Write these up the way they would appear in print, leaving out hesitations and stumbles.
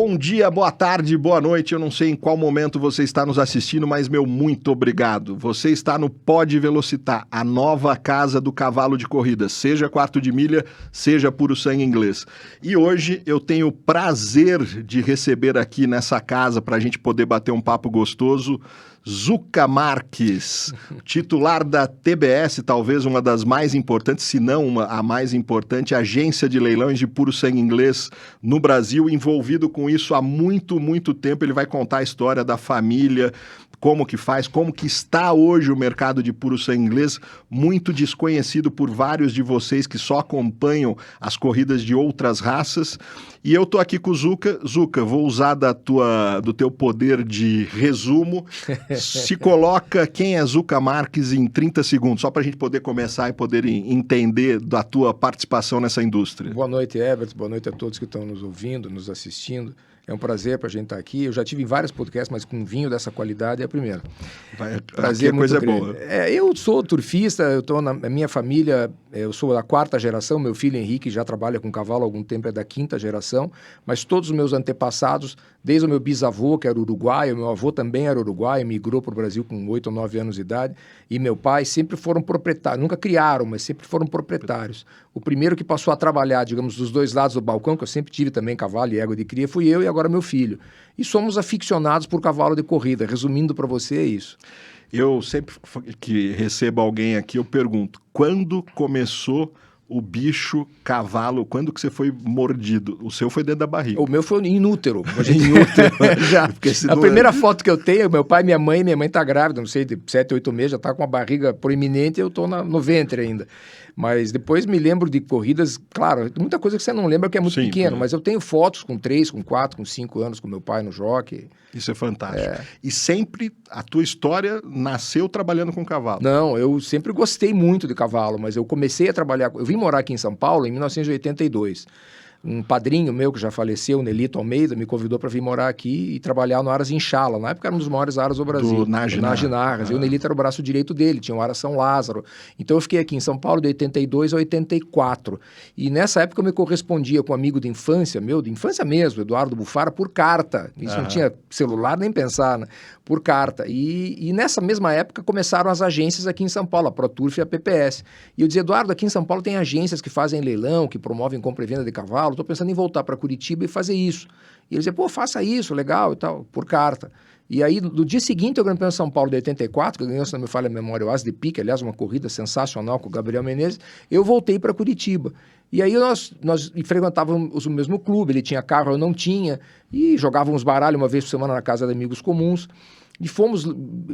Bom dia, boa tarde, boa noite. Eu não sei em qual momento você está nos assistindo, mas meu muito obrigado. Você está no Pod Velocitar, a nova casa do cavalo de corrida, seja quarto de milha, seja puro sangue inglês. E hoje eu tenho o prazer de receber aqui nessa casa, para a gente poder bater um papo gostoso, Zucca Marques, titular da TBS, talvez uma das mais importantes, se não a mais importante, agência de leilões de puro sangue inglês no Brasil, envolvido com isso há muito tempo. Ele vai contar a história da família, como que faz, como que está hoje o mercado de puro sangue inglês, muito desconhecido por vários de vocês que só acompanham as corridas de outras raças. E eu tô aqui com o Zucca. Zucca, vou usar do teu poder de resumo. Se coloca quem é Zucca Marques em 30 segundos, só para a gente poder começar e poder entender da tua participação nessa indústria. Boa noite, Herbert. Boa noite a todos que estão nos ouvindo, nos assistindo. É um prazer para a gente estar aqui. Eu já tive em vários podcasts, mas com vinho dessa qualidade é a primeira. Prazer, muito coisa grande. Boa. Eu sou turfista, eu estou na minha família, eu sou da 4ª geração, meu filho Henrique já trabalha com cavalo há algum tempo, é da 5ª geração, mas todos os meus antepassados, desde o meu bisavô, que era uruguaio, meu avô também era uruguaio, migrou para o Brasil com 8 ou 9 anos de idade, e meu pai sempre foram proprietários, nunca criaram, mas sempre foram proprietários. O primeiro que passou a trabalhar, digamos, dos dois lados do balcão, que eu sempre tive também cavalo e égua de cria, fui eu e agora meu filho. E somos aficionados por cavalo de corrida. Resumindo para você, é isso. Eu sempre que recebo alguém aqui, eu pergunto, quando começou o bicho cavalo, quando que você foi mordido? O seu foi dentro da barriga. O meu foi inútero. Já. A primeira foto que eu tenho, meu pai e minha mãe tá grávida, não sei, de 7, 8 meses, já tá com a barriga proeminente e eu tô no ventre ainda. Mas depois me lembro de corridas, claro, muita coisa que você não lembra que é muito pequeno, mas eu tenho fotos com 3, com 4, com 5 anos com meu pai no jockey. Isso é fantástico. E sempre a tua história nasceu trabalhando com cavalo? Não, eu sempre gostei muito de cavalo, mas eu comecei a trabalhar, eu vim morar aqui em São Paulo em 1982. Um padrinho meu que já faleceu, Nelito Almeida, me convidou para vir morar aqui e trabalhar no Aras Inchala. Na época era um dos maiores aras do Brasil. Do Naginarras. E o Nelito era o braço direito dele, tinha o Aras São Lázaro. Então eu fiquei aqui em São Paulo de 82 a 84. E nessa época eu me correspondia com um amigo de infância mesmo, Eduardo Bufara, por carta. Isso não tinha celular nem pensar, né? Por carta. E nessa mesma época começaram as agências aqui em São Paulo, a ProTurf e a PPS. E eu dizia, Eduardo, aqui em São Paulo tem agências que fazem leilão, que promovem compra e venda de cavalo. Estou pensando em voltar para Curitiba e fazer isso. E ele dizia, pô, faça isso, legal e tal, por carta. E aí, no dia seguinte, o Grande Prêmio de São Paulo de 84, que ganhou, se não me falha a memória, o As de Pique, aliás, uma corrida sensacional com o Gabriel Menezes, eu voltei para Curitiba. E aí nós frequentávamos o mesmo clube, ele tinha carro, eu não tinha, e jogávamos baralho uma vez por semana na casa de amigos comuns. E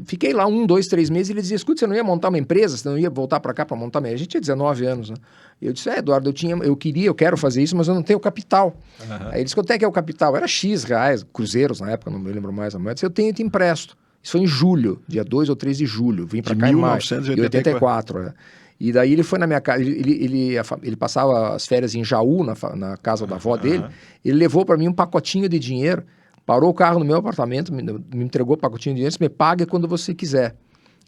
fiquei lá 1, 2, 3 meses, e ele dizia, escuta, você não ia montar uma empresa, você não ia voltar para cá para montar uma... A gente tinha 19 anos, né? E eu disse, Eduardo, eu quero fazer isso, mas eu não tenho capital. Aí ele disse, quanto é que é o capital? Era X reais, cruzeiros na época, não me lembro mais a moeda. Eu disse, eu te empresto. Isso foi em julho, dia 2 ou 3 de julho, vim para cá em maio, de 84. E daí ele foi na minha casa, ele passava as férias em Jaú, na casa da avó dele, ele levou para mim um pacotinho de dinheiro, parou o carro no meu apartamento, me entregou o pacotinho de dinheiro, disse, me paga quando você quiser.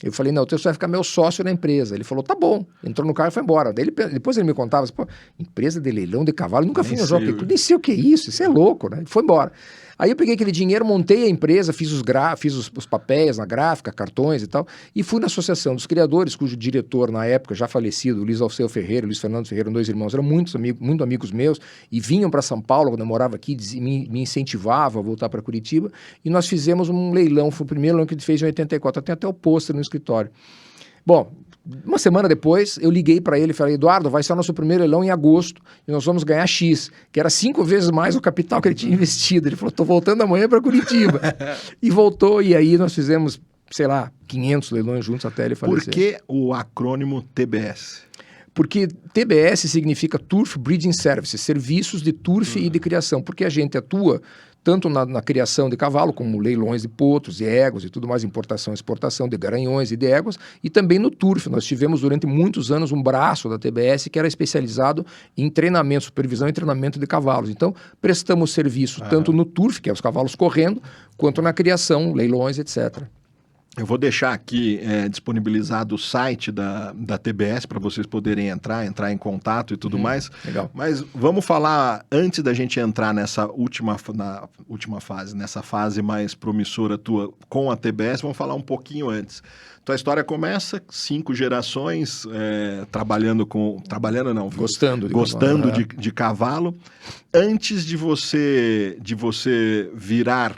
Eu falei, não, você vai ficar meu sócio na empresa. Ele falou, tá bom. Entrou no carro e foi embora. Depois ele me contava, assim, pô, empresa de leilão de cavalo, eu nunca fui no jockey, nem sei o que é isso é louco, né? Ele foi embora. Aí eu peguei aquele dinheiro, montei a empresa, fiz os papéis na gráfica, cartões e tal, e fui na Associação dos Criadores, cujo diretor, na época, já falecido, Luiz Alceu Ferreira, Luiz Fernando Ferreira, 2 irmãos, eram muito amigos meus, e vinham para São Paulo, quando eu morava aqui, me incentivavam a voltar para Curitiba, e nós fizemos um leilão, foi o primeiro leilão que a gente fez em 84, tem até o pôster no escritório. Bom, uma semana depois, eu liguei para ele e falei, Eduardo, vai ser o nosso primeiro leilão em agosto e nós vamos ganhar X, que era 5 vezes mais o capital que ele tinha investido. Ele falou, tô voltando amanhã para Curitiba. E voltou, e aí nós fizemos, sei lá, 500 leilões juntos até ele falecer. Por que o acrônimo TBS? Porque TBS significa Turf Breeding Services, serviços de turf e de criação, porque a gente atua tanto na criação de cavalo, como leilões de potros, de éguas e tudo mais, importação e exportação de garanhões e de éguas, e também no turf. Nós tivemos durante muitos anos um braço da TBS que era especializado em treinamento, supervisão e treinamento de cavalos. Então, prestamos serviço tanto no turf, que é os cavalos correndo, quanto na criação, leilões, etc. Eu vou deixar aqui disponibilizado o site da TBS para vocês poderem entrar em contato e tudo mais. Legal. Mas vamos falar, antes da gente entrar na última fase, nessa fase mais promissora tua com a TBS, vamos falar um pouquinho antes. Tua história começa 5 gerações gostando de cavalo. Antes de você virar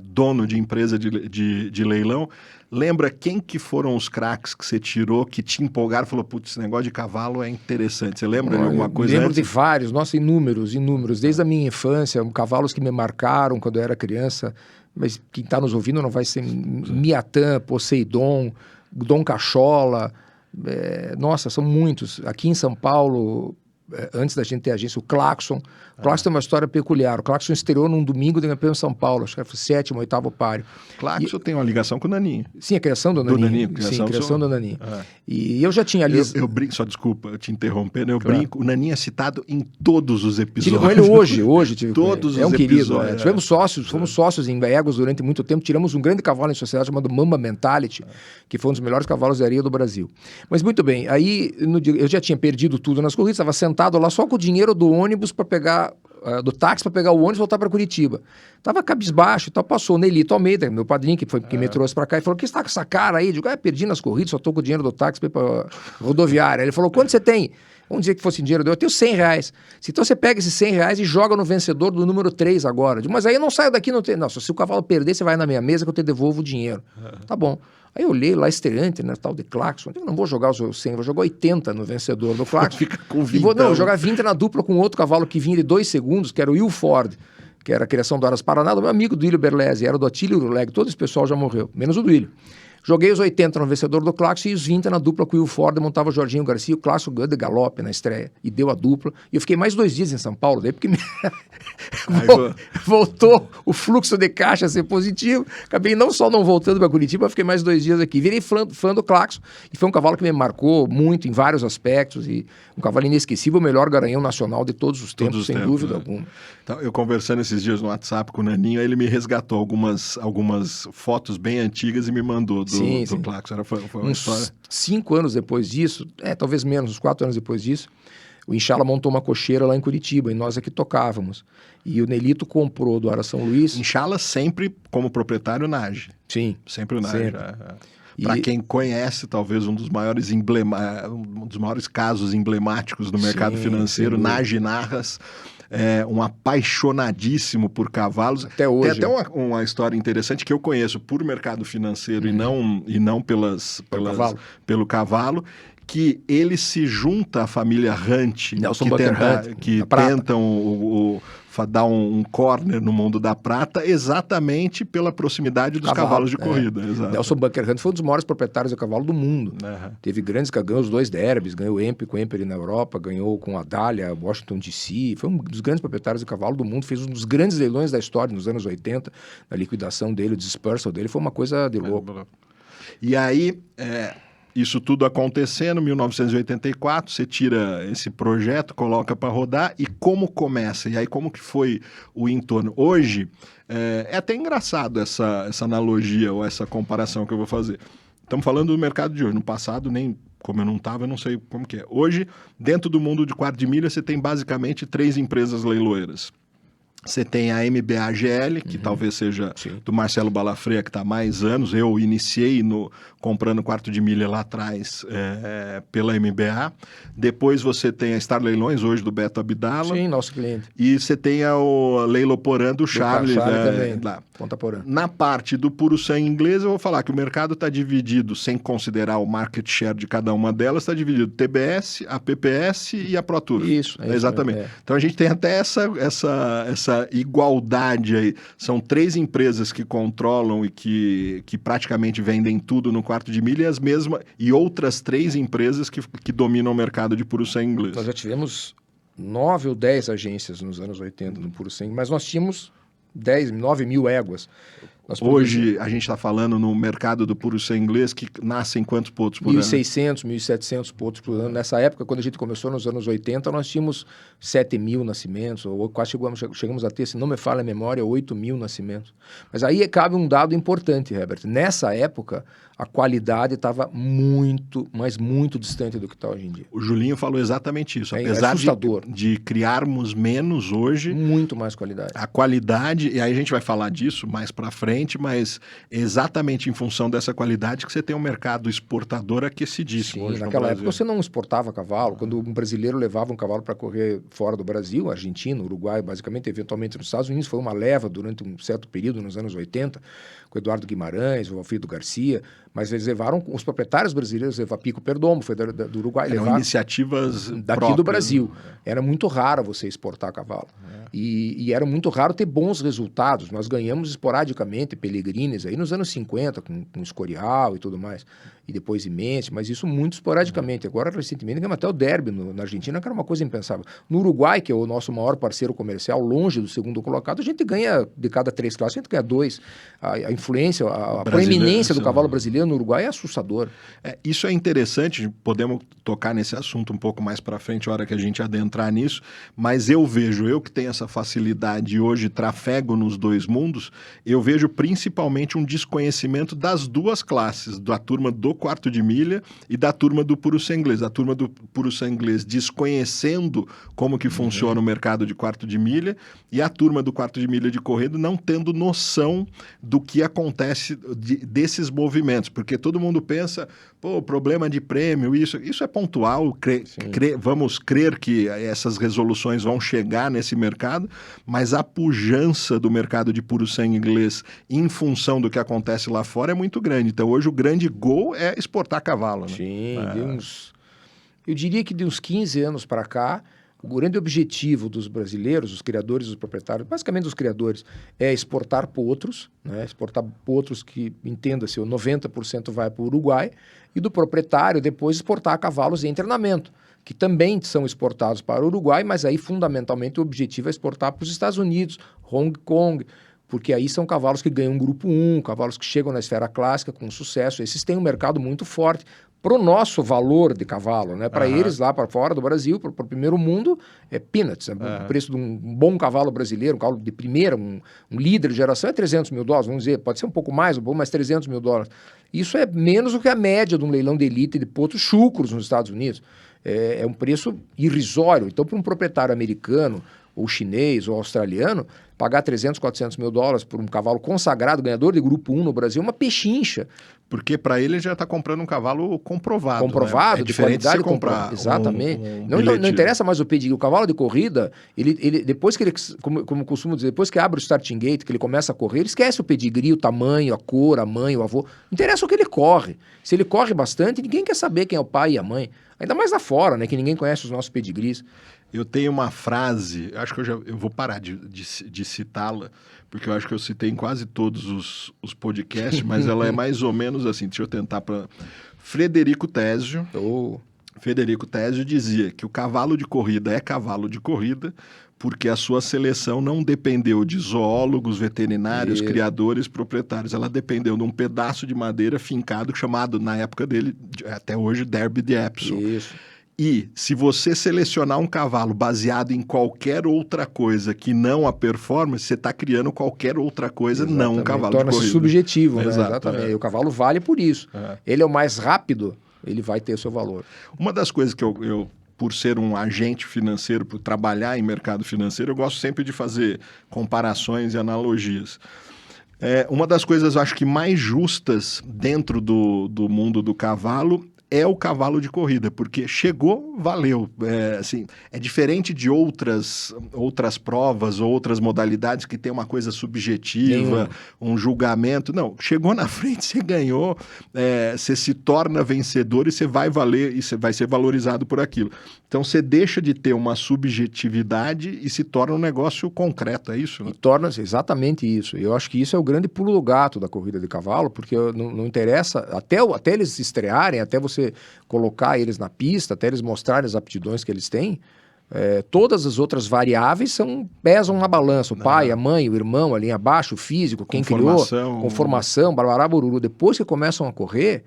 dono de empresa de leilão, lembra quem que foram os craques que você tirou, que te empolgaram e falou, putz, esse negócio de cavalo é interessante. Você lembra de alguma coisa lembro antes? de vários, nossa, inúmeros. Desde a minha infância, cavalos que me marcaram quando eu era criança, mas quem está nos ouvindo não vai ser Miatã, Poseidon, Dom Cachola, nossa, são muitos. Aqui em São Paulo, antes da gente ter agência, o Claxon. O Claxon tem uma história peculiar. O Claxon estreou num domingo de campeão em São Paulo, acho que foi 7º, 8º páreo. Claxon tem uma ligação com o Naninho. Sim, a criação do Naninho. Sim, a criação do Naninho. E eu já tinha ali... Eu brinco, só desculpa te interrompendo, brinco, o Naninho é citado em todos os episódios. Tive com ele hoje tive todos com ele. os querido. episódios. Tivemos sócios, fomos sócios em Egos durante muito tempo, tiramos um grande cavalo em sociedade chamado Mamba Mentality, que foi um dos melhores cavalos de areia do Brasil. Mas muito bem, aí eu já tinha perdido tudo nas corridas, estava sentado lá só com o dinheiro do ônibus para pegar... do táxi para pegar o ônibus e voltar para Curitiba. Tava cabisbaixo e tal, passou o Nelito Almeida, meu padrinho, que foi quem me trouxe para cá, e falou, o que você tá com essa cara aí? Eu digo, perdi nas corridas, só tô com o dinheiro do táxi para ir para rodoviária. Ele falou, quanto você tem? Vamos dizer que fosse dinheiro, eu tenho R$100. Então você pega esses R$100 e joga no vencedor do número 3 agora. Eu digo, mas aí eu não saio daqui, não tem... Não, se o cavalo perder, você vai na minha mesa que eu te devolvo o dinheiro. Tá bom. Aí eu olhei lá, estreante, né, tal de Claxon. Eu não vou jogar os 100, vou jogar 80 no vencedor do Claxon. Fica com 20. Vou jogar 20 na dupla com outro cavalo que vinha de 2 segundos, que era o Will Ford, que era a criação do Aras Paraná, do meu amigo do Ilho Berlese, era do Atílio Uruleg, todo esse pessoal já morreu, menos o do Ilho. Joguei os 80 no vencedor do Claxon e os 20 na dupla com o Will Ford, montava o Jorginho Garcia, o Claxon ganhou de galope na estreia, e deu a dupla. E eu fiquei mais 2 dias em São Paulo, daí porque voltou o fluxo de caixa a ser positivo. Acabei não só não voltando para Curitiba, fiquei mais 2 dias aqui. Virei fã do Claxon, e foi um cavalo que me marcou muito em vários aspectos, e um cavalo inesquecível, o melhor garanhão nacional de todos os tempos, sem dúvida alguma. Então, eu conversando esses dias no WhatsApp com o Naninho, aí ele me resgatou algumas fotos bem antigas e me mandou do Claxon. Foi uma história. 5 anos depois disso, talvez menos, uns 4 anos depois disso, o Inchala montou uma cocheira lá em Curitiba, e nós aqui tocávamos. E o Nelito comprou do Ara São Luís. Inchala sempre como proprietário Nage. Sim. Sempre o Nage. Para quem conhece, talvez um dos maiores casos emblemáticos do mercado financeiro, Nage Narras. Um apaixonadíssimo por cavalos. Até hoje. Tem até uma história interessante que eu conheço por mercado financeiro e não pelo cavalo, que ele se junta à família Hunt, que tentam dar um corner no mundo da prata exatamente pela proximidade dos cavalos de corrida. Nelson Bunker Hunt foi um dos maiores proprietários de cavalo do mundo. Teve grandes, ganhou os 2 derbys, ganhou o Empe com o Emperor na Europa, ganhou com a Dália, Washington DC, foi um dos grandes proprietários de cavalo do mundo, fez um dos grandes leilões da história nos anos 80, na liquidação dele, o dispersal dele, foi uma coisa de louco. E aí... Isso tudo acontecendo, em 1984, você tira esse projeto, coloca para rodar, e como começa? E aí como que foi o entorno? Hoje, é até engraçado essa analogia ou essa comparação que eu vou fazer. Estamos falando do mercado de hoje. No passado, nem como eu não estava, eu não sei como que é. Hoje, dentro do mundo de quarto de milha, você tem basicamente 3 empresas leiloeiras. Você tem a MBA-GL, que talvez seja do Marcelo Balafreia, que está há mais anos. Eu iniciei comprando quarto de milha lá atrás pela MBA. Depois você tem a Star Leilões, hoje do Beto Abdala. Sim, nosso cliente. E você tem o Leiloporã do Charles. também, lá. Ponta Porã. Na parte do puro sangue inglês, eu vou falar que o mercado está dividido, sem considerar o market share de cada uma delas, está dividido TBS, a PPS e a ProTour. Isso. Exatamente. Então a gente tem até essa igualdade aí. São 3 empresas que controlam e que praticamente vendem tudo no quarto de milha e outras 3 empresas que dominam o mercado de puro sangue inglês. Nós já tivemos 9 ou 10 agências nos anos 80 no puro sangue, mas nós tínhamos 9 mil éguas. Hoje a gente está falando no mercado do puro sangue inglês que nascem quantos potros por ano? 1.600, 1.700 potros por ano. Nessa época, quando a gente começou nos anos 80, nós tínhamos 7.000 nascimentos, ou quase chegamos a ter, se não me falha a memória, 8.000 nascimentos. Mas aí cabe um dado importante, Herbert. Nessa época, a qualidade estava muito, mas muito distante do que está hoje em dia. O Julinho falou exatamente isso. É Apesar assustador. de criarmos menos hoje, muito mais qualidade. A qualidade, e aí a gente vai falar disso mais para frente, mas exatamente em função dessa qualidade que você tem um mercado exportador aquecidíssimo. Sim, hoje naquela no época Brasil. você não exportava cavalo. Quando um brasileiro levava um cavalo para correr fora do Brasil, Argentina, Uruguai, basicamente, eventualmente nos Estados Unidos, foi uma leva durante um certo período, nos anos 80, com o Eduardo Guimarães, o Alfredo Garcia, mas eles levaram, os proprietários brasileiros, levaram Pico Perdomo, foi do Uruguai. Eram levaram iniciativas daqui próprias, do Brasil. Né? Era muito raro você exportar cavalo. E era muito raro ter bons resultados. Nós ganhamos esporadicamente Pelegrines aí nos anos 50, com Escorial e tudo mais. E depois Imense, mas isso muito esporadicamente. Agora, recentemente, ganhamos até o Derby na Argentina, que era uma coisa impensável. No Uruguai, que é o nosso maior parceiro comercial, longe do segundo colocado, a gente ganha, de cada 3 classes, a gente ganha 2. A influência, a proeminência do cavalo brasileiro no Uruguai é assustadora. Isso é interessante, podemos tocar nesse assunto um pouco mais para frente, a hora que a gente adentrar nisso, mas eu que tenho essa facilidade e hoje trafego nos dois mundos, eu vejo principalmente um desconhecimento das duas classes, da turma do quarto de milha e da turma do puro sangue inglês. A turma do puro sangue inglês desconhecendo como que funciona o mercado de quarto de milha e a turma do quarto de milha de corrida não tendo noção do que acontece desses movimentos, porque todo mundo pensa, pô, problema de prêmio, isso é pontual, vamos crer que essas resoluções vão chegar nesse mercado, mas a pujança do mercado de puro sangue inglês em função do que acontece lá fora é muito grande. Então hoje o grande gol é exportar cavalo. Né? Sim, eu diria que de uns 15 anos para cá, o grande objetivo dos brasileiros, os criadores, os proprietários, basicamente os criadores, é exportar potros, né? Exportar potros que, entenda-se, o 90% vai para o Uruguai, e do proprietário depois exportar cavalos em treinamento, que também são exportados para o Uruguai, mas aí fundamentalmente o objetivo é exportar para os Estados Unidos, Hong Kong, porque aí são cavalos que ganham grupo 1, cavalos que chegam na esfera clássica com sucesso. Esses têm um mercado muito forte para o nosso valor de cavalo, né? Para eles lá para fora do Brasil, para o primeiro mundo, é peanuts. O preço de um bom cavalo brasileiro, um cavalo de primeira, um líder de geração é $300 mil, vamos dizer, pode ser um pouco mais, mas $300 mil. Isso é menos do que a média de um leilão de elite de potros chucros nos Estados Unidos. É um preço irrisório. Então, para um proprietário americano, ou chinês, ou australiano, pagar $300, $400 mil por um cavalo consagrado, ganhador de grupo 1 no Brasil, é uma pechincha. Porque para ele já está comprando um cavalo comprovado. Comprovado, né? É de qualidade. de comprar exatamente. Não interessa mais o pedigree. O cavalo de corrida, ele depois que ele, como costumo dizer, depois que abre o starting gate, que ele começa a correr, ele esquece o pedigree, o tamanho, a cor, a mãe, o avô. Interessa o que ele corre. Se ele corre bastante, ninguém quer saber quem é o pai e a mãe. Ainda mais lá fora, né? Que ninguém conhece os nossos pedigrees. Eu tenho uma frase, acho que eu vou parar de citá-la, porque eu acho que eu citei em quase todos os podcasts, mas ela é mais ou menos assim, deixa eu tentar para... Frederico Tésio dizia que o cavalo de corrida é cavalo de corrida porque a sua seleção não dependeu de zoólogos, veterinários, criadores, proprietários. Ela dependeu de um pedaço de madeira fincado chamado, na época dele, até hoje, Derby de Epsom. Isso. E se você selecionar um cavalo baseado em qualquer outra coisa que não a performance, você está criando qualquer outra coisa, não um cavalo de corrida. Torna-se subjetivo, né? Exatamente. E o cavalo vale por isso. Ele é o mais rápido, ele vai ter o seu valor. Uma das coisas que eu por ser um agente financeiro, por trabalhar em mercado financeiro, eu gosto sempre de fazer comparações e analogias. Uma das coisas, eu acho que mais justas dentro do mundo do cavalo é o cavalo de corrida, porque chegou, valeu. É diferente de outras provas ou outras modalidades que tem uma coisa subjetiva, um julgamento. Não, chegou na frente, você ganhou, você se torna vencedor e você vai valer, e você vai ser valorizado por aquilo. Então você deixa de ter uma subjetividade e se torna um negócio concreto, é isso? Né? E torna-se exatamente isso. Eu acho que isso é o grande pulo do gato da corrida de cavalo, porque não interessa, até eles estrearem, até você colocar eles na pista, até eles mostrarem as aptidões que eles têm, Todas as outras variáveis pesam na balança. O pai, a mãe, o irmão, a linha abaixo, o físico, quem criou, conformação, barbará, bururu. Depois que começam a correr,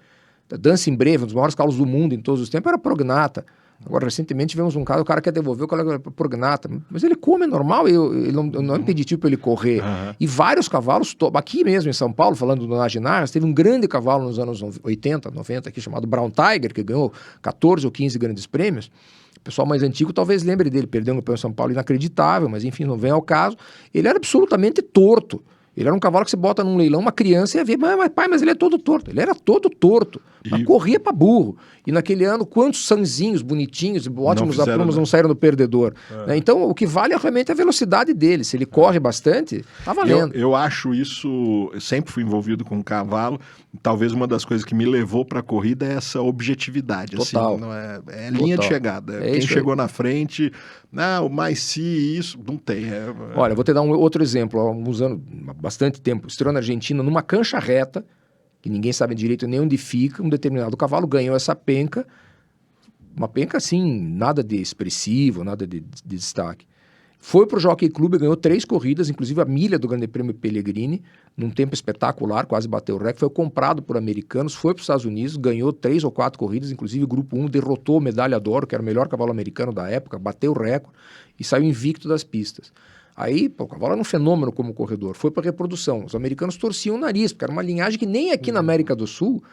Dancing Brave, um dos maiores cavalos do mundo em todos os tempos, era Prognata. Agora, recentemente tivemos um caso, o cara quer devolver o colega Prognata, mas ele come normal, ele não é impeditivo para ele correr. E vários cavalos, aqui mesmo em São Paulo, falando do Naginarras, teve um grande cavalo nos anos 80, 90, aqui, chamado Brown Tiger, que ganhou 14 ou 15 grandes prêmios. O pessoal mais antigo talvez lembre dele, perdeu um campeão em São Paulo inacreditável, mas enfim, não vem ao caso. Ele era absolutamente torto. Ele era um cavalo que você bota num leilão, uma criança ia ver, mas pai, mas ele é todo torto. Ele era todo torto, mas corria pra burro. E naquele ano, quantos sanzinhos bonitinhos, ótimos aprumas não saíram do perdedor. Né? Então, o que vale é realmente a velocidade dele. Se ele corre bastante, tá valendo. Eu acho isso, eu sempre fui envolvido com cavalo, talvez uma das coisas que me levou pra corrida é essa objetividade. Total. Assim, não é linha de chegada. Quem chegou na frente, mas se isso, não tem. Olha, vou te dar um outro exemplo. Há uns anos, bastante tempo, estreou na Argentina numa cancha reta, que ninguém sabe direito nem onde fica, um determinado cavalo ganhou essa penca, uma penca assim, nada de expressivo, nada de destaque. Foi pro Jockey Club, ganhou 3 corridas, inclusive a milha do Grande Prêmio Pellegrini, num tempo espetacular, quase bateu o recorde, foi comprado por americanos, foi para os Estados Unidos, ganhou 3 ou 4 corridas, inclusive o Grupo 1 derrotou o Medalha d'Oro, que era o melhor cavalo americano da época, bateu o recorde e saiu invicto das pistas. Aí, o cavalo era um fenômeno como corredor, foi para reprodução. Os americanos torciam o nariz, porque era uma linhagem que nem aqui na América do Sul,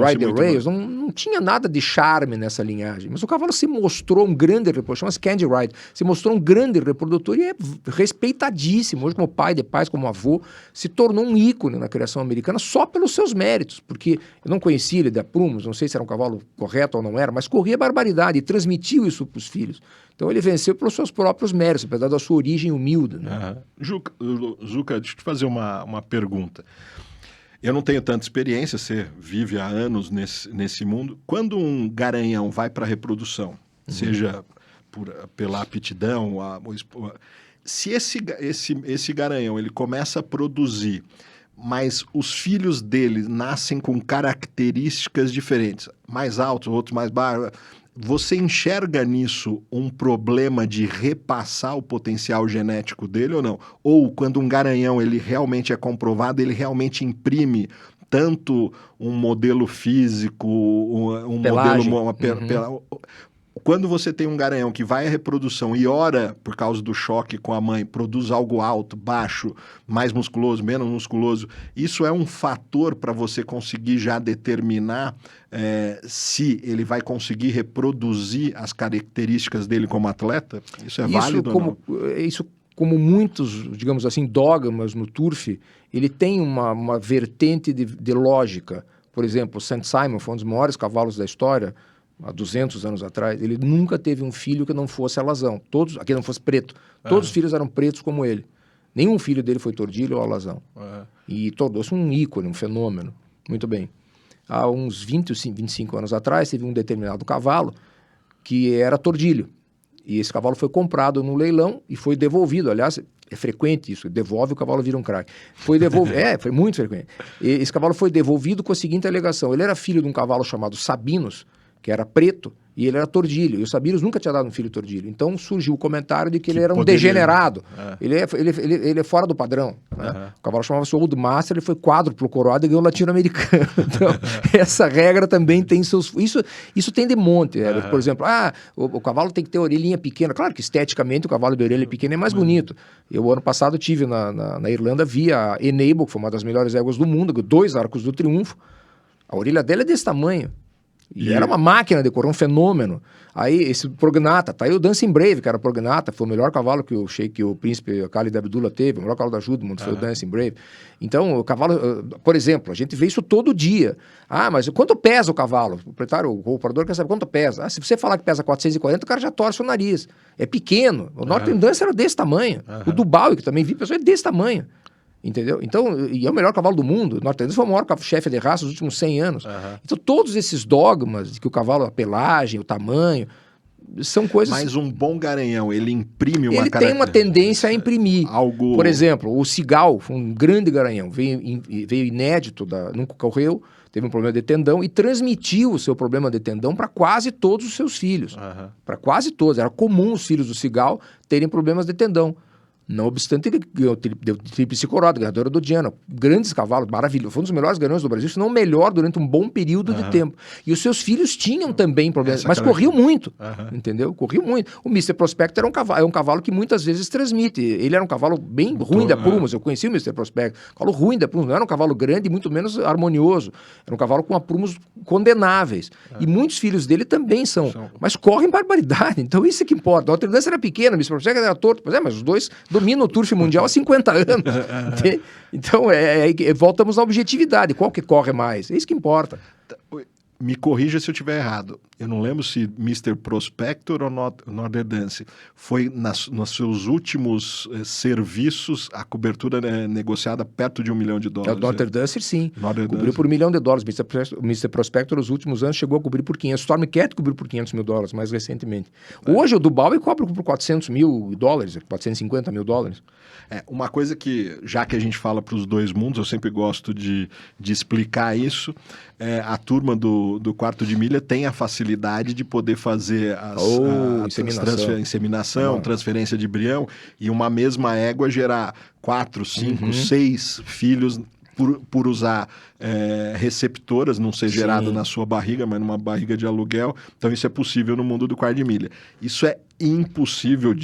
Rider Rails, não tinha nada de charme nessa linhagem. Mas o cavalo se mostrou um grande reprodutor, chama-se Candy Ride, se mostrou um grande reprodutor e é respeitadíssimo. Hoje, como pai de pais, como avô, se tornou um ícone na criação americana só pelos seus méritos, porque eu não conhecia ele da Prumos, não sei se era um cavalo correto ou não era, mas corria barbaridade e transmitiu isso para os filhos. Então ele venceu pelos seus próprios méritos, apesar da sua origem humilde. Né? Zuca, deixa eu te fazer uma pergunta. Eu não tenho tanta experiência, você vive há anos nesse mundo. Quando um garanhão vai para a reprodução, seja pela aptidão, se esse garanhão ele começa a produzir, mas os filhos dele nascem com características diferentes, mais altos, outros mais baixos, você enxerga nisso um problema de repassar o potencial genético dele ou não? Ou quando um garanhão ele realmente é comprovado, ele realmente imprime tanto um modelo físico, um pelagem. modelo... Quando você tem um garanhão que vai à reprodução e ora, por causa do choque com a mãe, produz algo alto, baixo, mais musculoso, menos musculoso, isso é um fator para você conseguir já determinar se ele vai conseguir reproduzir as características dele como atleta? Isso é válido ou não? Isso, como muitos, digamos assim, dogmas no turf, ele tem uma vertente de lógica. Por exemplo, o St. Simon foi um dos maiores cavalos da história, há 200 anos atrás, ele nunca teve um filho que não fosse alazão, que não fosse preto. Todos os filhos eram pretos como ele. Nenhum filho dele foi tordilho ou alazão. E tornou-se um ícone, um fenômeno. Muito bem. Há uns 25 anos atrás, teve um determinado cavalo que era tordilho. E esse cavalo foi comprado no leilão e foi devolvido. Aliás, é frequente isso, devolve o cavalo vira um craque. Foi muito frequente. E esse cavalo foi devolvido com a seguinte alegação. Ele era filho de um cavalo chamado Sabinos, que era preto, e ele era tordilho. E o Sabinos nunca tinha dado um filho tordilho. Então surgiu o comentário de que ele era um degenerado. Ele é fora do padrão. Né? O cavalo chamava-se Old Master, ele foi quádruplo coroado e ganhou o latino-americano. Então, essa regra também tem seus... Isso tem de monte. Por exemplo, o cavalo tem que ter orelhinha pequena. Claro que esteticamente o cavalo de orelha pequena é mais bonito. Eu, ano passado, tive na Irlanda, vi a Enable, que foi uma das melhores éguas do mundo, 2 Arcos do Triunfo. A orelha dela é desse tamanho. E era uma máquina de correr, um fenômeno. Aí esse Prognata, tá aí o Dancing Brave, que era Prognata, foi o melhor cavalo que o príncipe Khalid Abdullah teve, o melhor cavalo da Judo foi o Dancing Brave. Então, o cavalo, por exemplo, a gente vê isso todo dia. Mas quanto pesa o cavalo? O proprietário, o comprador quer saber quanto pesa. Se você falar que pesa 440, o cara já torce o nariz. É pequeno. O Northern Dance era desse tamanho. O Dubai, que também vi, pessoal, é desse tamanho. Entendeu? Então, e é o melhor cavalo do mundo. O Northern Dance foi o maior chefe de raça dos últimos 100 anos. Então, todos esses dogmas de que o cavalo, a pelagem, o tamanho, São coisas... Mas um bom garanhão, ele imprime uma Ele tem uma tendência a imprimir. Algo... Por exemplo, o Cigal, foi um grande garanhão, veio inédito, nunca correu, teve um problema de tendão e transmitiu o seu problema de tendão para quase todos os seus filhos. Para quase todos. Era comum os filhos do Cigal terem problemas de tendão. Não obstante, ele ganhou tríplice coroa, ganhadora do Diana. Grandes cavalos, maravilhoso. Foi um dos melhores garanhões do Brasil, se não o melhor durante um bom período de tempo. E os seus filhos tinham também problemas, mas corriam muito, entendeu? Corriam muito. O Mr. Prospector é um cavalo que muitas vezes transmite. Ele era um cavalo bem ruim da Prumos, eu conheci o Mr. Prospector. Cavalo ruim da Prumos, não era um cavalo grande e muito menos harmonioso. Era um cavalo com aprumos condenáveis. E muitos filhos dele também são. Mas correm barbaridade, então isso é que importa. A Notre Dame era pequena, o Mr. Prospector era torto, mas os dois domina o turf mundial há 50 anos. Então, voltamos à objetividade. Qual que corre mais? É isso que importa. Me corrija se eu estiver errado. Eu não lembro se Mr. Prospector ou Northern Dance foi nos seus últimos serviços a cobertura negociada perto de $1 milhão. O Northern Dance, sim. Cobriu por $1 milhão. O Mr. Prospector, nos últimos anos, chegou a cobrir por 500. Stormcat cobriu por $500 mil, mais recentemente. Hoje, o Dubai cobre por $400 mil, $450 mil. Uma coisa que, já que a gente fala para os dois mundos, eu sempre gosto de explicar isso, a turma do quarto de milha tem a facilidade de poder fazer a inseminação, transferência de embrião, e uma mesma égua gerar 4, 5, 6 filhos por usar receptoras, não ser gerado na sua barriga, mas numa barriga de aluguel. Então isso é possível no mundo do quarto de milha. Isso é impossível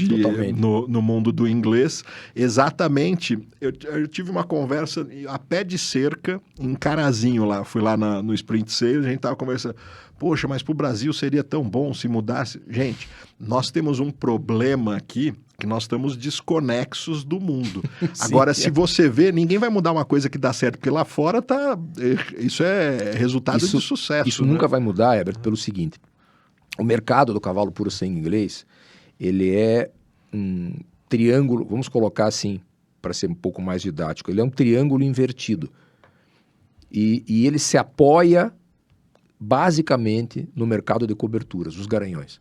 no mundo do inglês. Exatamente, eu tive uma conversa a pé de cerca em Carazinho lá, fui lá no Sprint Sales, a gente estava conversando, poxa, mas para o Brasil seria tão bom se mudasse. Gente, nós temos um problema aqui, que nós estamos desconexos do mundo. Agora, se você vê, ninguém vai mudar uma coisa que dá certo, porque lá fora isso é resultado de sucesso. Isso nunca vai mudar, Herbert, pelo seguinte, o mercado do cavalo puro sangue inglês, ele é um triângulo, vamos colocar assim, para ser um pouco mais didático, ele é um triângulo invertido. E ele se apoia basicamente no mercado de coberturas, os garanhões.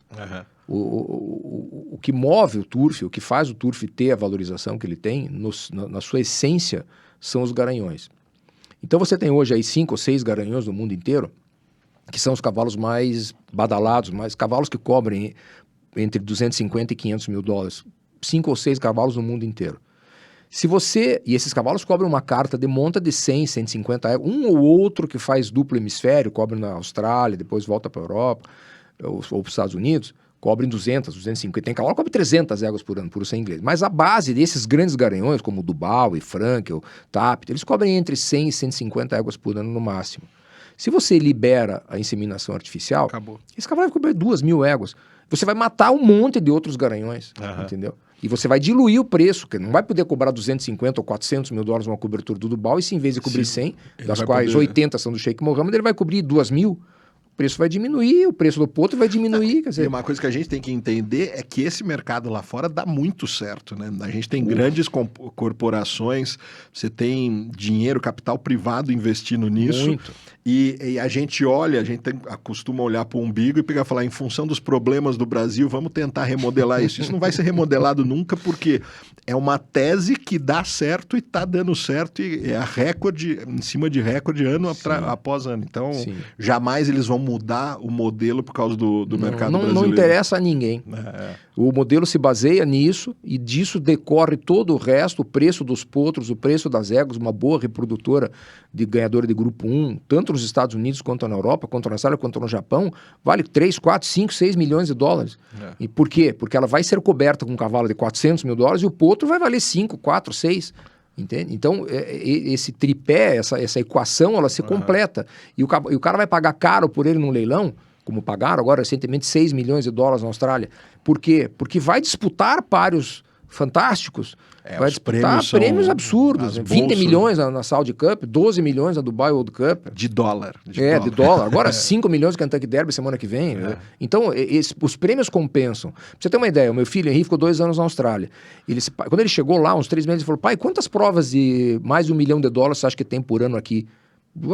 O que move o turf, o que faz o turf ter a valorização que ele tem, na sua essência, são os garanhões. Então você tem hoje aí 5 ou 6 garanhões no mundo inteiro, que são os cavalos mais badalados, cavalos que cobrem entre 250 e $500 mil. 5 ou 6 cavalos no mundo inteiro. E esses cavalos cobram uma carta de monta de 100, 150 euros, um ou outro que faz duplo hemisfério, cobre na Austrália, depois volta para a Europa ou para os Estados Unidos, cobrem 200, 250, tem cavalo que cobre 300 éguas por ano, por ser inglês. Mas a base desses grandes garanhões, como o Dubai, Frankel, Tapt, eles cobrem entre 100 e 150 éguas por ano no máximo. Se você libera a inseminação artificial, acabou. Esse cavalo vai cobrir 2.000 éguas. Você vai matar um monte de outros garanhões, entendeu? E você vai diluir o preço, que não vai poder cobrar 250 ou $400 mil uma cobertura do Dubai, e se em vez de cobrir 100, das quais 80 são do Sheikh Mohammed, ele vai cobrir 2.000. O preço vai diminuir, o preço do potro vai diminuir. Quer dizer... E uma coisa que a gente tem que entender é que esse mercado lá fora dá muito certo, né? A gente tem grandes corporações, você tem dinheiro, capital privado investindo nisso. Muito. E a gente olha, costuma olhar para o umbigo e pegar e falar, em função dos problemas do Brasil, vamos tentar remodelar isso. Isso não vai ser remodelado nunca, porque é uma tese que dá certo e está dando certo, e é a recorde, em cima de recorde, ano após ano. Então, jamais eles vão mudar o modelo por causa do mercado brasileiro. Não interessa a ninguém. O modelo se baseia nisso, e disso decorre todo o resto, o preço dos potros, o preço das éguas, uma boa reprodutora ganhadora de grupo 1, tanto nos Estados Unidos quanto na Europa, quanto na Austrália, quanto no Japão, vale 3, 4, 5, 6 milhões de dólares. E por quê? Porque ela vai ser coberta com um cavalo de $400 mil e o potro vai valer 5, 4, 6. Entende? Então, esse tripé, essa equação, ela se completa. E o cara vai pagar caro por ele num leilão, como pagaram agora recentemente $6 milhões na Austrália. Por quê? Porque vai disputar páreos fantásticos, vai disputar prêmios absurdos. 20 milhões na Saudi Cup, 12 milhões na Dubai World Cup. De dólar. De dólar. Agora 5 milhões no Kentucky Derby semana que vem. Então, os prêmios compensam. Pra você ter uma ideia, o meu filho Henrique ficou 2 anos na Austrália. Quando ele chegou lá, uns 3 meses, ele falou, pai, quantas provas de mais de $1 milhão você acha que tem por ano aqui?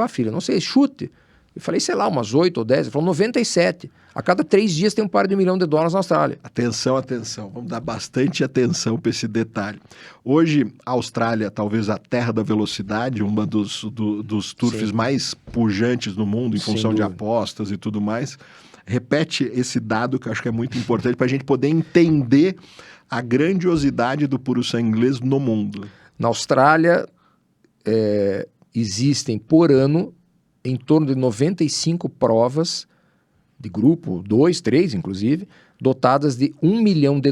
Filho, não sei, chute. Eu falei, sei lá, umas 8 ou 10. Ele falou, 97. A cada 3 dias tem um par de $1 milhão na Austrália. Atenção, atenção. Vamos dar bastante atenção para esse detalhe. Hoje, a Austrália, talvez a terra da velocidade, uma dos turfs mais pujantes do mundo, em função de apostas e tudo mais. Repete esse dado que eu acho que é muito importante para a gente poder entender a grandiosidade do puro sangue inglês no mundo. Na Austrália, existem por ano em torno de 95 provas de grupo, 2, 3 inclusive, dotadas de $1 milhão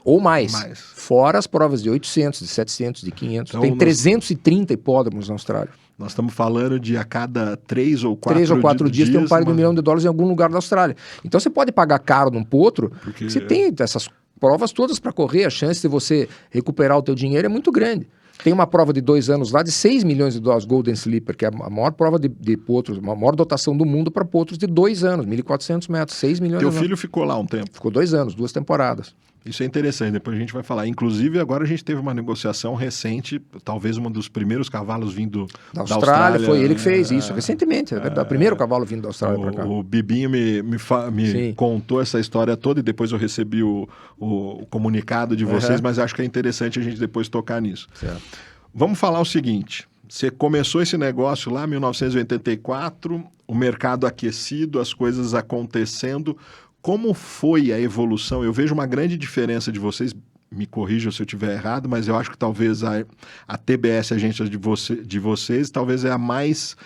ou mais. Fora as provas de 800, de 700, de 500. Então, tem 330 hipódromos na Austrália. Nós estamos falando de a cada 3 ou 4 dias tem um par de $1 milhão em algum lugar da Austrália. Então você pode pagar caro num potro, porque você tem essas provas todas para correr, a chance de você recuperar o teu dinheiro é muito grande. Tem uma prova de 2 anos lá de $6 milhões, Golden Slipper, que é a maior prova de potros, a maior dotação do mundo para potros de 2 anos, 1.400 metros, $6 milhões. Teu filho ficou lá um tempo? Ficou 2 anos, 2 temporadas. Isso é interessante, depois a gente vai falar. Inclusive, agora a gente teve uma negociação recente, talvez um dos primeiros cavalos vindo da Austrália. Foi ele que fez isso, recentemente. É verdade, o primeiro cavalo vindo da Austrália para cá. O Bibinho me contou essa história toda e depois eu recebi o comunicado de vocês, mas acho que é interessante a gente depois tocar nisso. Certo. Vamos falar o seguinte, você começou esse negócio lá em 1984, o mercado aquecido, as coisas acontecendo. Como foi a evolução? Eu vejo uma grande diferença de vocês, me corrijam se eu estiver errado, mas eu acho que talvez a TBS, a agência de vocês, talvez é a mais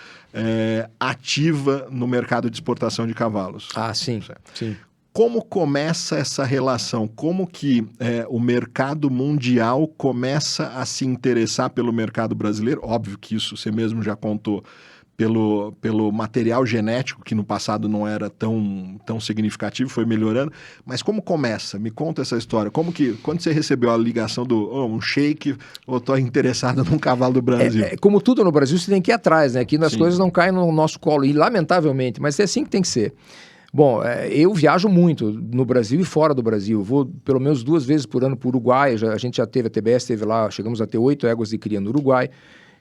ativa no mercado de exportação de cavalos. Ah, sim, sim. Como começa essa relação? Como que o mercado mundial começa a se interessar pelo mercado brasileiro? Óbvio que isso você mesmo já contou, pelo material genético, que no passado não era tão significativo, foi melhorando. Mas como começa? Me conta essa história. Como que, quando você recebeu a ligação do um sheik, ou estou interessado num cavalo do Brasil? Como tudo no Brasil, você tem que ir atrás, né? Aqui as coisas não caem no nosso colo, e lamentavelmente, mas é assim que tem que ser. Bom, eu viajo muito no Brasil e fora do Brasil. Vou pelo menos 2 vezes por ano para o Uruguai. A gente já teve, a TBS teve lá, chegamos a ter 8 éguas de cria no Uruguai.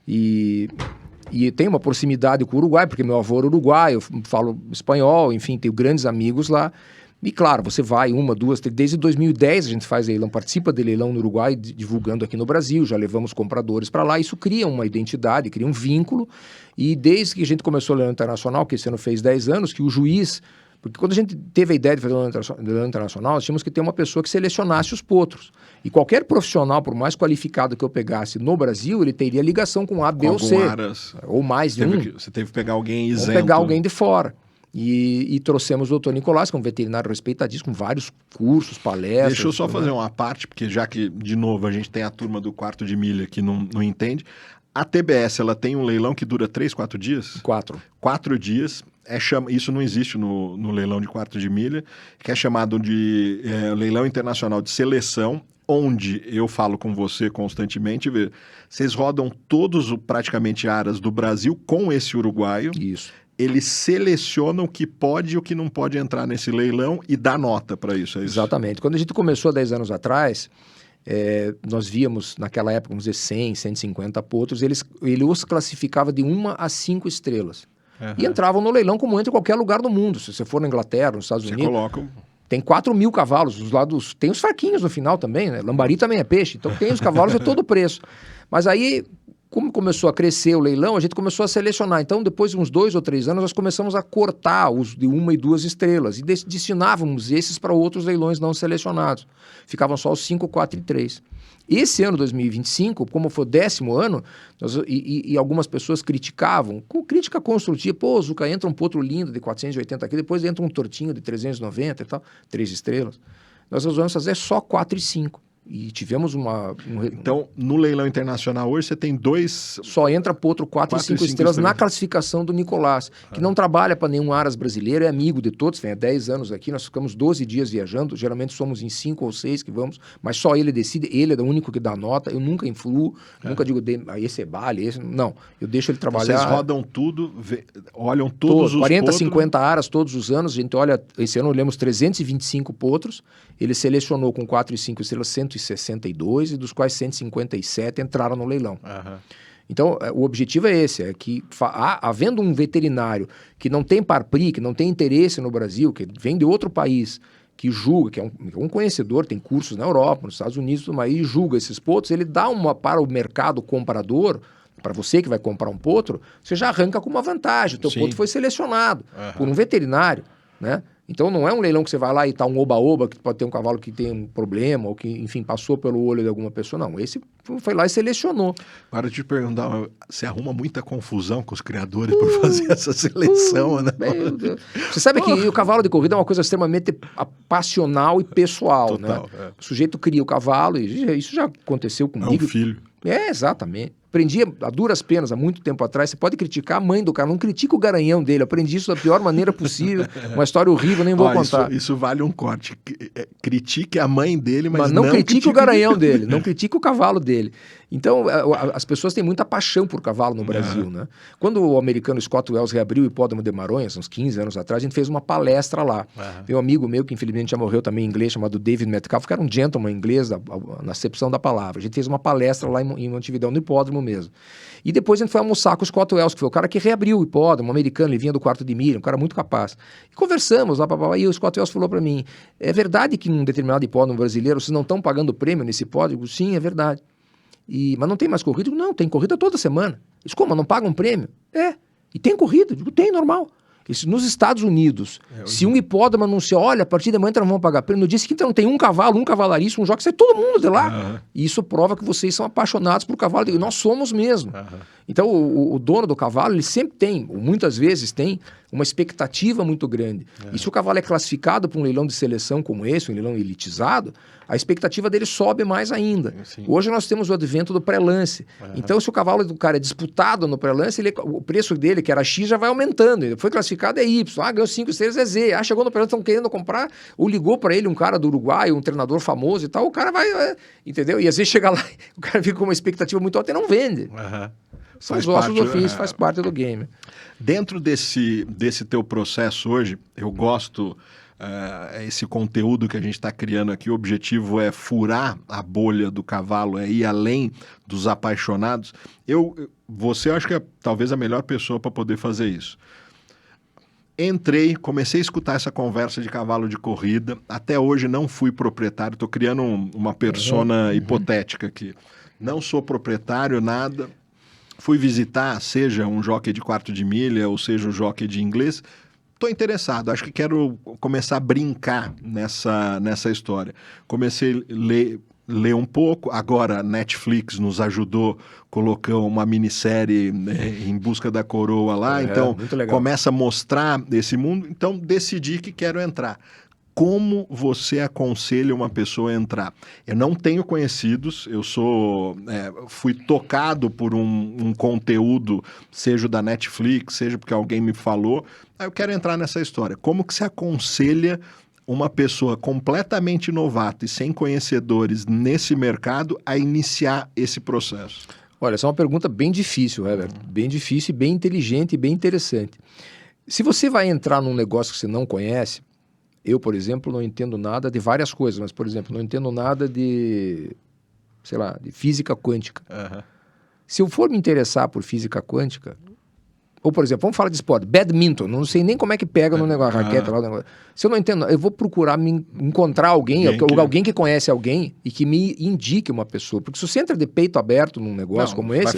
E tem uma proximidade com o Uruguai, porque meu avô era uruguaio, eu falo espanhol, enfim, tenho grandes amigos lá. E claro, você vai 1, 2, 3, desde 2010 a gente faz leilão, participa de leilão no Uruguai, divulgando aqui no Brasil, já levamos compradores para lá, isso cria uma identidade, cria um vínculo, e desde que a gente começou o leilão internacional, que esse ano fez 10 anos, que o juiz, porque quando a gente teve a ideia de fazer o leilão internacional, nós tínhamos que ter uma pessoa que selecionasse os potros. E qualquer profissional, por mais qualificado que eu pegasse no Brasil, ele teria ligação com A, B ou C. Ou mais de um. Você teve que pegar alguém isento. Ou pegar alguém de fora. E trouxemos o doutor Nicolás, que é um veterinário respeitadíssimo, com vários cursos, palestras. Deixa eu só fazer uma parte, porque já que, de novo, a gente tem a turma do quarto de milha que não entende. A TBS, ela tem um leilão que dura 3, 4 dias? 4. 4 dias. Isso não existe no leilão de quarto de milha, que é chamado de leilão internacional de seleção, onde eu falo com você constantemente, vocês rodam todos praticamente aras do Brasil com esse uruguaio. Isso. Eles selecionam o que pode e o que não pode entrar nesse leilão e dá nota para isso, é isso? Exatamente. Quando a gente começou 10 anos atrás, nós víamos naquela época, vamos dizer, 100, 150 potros, ele os classificava de 1 a 5 estrelas. Uhum. E entravam no leilão como entra em qualquer lugar do mundo. Se você for na Inglaterra, nos Estados Unidos... Tem 4.000 cavalos, os lados, tem os fraquinhos no final também, né? Lambari também é peixe, então tem os cavalos a todo preço. Mas aí, como começou a crescer o leilão, a gente começou a selecionar. Então, depois de uns 2 ou 3 anos, nós começamos a cortar os de 1 e 2 estrelas e destinávamos esses para outros leilões não selecionados. Ficavam só os 5, 4 e 3. Esse ano, 2025, como foi o 10º ano, e algumas pessoas criticavam, com crítica construtiva, pô, Zuca, entra um potro lindo de 480 aqui, depois entra um tortinho de 390 e tal, 3 estrelas. Nós resolvemos fazer só 4 e 5. E tivemos Então, no leilão internacional hoje, você tem 2... Só entra potro 4 e 5 estrelas na classificação do Nicolás, que não trabalha para nenhum aras brasileiro, é amigo de todos, tem há 10 anos aqui, nós ficamos 12 dias viajando, geralmente somos em 5 ou 6 que vamos, mas só ele decide, ele é o único que dá nota, eu nunca influo, nunca digo, esse é vale, esse... Não, eu deixo ele trabalhar... Vocês rodam tudo, olham todos os 40, potros... 50 aras todos os anos, a gente olha, esse ano olhamos 325 potros, ele selecionou com 4 e 5 estrelas 162, e dos quais 157 entraram no leilão. Uhum. Então, o objetivo é esse, é que havendo um veterinário que não tem parpri, que não tem interesse no Brasil, que vem de outro país, que julga, que é um conhecedor, tem cursos na Europa, nos Estados Unidos, tudo mais, e julga esses potros, ele dá para o mercado comprador, para você que vai comprar um potro, você já arranca com uma vantagem, o teu potro foi selecionado por um veterinário, né? Então não é um leilão que você vai lá e tá um oba-oba, que pode ter um cavalo que tem um problema, ou que, enfim, passou pelo olho de alguma pessoa. Não, esse foi lá e selecionou. Agora eu te perguntar, você arruma muita confusão com os criadores por fazer essa seleção, né? Meu Deus. Você sabe que o cavalo de corrida é uma coisa extremamente passional e pessoal, Total, né? O sujeito cria o cavalo, e isso já aconteceu comigo. É um filho. Exatamente. Aprendi a duras penas, há muito tempo atrás. Você pode criticar a mãe do cara, não critica o garanhão dele. Aprendi isso da pior maneira possível. Uma história horrível, nem vou contar. Isso vale um corte. Critique a mãe dele, mas não critique o garanhão dele, não critique o cavalo dele. Então, as pessoas têm muita paixão por cavalo no Brasil, né? Quando o americano Scott Wells reabriu o Hipódromo de Maronhas, uns 15 anos atrás, a gente fez uma palestra lá. Tem um amigo meu, que infelizmente já morreu também em inglês, chamado David Metcalf, que era um gentleman inglês, na acepção da palavra. A gente fez uma palestra lá em Montevidéu, no hipódromo mesmo. E depois a gente foi almoçar com o Scott Wells, que foi o cara que reabriu o hipódromo, um americano, ele vinha do quarto de milha, um cara muito capaz. E conversamos lá, e o Scott Wells falou para mim, é verdade que num determinado hipódromo brasileiro vocês não estão pagando prêmio nesse hipódromo? Sim, é verdade. Mas não tem mais corrida? Não, tem corrida toda semana. Isso como? Não pagam prêmio? E tem corrida? Digo, tem, normal. Nos Estados Unidos, se um hipódromo anunciar, olha, a partir de amanhã não vão pagar prêmio, no dia seguinte não tem um cavalo, um cavalariço, um jockey, sai todo mundo de lá. E isso prova que vocês são apaixonados por cavalo, e nós somos mesmo. Então, o dono do cavalo, ele sempre tem, ou muitas vezes tem, uma expectativa muito grande. E se o cavalo é classificado para um leilão de seleção como esse, um leilão elitizado, a expectativa dele sobe mais ainda. Hoje nós temos o advento do pré-lance. Então, se o cavalo do cara é disputado no pré-lance, o preço dele, que era X, já vai aumentando. Ele foi classificado, é Y. Ganhou 5 estrelas, é Z. Chegou no pré-lance, estão querendo comprar, ou ligou para ele um cara do Uruguai, um treinador famoso e tal, o cara vai... entendeu? E às vezes chega lá, o cara fica com uma expectativa muito alta e não vende. São os nossos ofícios, faz parte do game. Dentro desse teu processo hoje, eu gosto... esse conteúdo que a gente está criando aqui, o objetivo é furar a bolha do cavalo, é ir além dos apaixonados. Você acho que é talvez a melhor pessoa para poder fazer isso. Entrei, comecei a escutar essa conversa de cavalo de corrida, até hoje não fui proprietário, estou criando uma persona hipotética aqui. Não sou proprietário, nada. Fui visitar, seja um jockey de quarto de milha, ou seja um jockey de inglês. Estou interessado, acho que quero começar a brincar nessa história. Comecei a ler um pouco, agora a Netflix nos ajudou, colocou uma minissérie Em Busca da Coroa lá, então começa a mostrar esse mundo, então decidi que quero entrar. Como você aconselha uma pessoa a entrar? Eu não tenho conhecidos, eu fui tocado por um conteúdo, seja da Netflix, seja porque alguém me falou, eu quero entrar nessa história. Como que se aconselha uma pessoa completamente novata e sem conhecedores nesse mercado a iniciar esse processo? Olha, essa é uma pergunta bem difícil, Herbert. Bem difícil, bem inteligente e bem interessante. Se você vai entrar num negócio que você não conhece, eu, por exemplo, não entendo nada de várias coisas, mas, por exemplo, não entendo nada de, sei lá, de física quântica. Se eu for me interessar por física quântica, ou, por exemplo, vamos falar de esporte, badminton, não sei nem como é que pega no negócio, a raquete lá, o negócio. Se eu não entendo, eu vou procurar encontrar alguém que conhece alguém e que me indique uma pessoa, porque se você entra de peito aberto num negócio como esse,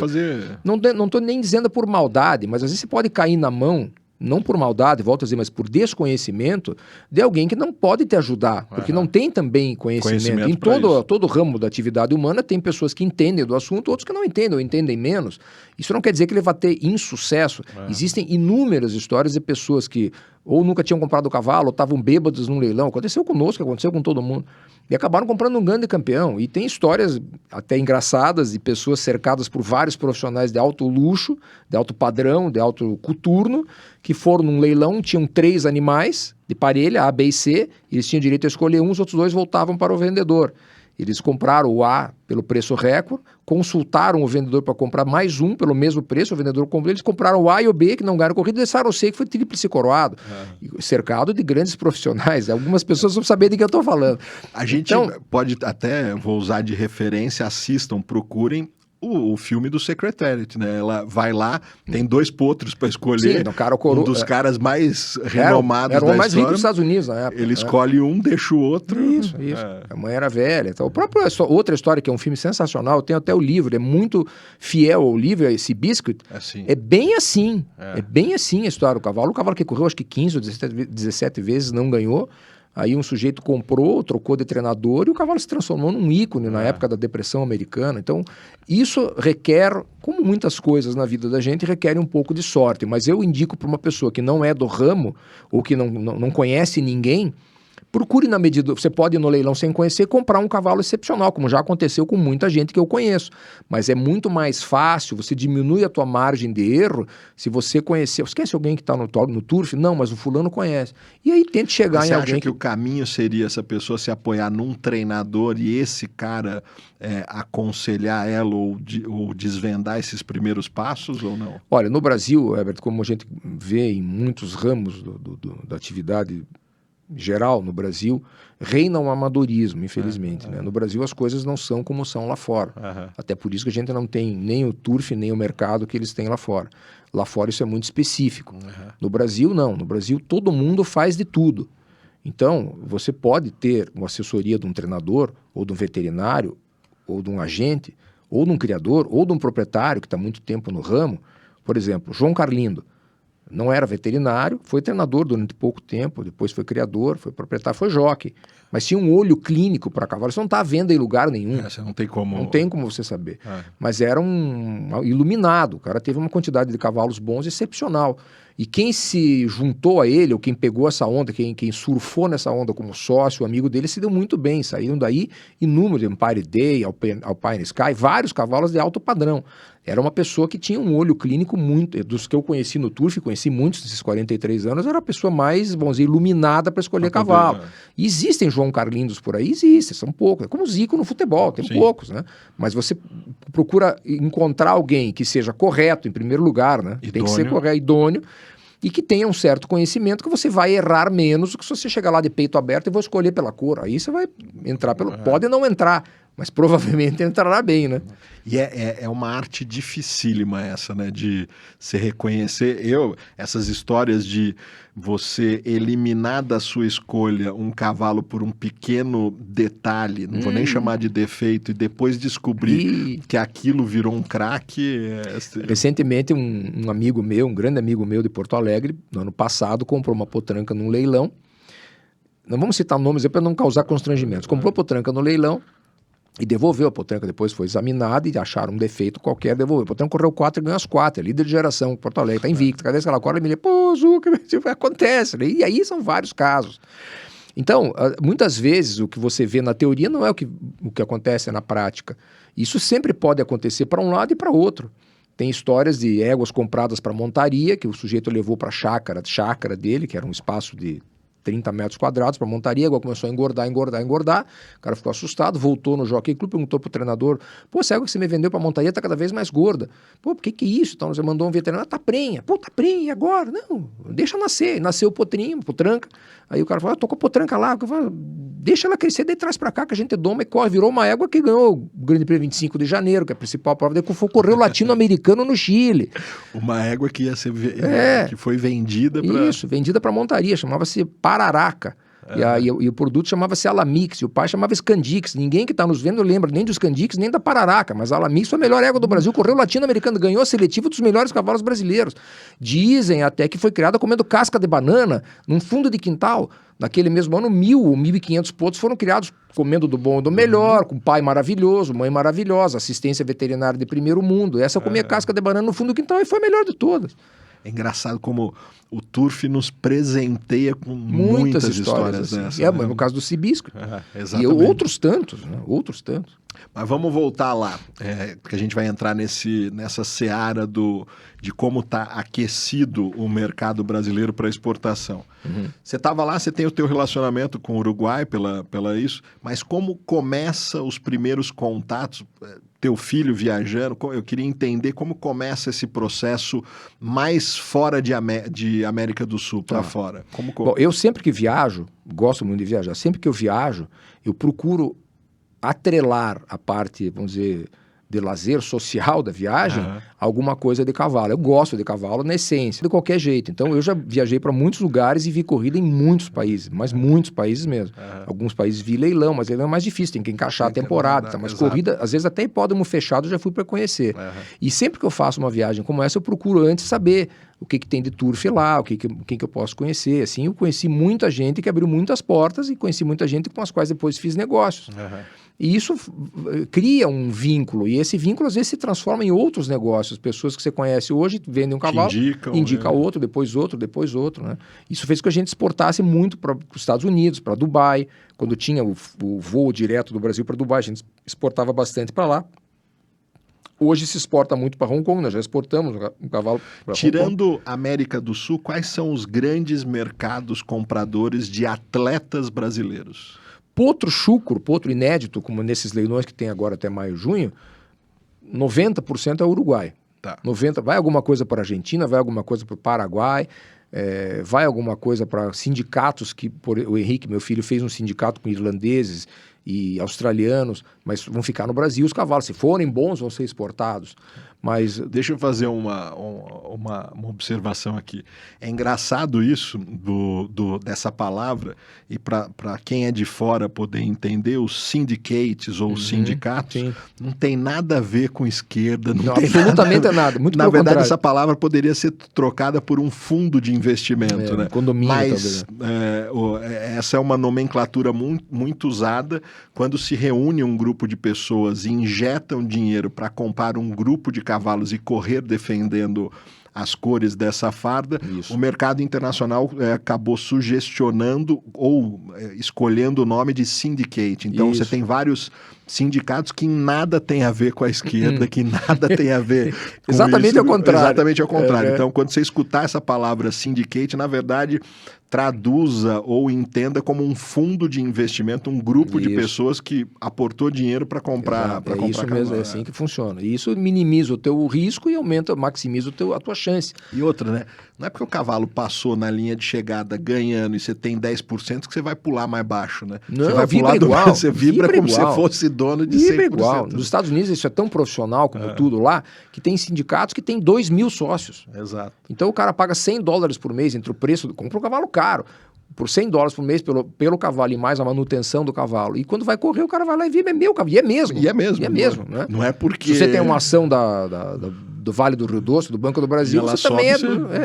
não estou nem dizendo por maldade, mas às vezes você pode cair na mão, não por maldade, volto a dizer, mas por desconhecimento de alguém que não pode te ajudar, porque não tem também conhecimento. Em todo ramo da atividade humana tem pessoas que entendem do assunto, outros que não entendem, ou entendem menos. Isso não quer dizer que ele vai ter insucesso. Existem inúmeras histórias de pessoas que ou nunca tinham comprado cavalo, ou estavam bêbados num leilão. Aconteceu conosco, aconteceu com todo mundo. E acabaram comprando um grande campeão. E tem histórias até engraçadas de pessoas cercadas por vários profissionais de alto luxo, de alto padrão, de alto coturno, que foram num leilão, tinham 3 animais de parelha, A, B e C, e eles tinham direito a escolher um, os outros 2 voltavam para o vendedor. Eles compraram o A pelo preço recorde, consultaram o vendedor para comprar mais um pelo mesmo preço, o vendedor comprou, eles compraram o A e o B, que não ganharam corrida, e deixaram o C, que foi tríplice coroado, cercado de grandes profissionais. Algumas pessoas vão saber de que eu estou falando. A gente pode até, vou usar de referência, assistam, procurem o filme do Secretariat, né? Ela vai lá, tem 2 potros para escolher. Sim, então, cara, um dos caras mais renomados era o da mais rico história. dos Estados Unidos na época. Ele escolhe um, deixa o outro. Isso. A mãe era velha. Então, outra história, que é um filme sensacional, eu tenho até o livro, é muito fiel ao livro, esse Biscuit. É bem assim. É bem assim a história do cavalo. O cavalo que correu acho que 15 ou 17 vezes, não ganhou. Aí um sujeito comprou, trocou de treinador e o cavalo se transformou num ícone na época da depressão americana. Então, isso requer, como muitas coisas na vida da gente, requer um pouco de sorte. Mas eu indico para uma pessoa que não é do ramo ou que não conhece ninguém, procure na medida... Você pode ir no leilão sem conhecer comprar um cavalo excepcional, como já aconteceu com muita gente que eu conheço. Mas é muito mais fácil, você diminui a tua margem de erro se você conhecer... Você conhece alguém que está no turf? Não, mas o fulano conhece. E aí tente chegar em alguém... Você acha que o caminho seria essa pessoa se apoiar num treinador e esse cara aconselhar ela ou desvendar esses primeiros passos ou não? Olha, no Brasil, Herbert, como a gente vê em muitos ramos da atividade geral no Brasil, reina um amadorismo, infelizmente. Né? No Brasil as coisas não são como são lá fora. Até por isso que a gente não tem nem o turf, nem o mercado que eles têm lá fora. Lá fora isso é muito específico. No Brasil, não. No Brasil todo mundo faz de tudo. Então, você pode ter uma assessoria de um treinador, ou de um veterinário, ou de um agente, ou de um criador, ou de um proprietário que está muito tempo no ramo. Por exemplo, João Carlindo. Não era veterinário, foi treinador durante pouco tempo, depois foi criador, foi proprietário, foi jockey. Mas tinha um olho clínico para cavalo, isso não está à venda em lugar nenhum. Você não tem como... Não tem como você saber. Mas era um iluminado, o cara teve uma quantidade de cavalos bons excepcional. E quem se juntou a ele, ou quem pegou essa onda, quem surfou nessa onda como sócio, amigo dele, se deu muito bem. Saíram daí inúmeros, Empire Day, Alpine Sky, vários cavalos de alto padrão. Era uma pessoa que tinha um olho clínico muito... Dos que eu conheci no turf, conheci muitos nesses 43 anos, era a pessoa mais, vamos dizer, iluminada para escolher cavalo. E existem João Carlindos por aí? Existem, são poucos. É como o Zico no futebol, tem poucos, né? Mas você procura encontrar alguém que seja correto, em primeiro lugar, né? Idôneo. Tem que ser correto, idôneo, e que tenha um certo conhecimento que você vai errar menos do que se você chegar lá de peito aberto e vou escolher pela cor. Aí você vai entrar pelo... Pode não entrar, mas provavelmente entrará bem, né? E é uma arte dificílima essa, né? De se reconhecer. Essas histórias de você eliminar da sua escolha um cavalo por um pequeno detalhe, não vou nem chamar de defeito, e depois descobrir que aquilo virou um craque. Recentemente, um amigo meu, um grande amigo meu de Porto Alegre, no ano passado, comprou uma potranca num leilão. Não vamos citar nomes para não causar constrangimentos. Comprou a potranca no leilão e devolveu a potranca. Depois foi examinada e acharam um defeito qualquer, devolveu. A potranca correu 4 e ganhou as 4. É líder de geração, Porto Alegre, está invicto. Cadê ela corre? Ele me diz, pô, Zuca, acontece. Né? E aí são vários casos. Então, muitas vezes o que você vê na teoria não é o que acontece na prática. Isso sempre pode acontecer para um lado e para outro. Tem histórias de éguas compradas para montaria, que o sujeito levou para a chácara dele, que era um espaço de 30 metros quadrados para montaria, igual começou a engordar. O cara ficou assustado, voltou no Jockey Club, perguntou pro treinador, pô, essa égua que você me vendeu para montaria tá cada vez mais gorda. Pô, por que é isso? Então você mandou um veterinário, tá prenha. Pô, tá prenha, e agora? Não, deixa nascer. Nasceu o potranca. Aí o cara falou, tô com a potranca lá. Eu falei, deixa ela crescer, daí traz para cá que a gente doma e corre. Virou uma égua que ganhou o Grande Prêmio 25 de janeiro, que é a principal prova de correu latino-americano no Chile. Uma égua que ia ser que foi vendida para... Isso, vendida para montaria, chamava-se Pararaca. E o produto chamava-se Alamix, e o pai chamava Scandix. Ninguém que está nos vendo lembra nem do Scandix, nem da Pararaca, mas a Alamix foi a melhor égua do Brasil, correu latino-americano, ganhou a seletiva dos melhores cavalos brasileiros. Dizem até que foi criada comendo casca de banana num fundo de quintal. Naquele mesmo ano, 1.000 ou 1.500 potros foram criados comendo do bom e do melhor, com pai maravilhoso, mãe maravilhosa, assistência veterinária de primeiro mundo. Essa comia casca de banana no fundo do quintal e foi a melhor de todas. É engraçado como o turf nos presenteia com muitas histórias assim. dessas. Né? No caso do Cibisco. Exatamente. E outros tantos, né? Outros tantos. Mas vamos voltar lá, porque a gente vai entrar nessa seara de como está aquecido o mercado brasileiro para exportação. Você estava lá, você tem o teu relacionamento com o Uruguai pela isso, mas como começa os primeiros contatos, teu filho viajando, eu queria entender como começa esse processo mais fora de América do Sul, para fora. Bom, eu sempre que viajo, gosto muito de viajar, sempre que eu viajo, eu procuro atrelar a parte, vamos dizer, de lazer social da viagem, alguma coisa de cavalo. Eu gosto de cavalo na essência, de qualquer jeito. Então eu já viajei para muitos lugares e vi corrida em muitos países, mas muitos países mesmo. Alguns países vi leilão, mas leilão é mais difícil, tem que encaixar a temporada. Tá? Mas corrida, às vezes até hipódromo fechado eu já fui para conhecer. E sempre que eu faço uma viagem como essa, eu procuro antes saber o que tem de turf lá, quem que eu posso conhecer. Assim, eu conheci muita gente que abriu muitas portas e conheci muita gente com as quais depois fiz negócios. E isso cria um vínculo, e esse vínculo às vezes se transforma em outros negócios. Pessoas que você conhece hoje vendem um cavalo, indica outro, depois outro, né? Isso fez com que a gente exportasse muito para os Estados Unidos, para Dubai. Quando tinha o voo direto do Brasil para Dubai, a gente exportava bastante para lá. Hoje se exporta muito para Hong Kong, nós já exportamos um cavalo para Hong Kong. Tirando América do Sul, quais são os grandes mercados compradores de atletas brasileiros? Potro chucro, potro inédito, como nesses leilões que tem agora até maio, junho, 90% é Uruguai. Tá. 90%, vai alguma coisa para a Argentina, vai alguma coisa para o Paraguai, vai alguma coisa para sindicatos, o Henrique, meu filho, fez um sindicato com irlandeses e australianos, mas vão ficar no Brasil os cavalos. Se forem bons, vão ser exportados. Mas deixa eu fazer uma observação aqui. É engraçado isso dessa palavra, e para quem é de fora poder entender, os syndicates ou sindicatos não tem nada a ver com esquerda. Não tem absolutamente nada. Muito na verdade, contrário. essa palavra poderia ser trocada por um fundo de investimento. Né? Um condomínio, mas essa é uma nomenclatura muito usada quando se reúne um grupo de pessoas e injetam dinheiro para comprar um grupo de cavalos e correr defendendo as cores dessa farda. Isso. O mercado internacional acabou sugestionando ou escolhendo o nome de syndicate. Então você tem vários sindicatos que nada tem a ver com a esquerda, que nada tem a ver com exatamente isso. Ao contrário. Exatamente ao contrário. Então, quando você escutar essa palavra syndicate, na verdade, traduza ou entenda como um fundo de investimento, um grupo de pessoas que aportou dinheiro para comprar. É isso mesmo, é assim que funciona. E isso minimiza o teu risco e maximiza a tua chance. E outra, né? Não é porque o cavalo passou na linha de chegada ganhando e você tem 10% que você vai pular mais baixo, né? Não, você vai pular igual. Você vibra como se fosse dono de 100%. Igual. Nos Estados Unidos isso é tão profissional como tudo lá, que tem sindicatos que tem 2.000 sócios. Exato. Então o cara paga $100 por mês entre o preço, compra um cavalo caro, por $100 por mês pelo cavalo e mais a manutenção do cavalo. E quando vai correr, o cara vai lá e vibra, é meu cavalo. E é mesmo. E é mesmo. Né? Não é porque... Se você tem uma ação do Vale do Rio Doce, do Banco do Brasil, você também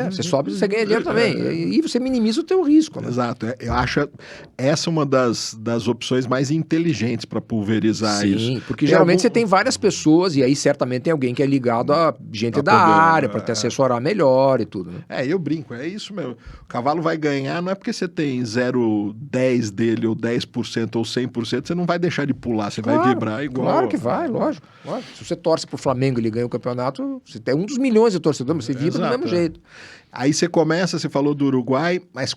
você sobe e você ganha dinheiro também. E você minimiza o teu risco. Né? Exato. Eu acho essa uma das opções mais inteligentes para pulverizar isso. Sim, porque geralmente você tem várias pessoas e aí certamente tem alguém que é ligado a gente da área para te assessorar melhor e tudo. Né? Eu brinco, é isso mesmo. O cavalo vai ganhar, não é porque você tem 0,10 dele ou 10% ou 100%, você não vai deixar de pular, você vai vibrar igual. Claro que vai, lógico. Se você torce pro Flamengo e ele ganha o campeonato, você tem 1 dos milhões de torcedores, você vibra do mesmo jeito. Aí você falou do Uruguai, mas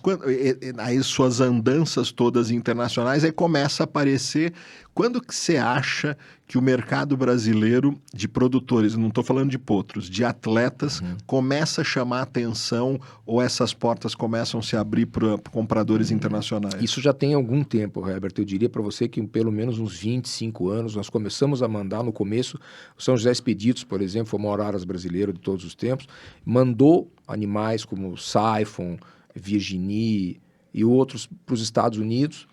aí suas andanças todas internacionais, aí começa a aparecer. Quando que você acha que o mercado brasileiro de produtores, não estou falando de potros, de atletas, começa a chamar atenção ou essas portas começam a se abrir para compradores internacionais? Isso já tem algum tempo, Herbert. Eu diria para você que pelo menos uns 25 anos nós começamos a mandar no começo. O São José Expeditos, por exemplo, foi o maior aras brasileiro de todos os tempos, mandou animais como Saifon, Virginie e outros para os Estados Unidos,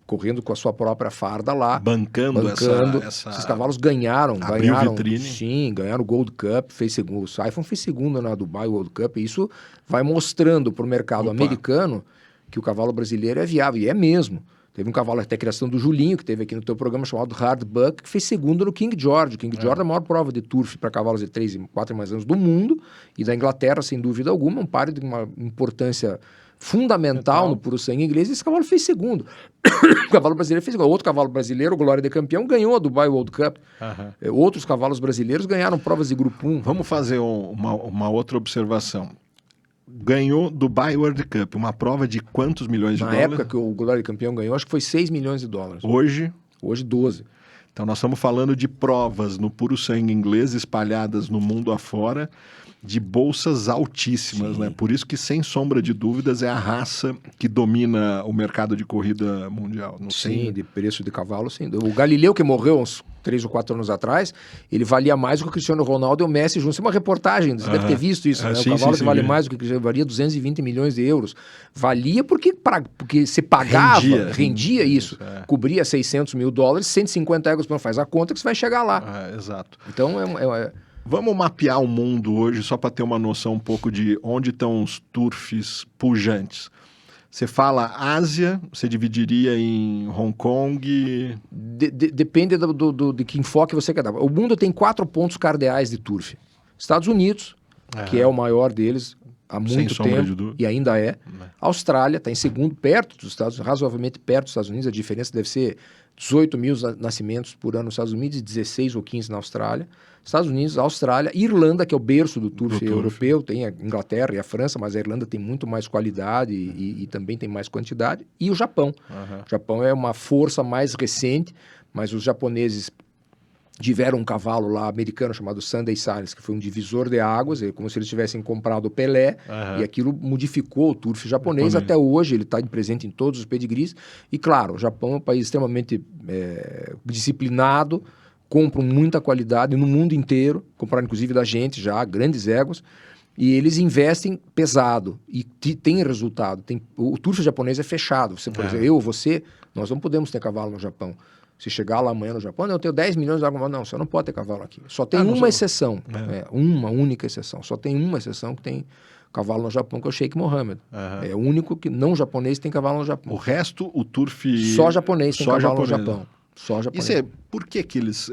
correndo com a sua própria farda lá. Bancando. Esses cavalos ganharam vitrine. Sim, ganharam o Gold Cup, fez segundo. O Saifon fez segundo na Dubai World Cup. E isso vai mostrando para o mercado americano que o cavalo brasileiro é viável. E é mesmo. Teve um cavalo até criação do Julinho, que teve aqui no teu programa, chamado Hard Buck, que fez segundo no King George. O King George é a maior prova de turf para cavalos de 3 e 4 e mais anos do mundo. E da Inglaterra, sem dúvida alguma, um par de uma importância fundamental no puro sangue inglês. E esse cavalo fez segundo. O cavalo brasileiro fez segundo. Outro cavalo brasileiro, o Glória de Campeão, ganhou a Dubai World Cup. Outros cavalos brasileiros ganharam provas de grupo 1. Vamos fazer uma outra observação. Ganhou Dubai World Cup, uma prova de quantos milhões de dólares? Na época que o Glória de Campeão ganhou, acho que foi $6 milhões. Hoje? Hoje, 12. Então nós estamos falando de provas no puro sangue inglês espalhadas no mundo afora de bolsas altíssimas, né? Por isso que, sem sombra de dúvidas, é a raça que domina o mercado de corrida mundial. Não Sim, de preço de cavalo, sim. O Galileu, que morreu uns 3 ou 4 anos atrás, ele valia mais do que o Cristiano Ronaldo e o Messi juntos. É uma reportagem, você deve ter visto isso, né? Sim, o cavalo sim, que vale sim. mais do que o Cristiano, valia 220 milhões de euros. Valia porque você pagava, rendia isso. Cobria $600 mil, 150 euros, não faz a conta que você vai chegar lá. Exato. Então, Vamos mapear o mundo hoje, só para ter uma noção um pouco de onde estão os turfs pujantes. Você fala Ásia, você dividiria em Hong Kong? Depende de que enfoque você quer dar. O mundo tem 4 pontos cardeais de turf. Estados Unidos, que é o maior deles há muito tempo, e ainda é. Austrália está em segundo, perto dos Estados Unidos, razoavelmente perto dos Estados Unidos. A diferença deve ser 18 mil nascimentos por ano nos Estados Unidos e 16 ou 15 na Austrália. Estados Unidos, Austrália, Irlanda, que é o berço do turf europeu, tem a Inglaterra e a França, mas a Irlanda tem muito mais qualidade e também tem mais quantidade, e o Japão. O Japão é uma força mais recente, mas os japoneses tiveram um cavalo lá americano chamado Sunday Silence, que foi um divisor de águas, é como se eles tivessem comprado o Pelé, e aquilo modificou o turf japonês. Até hoje ele está presente em todos os pedigrees, e claro, o Japão é um país extremamente disciplinado, compram muita qualidade no mundo inteiro, compraram inclusive da gente já, grandes éguas, e eles investem pesado e tem resultado. O turf japonês é fechado. Você, por exemplo, você, nós não podemos ter cavalo no Japão. Se chegar lá amanhã no Japão, eu tenho 10 milhões de água, não, você não pode ter cavalo aqui. Só tem uma exceção, uma única exceção. Só tem uma exceção que tem cavalo no Japão, que é o Sheikh Mohammed. É o único que não japonês tem cavalo no Japão. O resto, o turf... Só japonês tem cavalo no Japão. Só japonês. Por que eles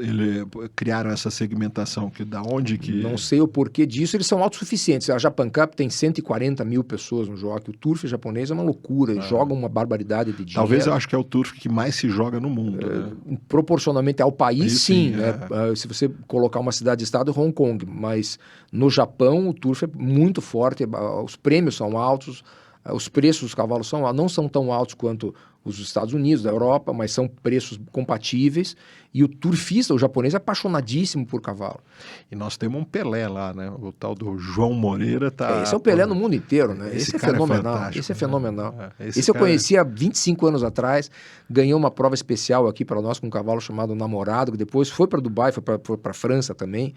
criaram essa segmentação? Da onde que... Não sei o porquê disso, eles são autossuficientes. A Japan Cup tem 140 mil pessoas no jogo. O turf japonês é uma loucura, eles jogam uma barbaridade de dinheiro. Talvez eu acho que é o turf que mais se joga no mundo. Né? Proporcionalmente ao país, sim. Né? Se você colocar uma cidade-estado, Hong Kong. Mas no Japão, o turf é muito forte, os prêmios são altos, os preços dos cavalos não são tão altos quanto os Estados Unidos, da Europa, mas são preços compatíveis, e o turfista, o japonês, é apaixonadíssimo por cavalo. E nós temos um Pelé lá, né? O tal do João Moreira tá... Esse é o Pelé no mundo inteiro, né? Esse é fenomenal. Esse é fenomenal. Esse eu conheci há 25 anos atrás, ganhou uma prova especial aqui para nós com um cavalo chamado Namorado, que depois foi para Dubai, foi para a França também,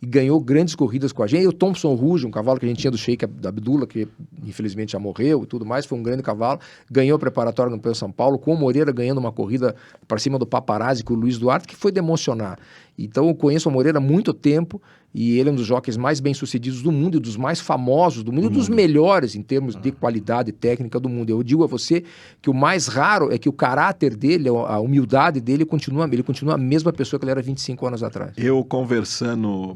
e ganhou grandes corridas com a gente. E o Thompson Rouge, um cavalo que a gente tinha do Sheikh Abdullah, que infelizmente já morreu e tudo mais, foi um grande cavalo, ganhou preparatório no Campeonato São Paulo, com o Moreira ganhando uma corrida para cima do Paparazzi com o Luiz Duarte, que foi de emocionar. Então eu conheço o Moreira há muito tempo, e ele é um dos jockeys mais bem-sucedidos do mundo, e dos mais famosos do mundo, e dos melhores em termos de qualidade técnica do mundo. Eu digo a você que o mais raro é que o caráter dele, a humildade dele, ele continua a mesma pessoa que ele era 25 anos atrás. Eu conversando,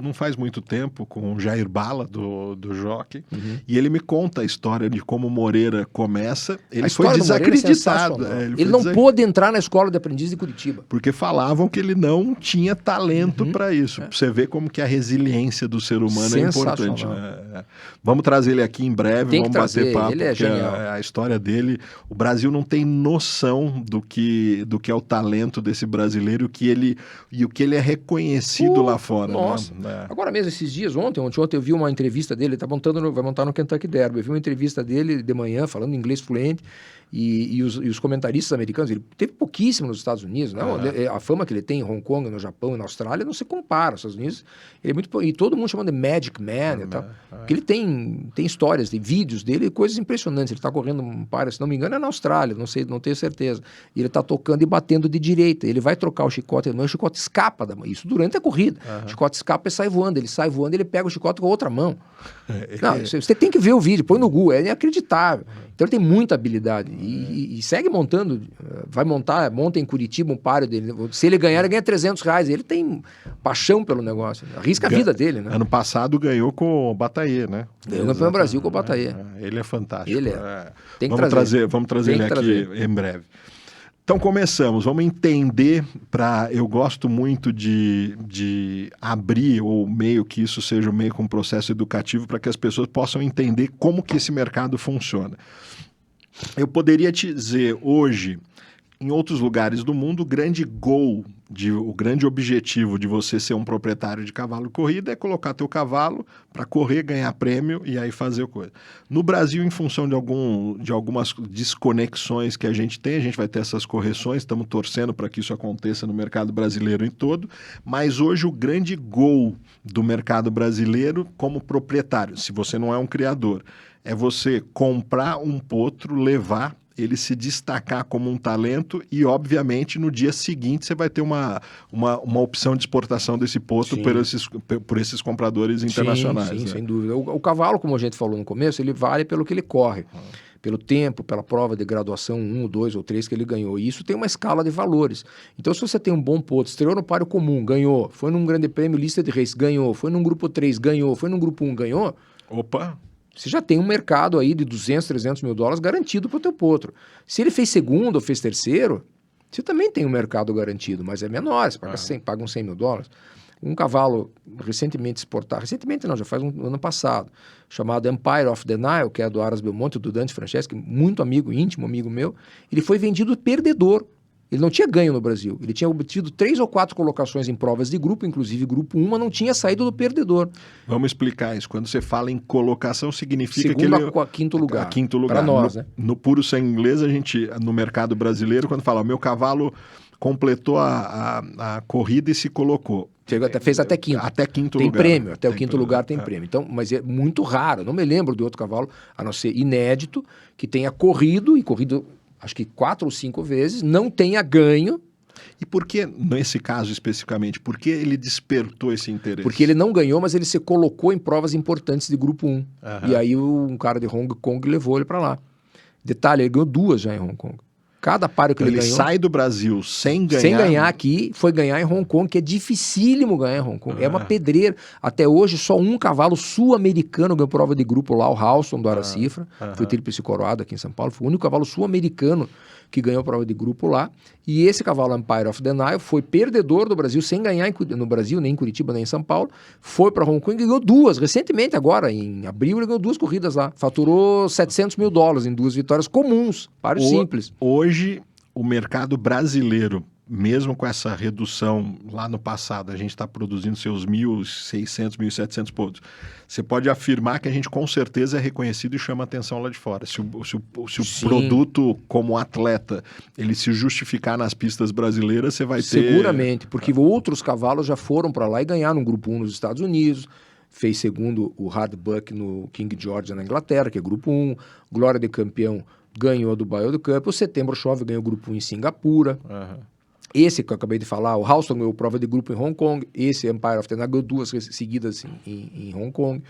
não faz muito tempo, com o Jair Bala, do jockey, e ele me conta a história de como o Moreira começa. Ele foi desacreditado. Ele não pôde entrar na escola de aprendiz de Curitiba. Porque falavam que ele não tinha talento para isso. Pra você ver como que a resiliência do ser humano é importante. Né? Vamos trazer ele aqui em breve, vamos bater papo, ele é genial. A história dele, o Brasil não tem noção do que é o talento desse brasileiro e o que ele é reconhecido lá fora. Nossa. Né? Agora mesmo, esses dias, ontem eu vi uma entrevista dele, ele vai montar no Kentucky Derby, eu vi uma entrevista dele de manhã, falando inglês fluente, e os comentaristas americanos, ele teve pouquíssimo nos Estados Unidos, né? A fama que ele tem em Hong Kong, no Japão e na Austrália não se compara. Nos Estados Unidos, ele é muito... E todo mundo chamando de Magic Man e tal. Porque ele tem histórias, tem vídeos dele, coisas impressionantes. Ele está correndo um par, se não me engano, é na Austrália, não sei, não tenho certeza. E ele está tocando e batendo de direita. Ele vai trocar o chicote, o chicote escapa da mão. Isso durante a corrida. O chicote escapa e sai voando. Ele sai voando e ele pega o chicote com a outra mão. Não, você tem que ver o vídeo, põe no Google, é inacreditável. Então ele tem muita habilidade e segue montando, monta em Curitiba um páreo dele. Se ele ganhar, ele ganha R$300. Ele tem paixão pelo negócio, arrisca a vida dele, né? Ano passado ganhou com o Bataillé, né? Ganhou o Campeão Brasil com o Bataillé. Ele é fantástico. Ele Tem que vamos trazer ele aqui em breve. Então começamos, vamos entender eu gosto muito de abrir ou meio que isso seja meio que um processo educativo para que as pessoas possam entender como que esse mercado funciona. Eu poderia te dizer hoje, Em outros lugares do mundo, o grande objetivo de você ser um proprietário de cavalo de corrida é colocar teu cavalo para correr, ganhar prêmio e aí fazer coisa. No Brasil, em função de algumas desconexões que a gente tem, a gente vai ter essas correções, estamos torcendo para que isso aconteça no mercado brasileiro em todo, mas hoje o grande gol do mercado brasileiro como proprietário, se você não é um criador, é você comprar um potro, levar, ele se destacar como um talento e, obviamente, no dia seguinte você vai ter uma opção de exportação desse potro por esses compradores internacionais. Sim, né? Sem dúvida. O cavalo, como a gente falou no começo, ele vale pelo que ele corre, pelo tempo, pela prova de graduação 1, 2 ou 3 que ele ganhou. E isso tem uma escala de valores. Então, se você tem um bom potro, estreou no páreo comum, ganhou, foi num grande prêmio, lista de reis, ganhou, foi num grupo 3, ganhou, foi num grupo 1, ganhou... Opa! Você já tem um mercado aí de 200, 300 mil dólares garantido para o teu potro. Se ele fez segundo ou fez terceiro, você também tem um mercado garantido, mas é menor, você paga uns 100 mil dólares. Um cavalo recentemente exportado, recentemente não, já faz um ano passado, chamado Empire of the Nile, que é do Aras Belmonte, do Dante Franceschi, muito amigo, íntimo amigo meu, ele foi vendido perdedor. Ele não tinha ganho no Brasil. Ele tinha obtido 3 ou 4 colocações em provas de grupo, inclusive grupo 1, mas não tinha saído do perdedor. Vamos explicar isso. Quando você fala em colocação, significa segundo que ele... a quinto lugar. A quinto lugar. Para nós, né? No puro sangue inglês, a gente, no mercado brasileiro, quando fala, meu cavalo completou a corrida e se colocou. Fez até quinto. Até quinto tem lugar. Prêmio, até o quinto lugar tem prêmio. Então, mas é muito raro. Eu não me lembro de outro cavalo, a não ser inédito, que tenha corrido, acho que 4 ou 5 vezes, não tenha ganho. E por que, nesse caso especificamente, por que ele despertou esse interesse? Porque ele não ganhou, mas ele se colocou em provas importantes de grupo 1. E aí um cara de Hong Kong levou ele para lá. Detalhe, ele ganhou 2 já em Hong Kong. Cada páreo que ele ganhou... Ele sai do Brasil sem ganhar... Sem ganhar aqui, foi ganhar em Hong Kong, que é dificílimo ganhar em Hong Kong. É uma pedreira. Até hoje, só um cavalo sul-americano ganhou prova de grupo lá, o Halston, do Aracifra. Foi tríplice coroado aqui em São Paulo. Foi o único cavalo sul-americano que ganhou prova de grupo lá. E esse cavalo, Empire of the Nile, foi perdedor do Brasil, sem ganhar no Brasil, nem em Curitiba, nem em São Paulo. Foi para Hong Kong e ganhou 2. Recentemente, agora, em abril, ele ganhou 2 corridas lá. Faturou 700 mil dólares em 2 vitórias comuns, páreos simples. Hoje, o mercado brasileiro, mesmo com essa redução lá no passado, a gente está produzindo seus 1.600, 1.700 pontos. Você pode afirmar que a gente com certeza é reconhecido e chama atenção lá de fora. Se o produto como atleta, ele se justificar nas pistas brasileiras, você vai ter... Seguramente, porque outros cavalos já foram para lá e ganharam no grupo 1 nos Estados Unidos, fez segundo o Hardbuck no King George na Inglaterra, que é grupo 1, Glória de Campeão ganhou a Dubai World Cup, o Setembro Chove ganhou o grupo 1 em Singapura. Esse que eu acabei de falar, o Halston ganhou prova de grupo em Hong Kong, esse Empire of the Night ganhou 2 seguidas em Hong Kong.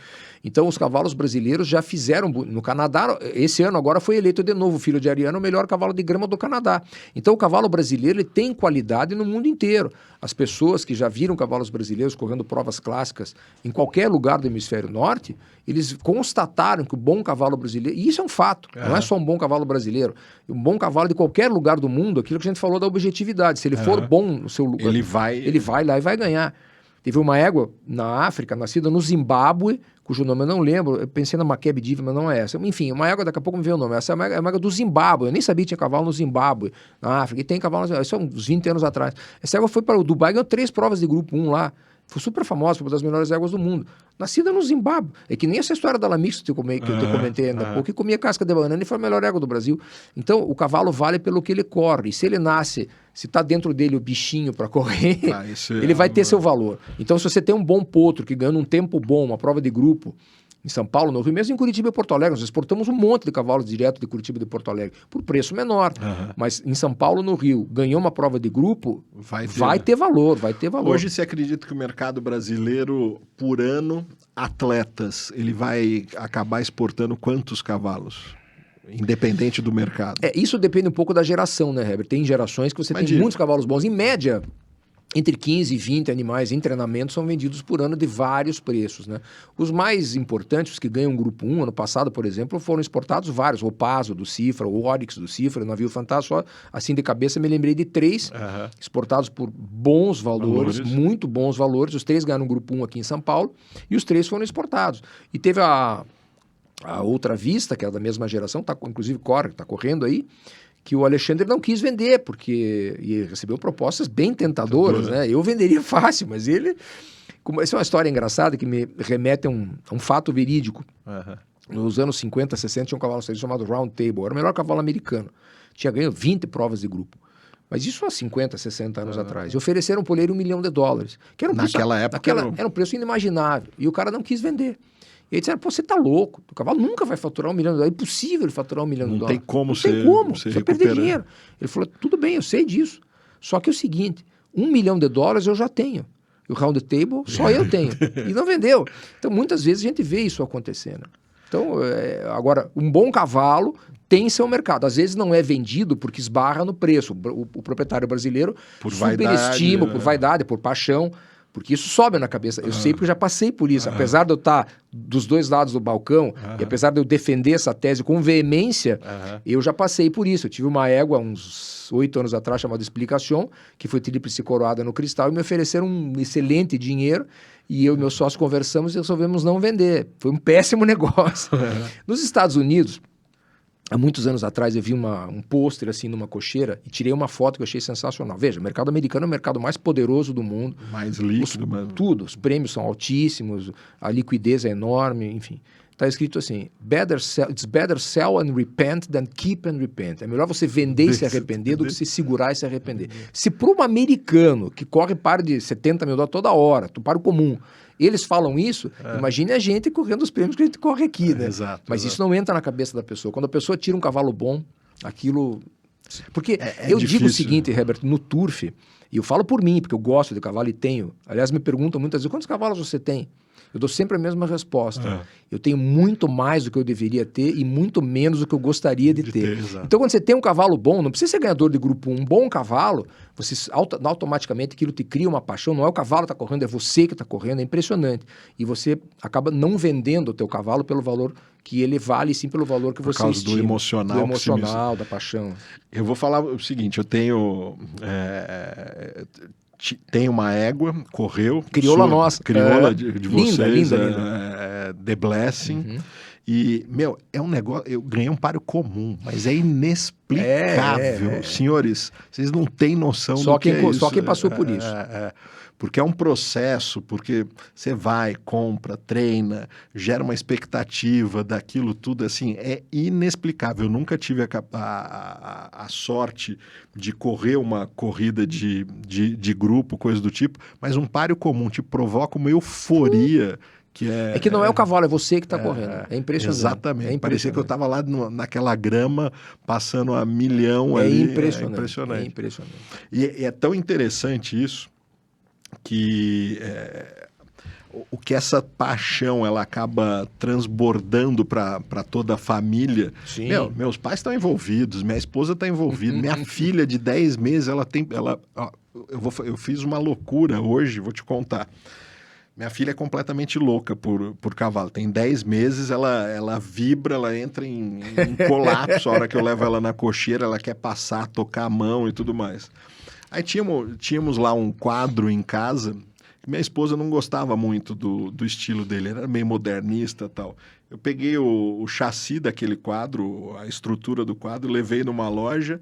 Então os cavalos brasileiros já fizeram, no Canadá, esse ano agora foi eleito de novo o filho de Ariano o melhor cavalo de grama do Canadá. Então o cavalo brasileiro ele tem qualidade no mundo inteiro. As pessoas que já viram cavalos brasileiros correndo provas clássicas em qualquer lugar do hemisfério norte, eles constataram que o bom cavalo brasileiro, e isso é um fato, não é só um bom cavalo brasileiro, um bom cavalo de qualquer lugar do mundo, aquilo que a gente falou da objetividade, se ele for bom no seu lugar, ele vai lá e vai ganhar. Teve uma égua na África, nascida no Zimbábue, cujo nome eu não lembro, eu pensei na Maccabi Diva, mas não é essa. Enfim, uma égua, daqui a pouco me veio o nome, essa é uma égua do Zimbábue, eu nem sabia que tinha cavalo no Zimbábue, na África, e tem cavalo, isso é uns 20 anos atrás. Essa égua foi para o Dubai, ganhou 3 provas de grupo 1 lá, foi super famosa, foi uma das melhores éguas do mundo. Nascida no Zimbábue. É que nem essa história da Lamix que eu comentei ainda há pouco, que comia casca de banana e foi a melhor égua do Brasil. Então, o cavalo vale pelo que ele corre. E se ele nasce, se está dentro dele o bichinho para correr, ele vai ter seu valor. Então, se você tem um bom potro que ganha um tempo bom, uma prova de grupo, em São Paulo, no Rio, mesmo em Curitiba e Porto Alegre, nós exportamos um monte de cavalos direto de Curitiba e de Porto Alegre, por preço menor. Mas em São Paulo, no Rio, ganhou uma prova de grupo, vai ter valor. Hoje você acredita que o mercado brasileiro, por ano, atletas, ele vai acabar exportando quantos cavalos? Independente do mercado. Isso depende um pouco da geração, né, Heber? Tem gerações que você tem muitos cavalos bons. Em média, entre 15 e 20 animais em treinamento são vendidos por ano de vários preços, né? Os mais importantes, os que ganham grupo 1, ano passado, por exemplo, foram exportados vários. O Paso do Cifra, o Oryx do Cifra, o Navio Fantasma, só assim de cabeça me lembrei de 3 exportados por bons valores, muito bons valores. Os 3 ganharam grupo 1 aqui em São Paulo e os 3 foram exportados. E teve a Outra Vista, que é da mesma geração, inclusive está correndo aí, que o Alexandre não quis vender, porque e recebeu propostas bem tentadoras, né? Eu venderia fácil, mas ele... Essa é uma história engraçada que me remete a um fato verídico. Nos anos 50, 60, tinha um cavalo chamado Round Table. Era o melhor cavalo americano. Tinha ganho 20 provas de grupo. Mas isso há 50, 60 anos atrás. E ofereceram por ele $1 milhão. Que era um Naquela preço, época... era um preço inimaginável. E o cara não quis vender. E aí disseram, pô, você tá louco. O cavalo nunca vai faturar $1 milhão. É impossível ele faturar $1 milhão. Não tem como não tem como. Você vai perder recuperar. dinheiro. Ele falou, tudo bem, eu sei disso. Só que é o seguinte, $1 milhão eu já tenho. E o Round Table só eu tenho. E não vendeu. Então, muitas vezes a gente vê isso acontecendo. Então, agora, um bom cavalo tem seu mercado. Às vezes não é vendido porque esbarra no preço. O proprietário brasileiro superestima por vaidade, por paixão, porque isso sobe na cabeça. Eu sei porque eu já passei por isso. Apesar de eu estar dos dois lados do balcão, e apesar de eu defender essa tese com veemência, eu já passei por isso. Eu tive uma égua uns 8 anos atrás chamada Explicação, que foi tríplice coroada no cristal, e me ofereceram um excelente dinheiro, e eu e meu sócio conversamos e resolvemos não vender. Foi um péssimo negócio. Nos Estados Unidos, há muitos anos atrás, eu vi um pôster assim numa cocheira e tirei uma foto que eu achei sensacional. Veja, o mercado americano é o mercado mais poderoso do mundo. Mais líquido mesmo. Tudo. Os prêmios são altíssimos, a liquidez é enorme, enfim. Está escrito assim, it's better sell and repent than keep and repent. É melhor você vender e se arrepender do que se segurar e se arrepender. Se para um americano que corre par de $70 mil toda hora, para o comum, eles falam isso, imagine a gente correndo os prêmios que a gente corre aqui, né? Mas isso não entra na cabeça da pessoa. Quando a pessoa tira um cavalo bom, aquilo... Porque eu digo o seguinte, Herbert, no Turf, e eu falo por mim, porque eu gosto de cavalo e tenho. Aliás, me perguntam muitas vezes, quantos cavalos você tem? Eu dou sempre a mesma resposta. Eu tenho muito mais do que eu deveria ter e muito menos do que eu gostaria de ter. Então, quando você tem um cavalo bom, não precisa ser ganhador de grupo 1, um bom cavalo, você automaticamente aquilo te cria uma paixão. Não é o cavalo que está correndo, é você que está correndo, é impressionante. E você acaba não vendendo o teu cavalo pelo valor que ele vale, sim pelo valor que você estima. Do emocional. Do emocional, da paixão. Eu vou falar o seguinte, eu tenho... Tem uma égua, correu. Crioula nossa. Crioula de vocês. Linda. The Blessing. E, é um negócio... Eu ganhei um páreo comum, mas é inexplicável. Senhores, vocês não têm noção do que é isso. Só quem passou por isso. Porque é um processo, porque você vai, compra, treina, gera uma expectativa daquilo tudo, assim, é inexplicável. Eu nunca tive a sorte de correr uma corrida de grupo, coisa do tipo, mas um páreo comum te provoca uma euforia que não é o cavalo, é você que está correndo. É impressionante. Exatamente. Parecia que eu estava lá naquela grama, passando a milhão ali. É impressionante. E é tão interessante isso, que o que essa paixão ela acaba transbordando para toda a família. Sim. Meus pais estão envolvidos, minha esposa está envolvida, minha filha de 10 meses, eu fiz uma loucura hoje, vou te contar. Minha filha é completamente louca por cavalo. Tem 10 meses, ela vibra, ela entra em colapso a hora que eu levo ela na cocheira, ela quer passar, tocar a mão e tudo mais. Aí tínhamos lá um quadro em casa, que minha esposa não gostava muito do estilo dele, era meio modernista e tal. Eu peguei o chassi daquele quadro, a estrutura do quadro, levei numa loja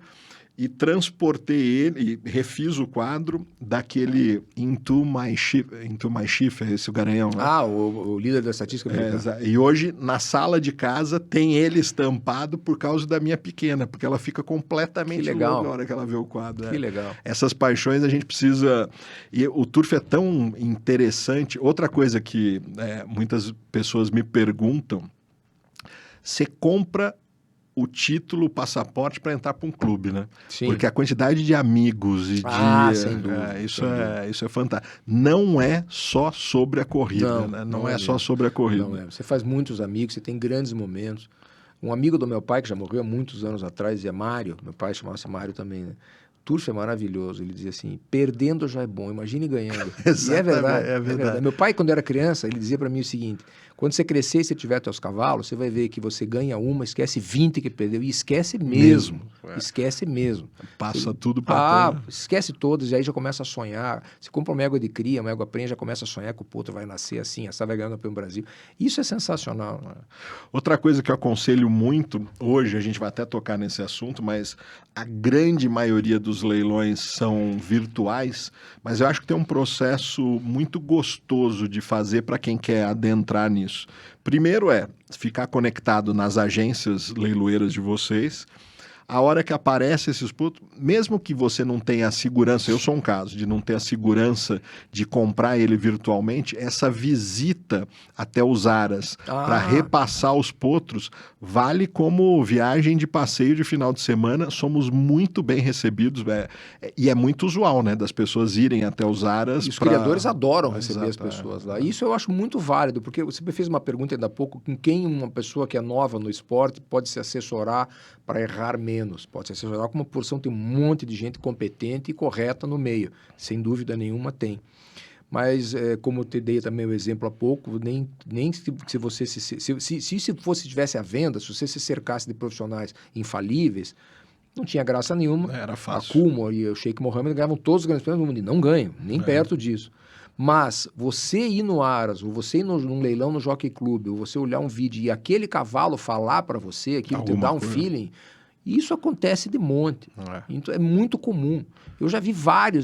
e transportei ele, e refiz o quadro daquele Into My Chief, esse o garanhão lá. O líder da estatística americana. E hoje, na sala de casa, tem ele estampado por causa da minha pequena, porque ela fica completamente louca na hora que ela vê o quadro. Que legal. Essas paixões a gente precisa... E o Turf é tão interessante. Outra coisa que muitas pessoas me perguntam, você compra o título, o passaporte para entrar para um clube, né? Sim. Porque a quantidade de amigos e sem dúvida, isso é fantástico. Não é só sobre a corrida, né? Não é só sobre a corrida. Não é. Você faz muitos amigos, você tem grandes momentos. Um amigo do meu pai, que já morreu há muitos anos atrás, é Mário, meu pai chamava-se Mário também, né? Turf é maravilhoso. Ele dizia assim, perdendo já é bom, imagine ganhando. E Exatamente, é verdade, é verdade. Meu pai, quando era criança, ele dizia para mim o seguinte, quando você crescer e você tiver teus cavalos, você vai ver que você ganha uma, esquece 20 que perdeu, e esquece mesmo. Esquece mesmo. Passa tudo para trás. Esquece todas, e aí já começa a sonhar. Você compra uma égua de cria, uma égua prenha, já começa a sonhar que o potro vai nascer assim, essa vai ganhar o campeão Brasil. Isso é sensacional. Outra coisa que eu aconselho muito, hoje a gente vai até tocar nesse assunto, mas a grande maioria dos leilões são virtuais, mas eu acho que tem um processo muito gostoso de fazer para quem quer adentrar nisso. Primeiro é ficar conectado nas agências leiloeiras de vocês. A hora que aparece esses pontos, mesmo que você não tenha a segurança, eu sou um caso, de não ter a segurança de comprar ele virtualmente, essa visita até os aras para repassar os potros vale como viagem de passeio de final de semana. Somos muito bem recebidos e é muito usual, né, das pessoas irem até os aras. E os criadores adoram receber as pessoas lá. Isso eu acho muito válido, porque você me fez uma pergunta ainda há pouco, com quem uma pessoa que é nova no esporte pode se assessorar para errar menos, pode se assessorar com uma porção, tem um monte de gente competente e correta no meio, sem dúvida nenhuma tem. Mas, como eu te dei também o exemplo há pouco, nem se você se fosse tivesse à venda, se você se cercasse de profissionais infalíveis, não tinha graça nenhuma. Era fácil. A Kumar e o Sheikh Mohammed ganhavam todos os grandes prêmios do mundo e não ganham, nem perto disso. Mas você ir no Aras, ou você ir num leilão no Jockey Club, ou você olhar um vídeo e aquele cavalo falar para você, aquilo te dá um feeling, isso acontece de monte. Então, é muito comum. Eu já vi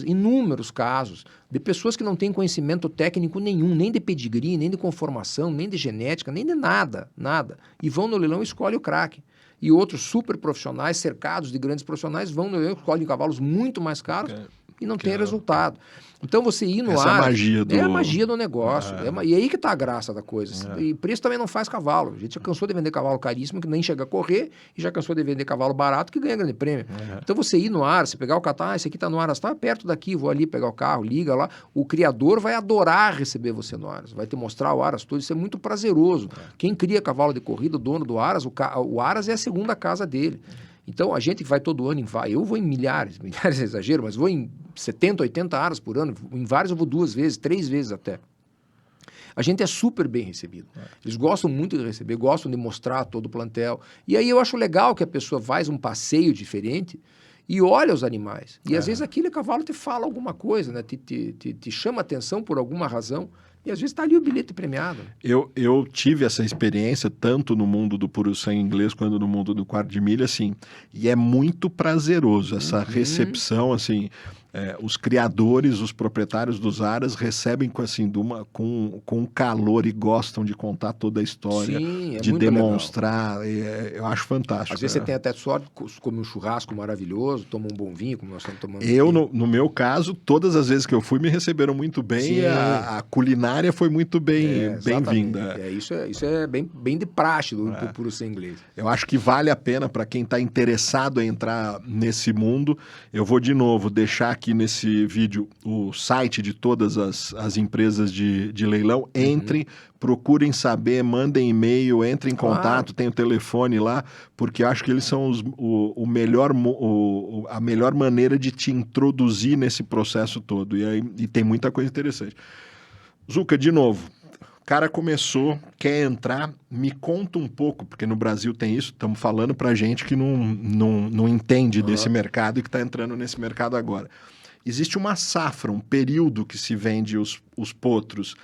inúmeros casos de pessoas que não têm conhecimento técnico nenhum, nem de pedigree, nem de conformação, nem de genética, nem de nada, nada. E vão no leilão e escolhem o craque. E outros super profissionais, cercados de grandes profissionais, vão no leilão e escolhem cavalos muito mais caros e não tem resultado. Então, você ir no ar... É a magia do negócio. E aí que está a graça da coisa. E preço também não faz cavalo. A gente já cansou de vender cavalo caríssimo que nem chega a correr e já cansou de vender cavalo barato que ganha grande prêmio. Então, você ir no ar, você pegar o catar, esse aqui está no ar, está perto daqui, vou ali pegar o carro, liga lá. O criador vai adorar receber você no Aras. Vai te mostrar o Aras todo. Isso é muito prazeroso. Quem cria cavalo de corrida, o dono do Aras, o Aras é a segunda casa dele. Então, a gente vai todo ano eu vou em milhares é exagero, mas vou em 70, 80 aras por ano, em vários eu vou 2 vezes, 3 vezes até. A gente é super bem recebido. Eles gostam muito de receber, gostam de mostrar todo o plantel. E aí eu acho legal que a pessoa faz um passeio diferente e olha os animais. E às vezes aquele cavalo te fala alguma coisa, né? te chama atenção por alguma razão. E às vezes está ali o bilhete premiado. Eu tive essa experiência tanto no mundo do puro sangue inglês quanto no mundo do quarto de milha, assim, e é muito prazeroso essa recepção, assim, os criadores, os proprietários dos aras recebem com calor e gostam de contar toda a história, de demonstrar, eu acho fantástico. Às vezes você tem até sorte, come um churrasco maravilhoso, toma um bom vinho, como nós estamos tomando. No meu caso, todas as vezes que eu fui me receberam muito bem, a culinária foi muito bem-vinda. Isso é bem de praxe do puro sangue inglês. Eu acho que vale a pena para quem está interessado em entrar nesse mundo. Eu vou de novo deixar aqui nesse vídeo o site de todas as empresas de leilão. Entrem, procurem saber, mandem e-mail, entrem em contato, tem o telefone lá, porque eu acho que eles são a melhor maneira de te introduzir nesse processo todo. E tem muita coisa interessante. Zuca, de novo, o cara começou, quer entrar, me conta um pouco, porque no Brasil tem isso, estamos falando para gente que não entende desse mercado e que está entrando nesse mercado agora. Existe uma safra, um período que se vende os potros.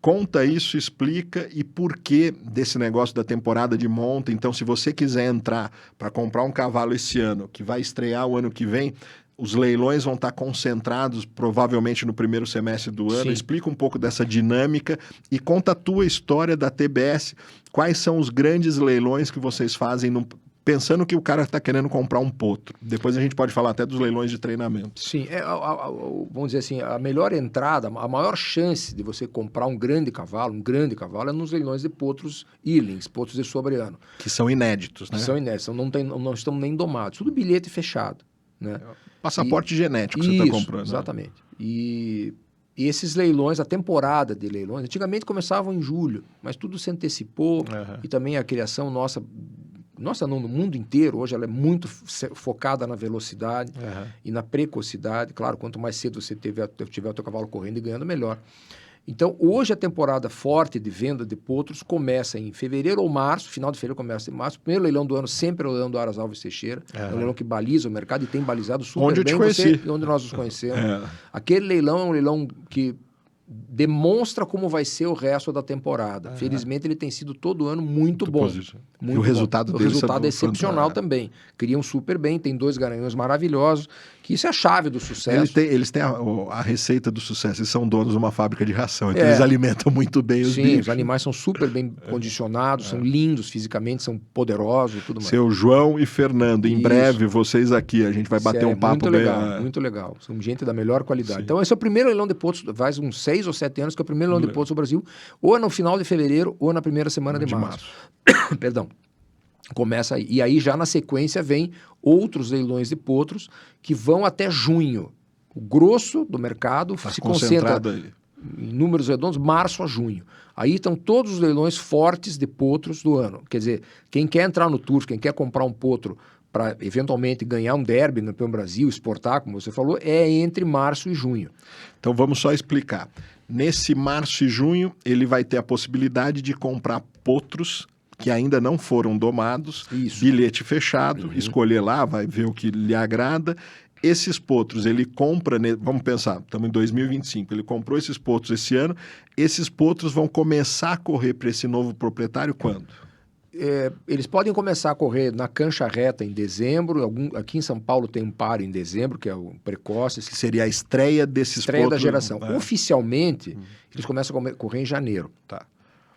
Conta isso, explica e por que desse negócio da temporada de monta. Então, se você quiser entrar para comprar um cavalo esse ano, que vai estrear o ano que vem, os leilões vão estar concentrados provavelmente no primeiro semestre do ano. Sim. Explica um pouco dessa dinâmica e conta a tua história da TBS. Quais são os grandes leilões que vocês fazem pensando que o cara está querendo comprar um potro? Depois a gente pode falar até dos leilões de treinamento. Sim, vamos dizer assim, a melhor entrada, a maior chance de você comprar um grande cavalo é nos leilões de potros yearlings, potros de sobre-ano. Que são inéditos, né? Que são inéditos, não estão nem domados, tudo bilhete fechado. Né? Passaporte genético que você está comprando. Exatamente. Né? E esses leilões, a temporada de leilões, antigamente começavam em julho, mas tudo se antecipou e também a criação nossa nossa, não, no mundo inteiro, hoje ela é muito focada na velocidade e na precocidade. Claro, quanto mais cedo você tiver o teu cavalo correndo e ganhando, melhor. Então, hoje a temporada forte de venda de potros começa em fevereiro ou março, final de fevereiro começa em março. O primeiro leilão do ano sempre é o leilão do Aras Alves Teixeira. É um leilão que baliza o mercado e tem balizado super onde bem. Eu te conheci. Onde nós nos conhecemos. Aquele leilão é um leilão que demonstra como vai ser o resto da temporada. Felizmente, ele tem sido todo ano muito bom. E o resultado dele é excepcional também. Criam super bem, tem 2 garanhões maravilhosos, que isso é a chave do sucesso. Eles têm a receita do sucesso. Eles são donos de uma fábrica de ração, então eles alimentam muito bem os bichos. Os animais são super bem condicionados, são lindos fisicamente, são poderosos e tudo mais. Seu João e Fernando, em breve, vocês aqui, a gente vai bater um papo muito legal. São gente da melhor qualidade. Então, esse é o primeiro leilão de potros, faz uns 6 ou 7 anos que é o primeiro leilão de potros do Brasil, ou é no final de fevereiro, ou na primeira semana de março. Perdão. Começa aí. E aí, já na sequência, vem outros leilões de potros que vão até junho. O grosso do mercado se concentra em números redondos, março a junho. Aí estão todos os leilões fortes de potros do ano. Quer dizer, quem quer entrar no turf, quem quer comprar um potro para eventualmente ganhar um derby no Brasil, exportar, como você falou, é entre março e junho. Então vamos só explicar. Nesse março e junho, ele vai ter a possibilidade de comprar potros que ainda não foram domados, bilhete fechado, escolher lá, vai ver o que lhe agrada. Esses potros, ele compra, vamos pensar, estamos em 2025, ele comprou esses potros esse ano, esses potros vão começar a correr para esse novo proprietário quando? Eles podem começar a correr na cancha reta em dezembro, aqui em São Paulo tem um páreo em dezembro, que é o precoce. Que seria a estreia desses estreia potros. Da geração. Oficialmente, eles começam a correr em janeiro. Tá.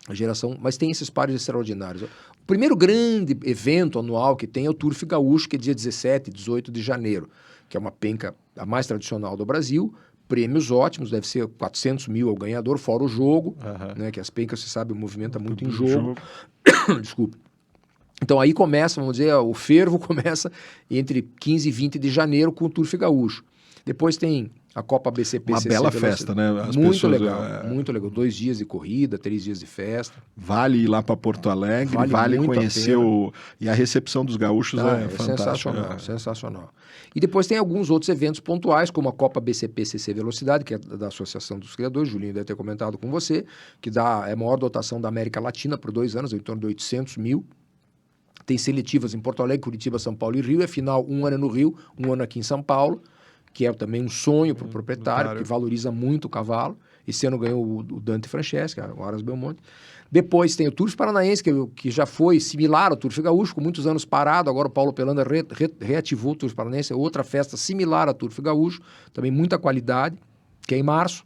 A geração, mas tem esses páreos extraordinários. O primeiro grande evento anual que tem é o Turf Gaúcho, que é dia 17 e 18 de janeiro, que é uma penca a mais tradicional do Brasil, prêmios ótimos, deve ser 400 mil ao ganhador, fora o jogo, né, que as pencas, você sabe, movimenta muito em jogo. Desculpa. Então aí começa, vamos dizer, o fervo começa entre 15 e 20 de janeiro com o Turf Gaúcho. Depois tem a Copa BCP. Uma bela festa, né? Muito legal. 2 dias de corrida, 3 dias de festa. Vale ir lá para Porto Alegre, vale conhecer E a recepção dos gaúchos é fantástica. Sensacional. E depois tem alguns outros eventos pontuais, como a Copa BCP CC Velocidade, que é da Associação dos Criadores, Julinho deve ter comentado com você, que é a maior dotação da América Latina por 2 anos, em torno de 800 mil. Tem seletivas em Porto Alegre, Curitiba, São Paulo e Rio. É final, um ano no Rio, um ano aqui em São Paulo, que é também um sonho para o proprietário, que valoriza muito o cavalo. Esse ano ganhou o Dante Franceschi, o Aras Belmonte. Depois tem o Turf Paranaense, que já foi similar ao Turf Gaúcho, com muitos anos parado. Agora o Paulo Pelanda reativou o Turf Paranaense, é outra festa similar ao Turf Gaúcho, também muita qualidade, que é em março.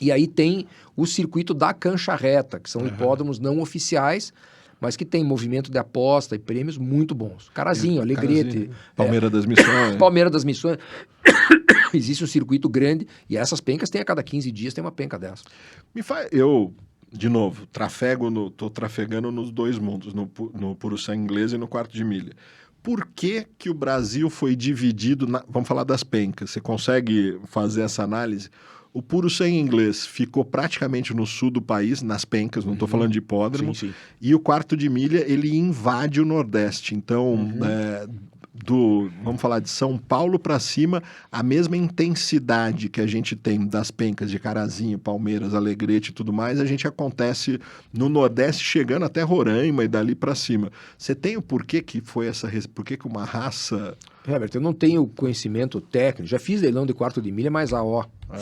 E aí tem o circuito da cancha reta, que são hipódromos não oficiais, mas que tem movimento de aposta e prêmios muito bons. Carazinho, Alegrete. Palmeira das Missões. Palmeira das Missões. Existe um circuito grande e essas pencas tem a cada 15 dias, tem uma penca dessa. Eu, de novo, tô trafegando nos 2 mundos, no puro sangue inglês e no quarto de milha. Por que que o Brasil foi dividido, vamos falar das pencas, você consegue fazer essa análise? O puro sangue inglês ficou praticamente no sul do país, nas pencas, não estou falando de hipódromo. Sim. E o quarto de milha, ele invade o Nordeste. Então, vamos falar de São Paulo para cima, a mesma intensidade que a gente tem das pencas de Carazinho, Palmeiras, Alegrete e tudo mais, a gente acontece no Nordeste, chegando até Roraima e dali para cima. Você tem o porquê que foi porquê que uma raça... Herbert, eu não tenho conhecimento técnico, já fiz leilão de quarto de milha, mas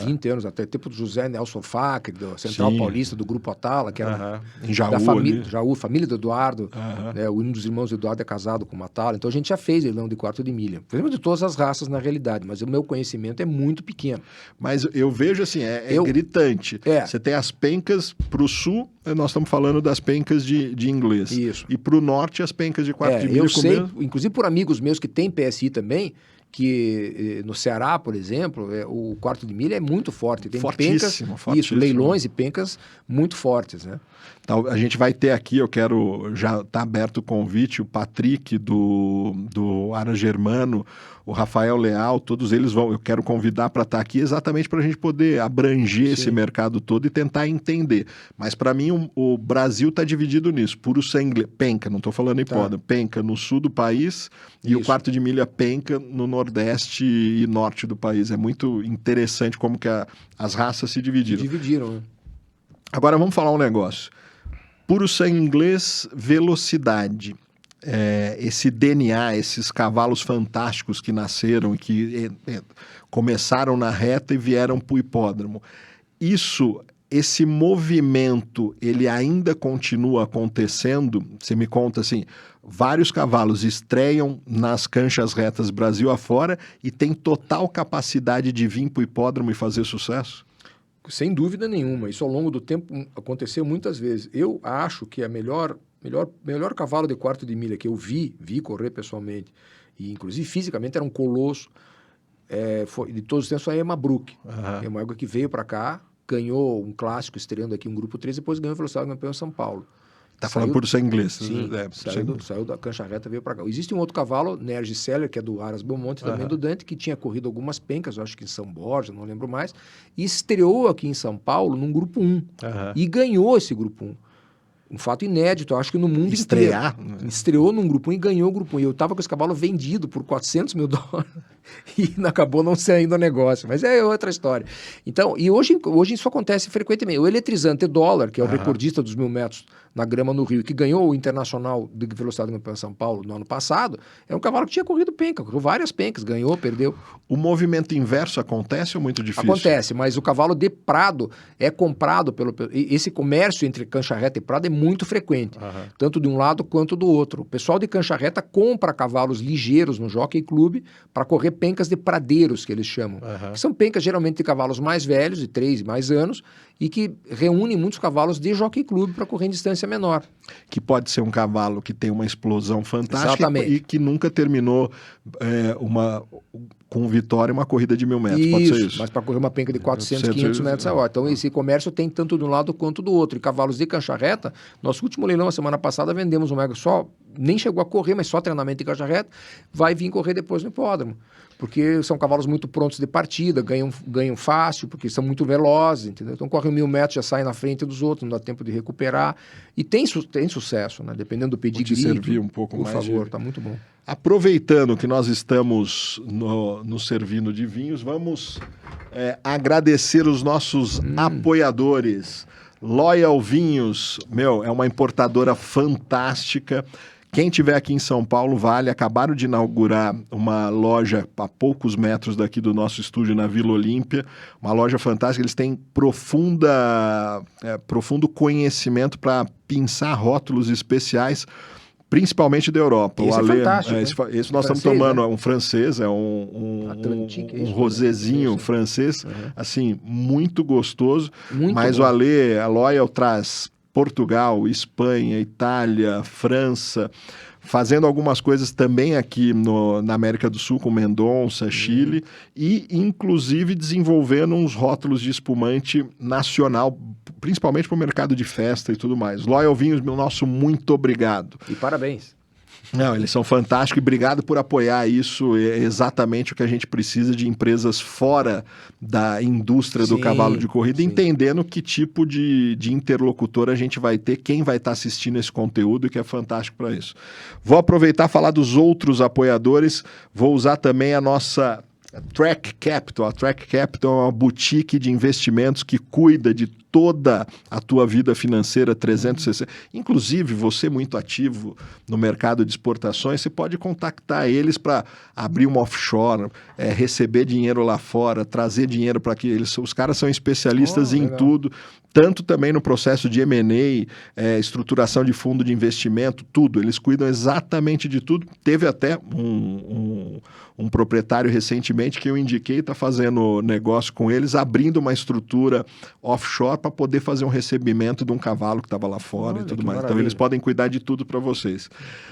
20 anos, até tempo do José Nelson Facre, do Central Paulista, do Grupo Atala, que era em Jaú, da família, família do Eduardo, né, um dos irmãos do Eduardo é casado com uma Atala, então a gente já fez leilão de quarto de milha. Fizemos de todas as raças na realidade, mas o meu conhecimento é muito pequeno. Mas eu vejo assim, gritante. Você tem as pencas para o sul, nós estamos falando das pencas de inglês. Isso. E para o norte, as pencas de quarto de milha. Eu sei, inclusive por amigos meus que têm PSI também, que no Ceará, por exemplo, o quarto de milha é muito forte. Tem pencas, fortíssimo. isso, leilões e pencas muito fortes, né? Então, a gente vai ter aqui, já está aberto o convite, o Patrick do Ara Germano, o Rafael Leal, todos eles eu quero convidar para estar aqui exatamente para a gente poder abranger esse mercado todo e tentar entender. Mas para mim o Brasil está dividido nisso, puro sangue, penca, não estou falando hipódromo, penca no sul do país e o quarto de milha penca no nordeste e norte do país. É muito interessante como que as raças se dividiram. Né? Agora vamos falar um negócio. Puro sangue inglês, velocidade. Esse DNA, esses cavalos fantásticos que nasceram e que começaram na reta e vieram para o hipódromo. Esse movimento, ele ainda continua acontecendo? Você me conta assim, vários cavalos estreiam nas canchas retas Brasil afora e tem total capacidade de vir para o hipódromo e fazer sucesso? Sem dúvida nenhuma. Isso ao longo do tempo aconteceu muitas vezes. Eu acho que a melhor cavalo de quarto de milha que eu vi correr pessoalmente, e inclusive fisicamente era um colosso, de todos os tempos, foi a Emma Brook. É uma égua que veio para cá, ganhou um clássico estreando aqui um grupo 3, depois ganhou velocidade campeão em São Paulo. Tá falando por sangue inglês. Sim, saiu da cancha reta e veio para cá. Existe um outro cavalo, Nerge Seller, que é do Aras Belmonte, também do Dante, que tinha corrido algumas pencas, eu acho que em São Borja, não lembro mais, e estreou aqui em São Paulo num grupo 1. E ganhou esse grupo 1. Um fato inédito, eu acho que no mundo inteiro. Estreou num grupo 1 e ganhou o grupo 1. E eu estava com esse cavalo vendido por $400 mil e acabou não saindo o negócio. Mas é outra história. Então, e hoje isso acontece frequentemente. O Eletrizante Dólar, que é o recordista dos 1.000 metros na grama no Rio, que ganhou o Internacional de Velocidade Campeão em São Paulo no ano passado, é um cavalo que tinha corrido penca, correu várias pencas, ganhou, perdeu. O movimento inverso é muito difícil? Acontece, mas o cavalo de prado é comprado esse comércio entre cancha reta e prado é muito frequente, tanto de um lado quanto do outro. O pessoal de cancha reta compra cavalos ligeiros no Jockey Club para correr pencas de pradeiros, que eles chamam. Que são pencas geralmente de cavalos mais velhos, de 3 e mais anos, e que reúnem muitos cavalos de Jockey Club para correr em distância menor. Que pode ser um cavalo que tem uma explosão fantástica e que nunca terminou com vitória uma corrida de 1.000 metros. Pode ser isso? Mas para correr uma penca de 400, 500 metros a hora. Então esse comércio tem tanto de um lado quanto do outro. E cavalos de cancha reta, nosso último leilão, a semana passada, vendemos um égua só, nem chegou a correr, mas só treinamento de cancha reta, vai vir correr depois no hipódromo. Porque são cavalos muito prontos de partida, ganham fácil, porque são muito velozes, entendeu? Então correm 1.000 metros, já saem na frente dos outros, não dá tempo de recuperar. E tem sucesso, né? Dependendo do pedigree. Vou te servir um pouco por mais. Por favor, tá muito bom. Aproveitando que nós estamos no Servindo de Vinhos, vamos agradecer os nossos apoiadores. Loyal Vinhos, é uma importadora fantástica. Quem estiver aqui em São Paulo, acabaram de inaugurar uma loja a poucos metros daqui do nosso estúdio na Vila Olímpia, uma loja fantástica, eles têm profundo conhecimento para pinçar rótulos especiais, principalmente da Europa. Esse o Ale, é fantástico. Esse nós estamos tomando, um francês, um rosézinho francês, assim, muito gostoso, mas bom. A Loyal traz Portugal, Espanha, Itália, França, fazendo algumas coisas também aqui na América do Sul, com Mendonça, Chile, e inclusive desenvolvendo uns rótulos de espumante nacional, principalmente para o mercado de festa e tudo mais. Loyal Vinhos, meu nosso muito obrigado. E parabéns. Não, eles são fantásticos e obrigado por apoiar isso. É exatamente o que a gente precisa de empresas fora da indústria do cavalo de corrida, entendendo que tipo de interlocutor a gente vai ter, quem vai estar assistindo esse conteúdo, que é fantástico para isso. Vou aproveitar e falar dos outros apoiadores, vou usar também a nossa Track Capital. A Track Capital é uma boutique de investimentos que cuida de toda a tua vida financeira 360. Inclusive, você muito ativo no mercado de exportações, você pode contactar eles para abrir uma offshore, receber dinheiro lá fora, trazer dinheiro para aqui. Os caras são especialistas em tudo. tanto também no processo de M&A, estruturação de fundo de investimento, tudo. Eles cuidam exatamente de tudo. Teve até um proprietário recentemente que eu indiquei, está fazendo negócio com eles, abrindo uma estrutura offshore para poder fazer um recebimento de um cavalo que estava lá fora. Olha, e tudo que mais. Então maravilha. eles podem cuidar de tudo para vocês.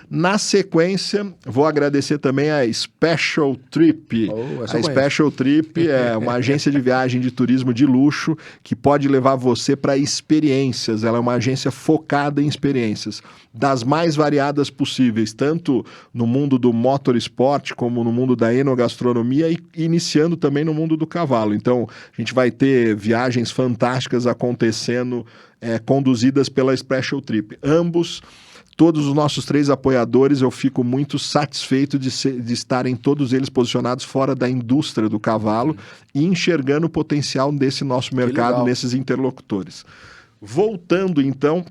Na sequência, vou agradecer também a Special Trip. essa eu A conheço. Special Trip é uma agência de viagem de turismo de luxo que pode levar você para experiências. Ela é uma agência focada em experiências das mais variadas possíveis, tanto no mundo do motorsport como no mundo da enogastronomia e iniciando também no mundo do cavalo. Então, a gente vai ter viagens fantásticas acontecendo, conduzidas pela Special Trip. Todos os nossos 3 apoiadores, eu fico muito satisfeito de estarem todos eles posicionados fora da indústria do cavalo e enxergando o potencial desse nosso mercado, nesses interlocutores. Voltando, então,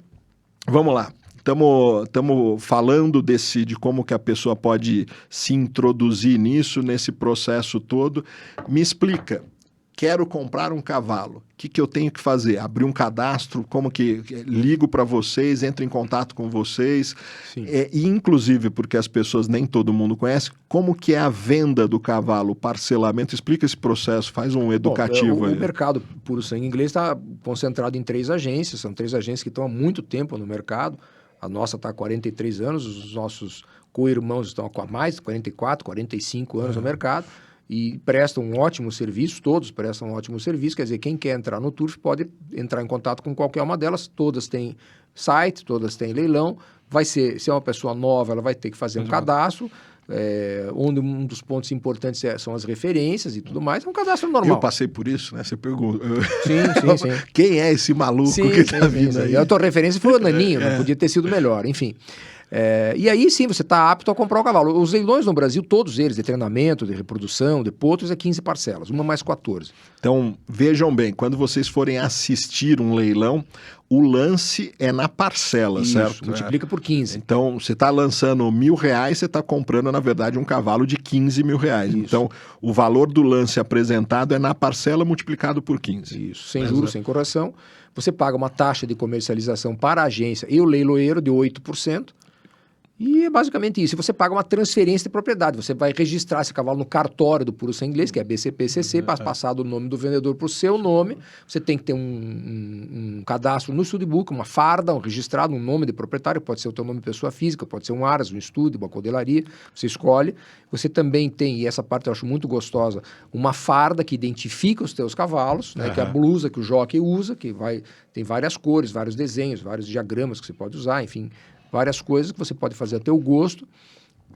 vamos lá. Estamos falando de como que a pessoa pode se introduzir nisso, nesse processo todo. Me explica. Quero comprar um cavalo. O que eu tenho que fazer? Abrir um cadastro? Como que ligo para vocês? Entro em contato com vocês? E inclusive, porque as pessoas nem todo mundo conhece, como que é a venda do cavalo, o parcelamento? Explica esse processo, faz um educativo. O mercado puro sangue inglês está concentrado em 3 agências. São 3 agências que estão há muito tempo no mercado. A nossa está há 43 anos, os nossos co-irmãos estão há mais de 44, 45 anos no mercado. E prestam um ótimo serviço, todos prestam um ótimo serviço, quer dizer, quem quer entrar no Turf pode entrar em contato com qualquer uma delas, todas têm site, todas têm leilão, se é uma pessoa nova, ela vai ter que fazer um cadastro, onde um dos pontos importantes são as referências e tudo mais, é um cadastro normal. Eu passei por isso, né? Você pergunta. Sim. Quem é esse maluco que está vindo aí? A tua referência foi o Naninho, não podia ter sido melhor, enfim. E aí sim, você está apto a comprar o cavalo. Os leilões no Brasil, todos eles, de treinamento, de reprodução, de potros, é 15 parcelas, uma mais 14. Então, vejam bem, quando vocês forem assistir um leilão, o lance é na parcela, certo? Multiplica por 15. Então, você está lançando R$1.000, você está comprando, na verdade, um cavalo de R$15.000. Então, o valor do lance apresentado é na parcela multiplicado por 15. Isso, sem juros, sem correção. Você paga uma taxa de comercialização para a agência e o leiloeiro de 8%. E é basicamente isso. Você paga uma transferência de propriedade. Você vai registrar esse cavalo no cartório do Puro Sangue Inglês, que é BCPCC, para passar do nome do vendedor para o seu nome. Você tem que ter um cadastro no studbook, uma farda, um registrado, um nome de proprietário. Pode ser o teu nome de pessoa física, pode ser um aras, um estúdio, uma codelaria. Você escolhe. Você também tem, e essa parte eu acho muito gostosa, uma farda que identifica os teus cavalos, né, que é a blusa que o jockey usa, tem várias cores, vários desenhos, vários diagramas que você pode usar, enfim, várias coisas que você pode fazer a teu gosto.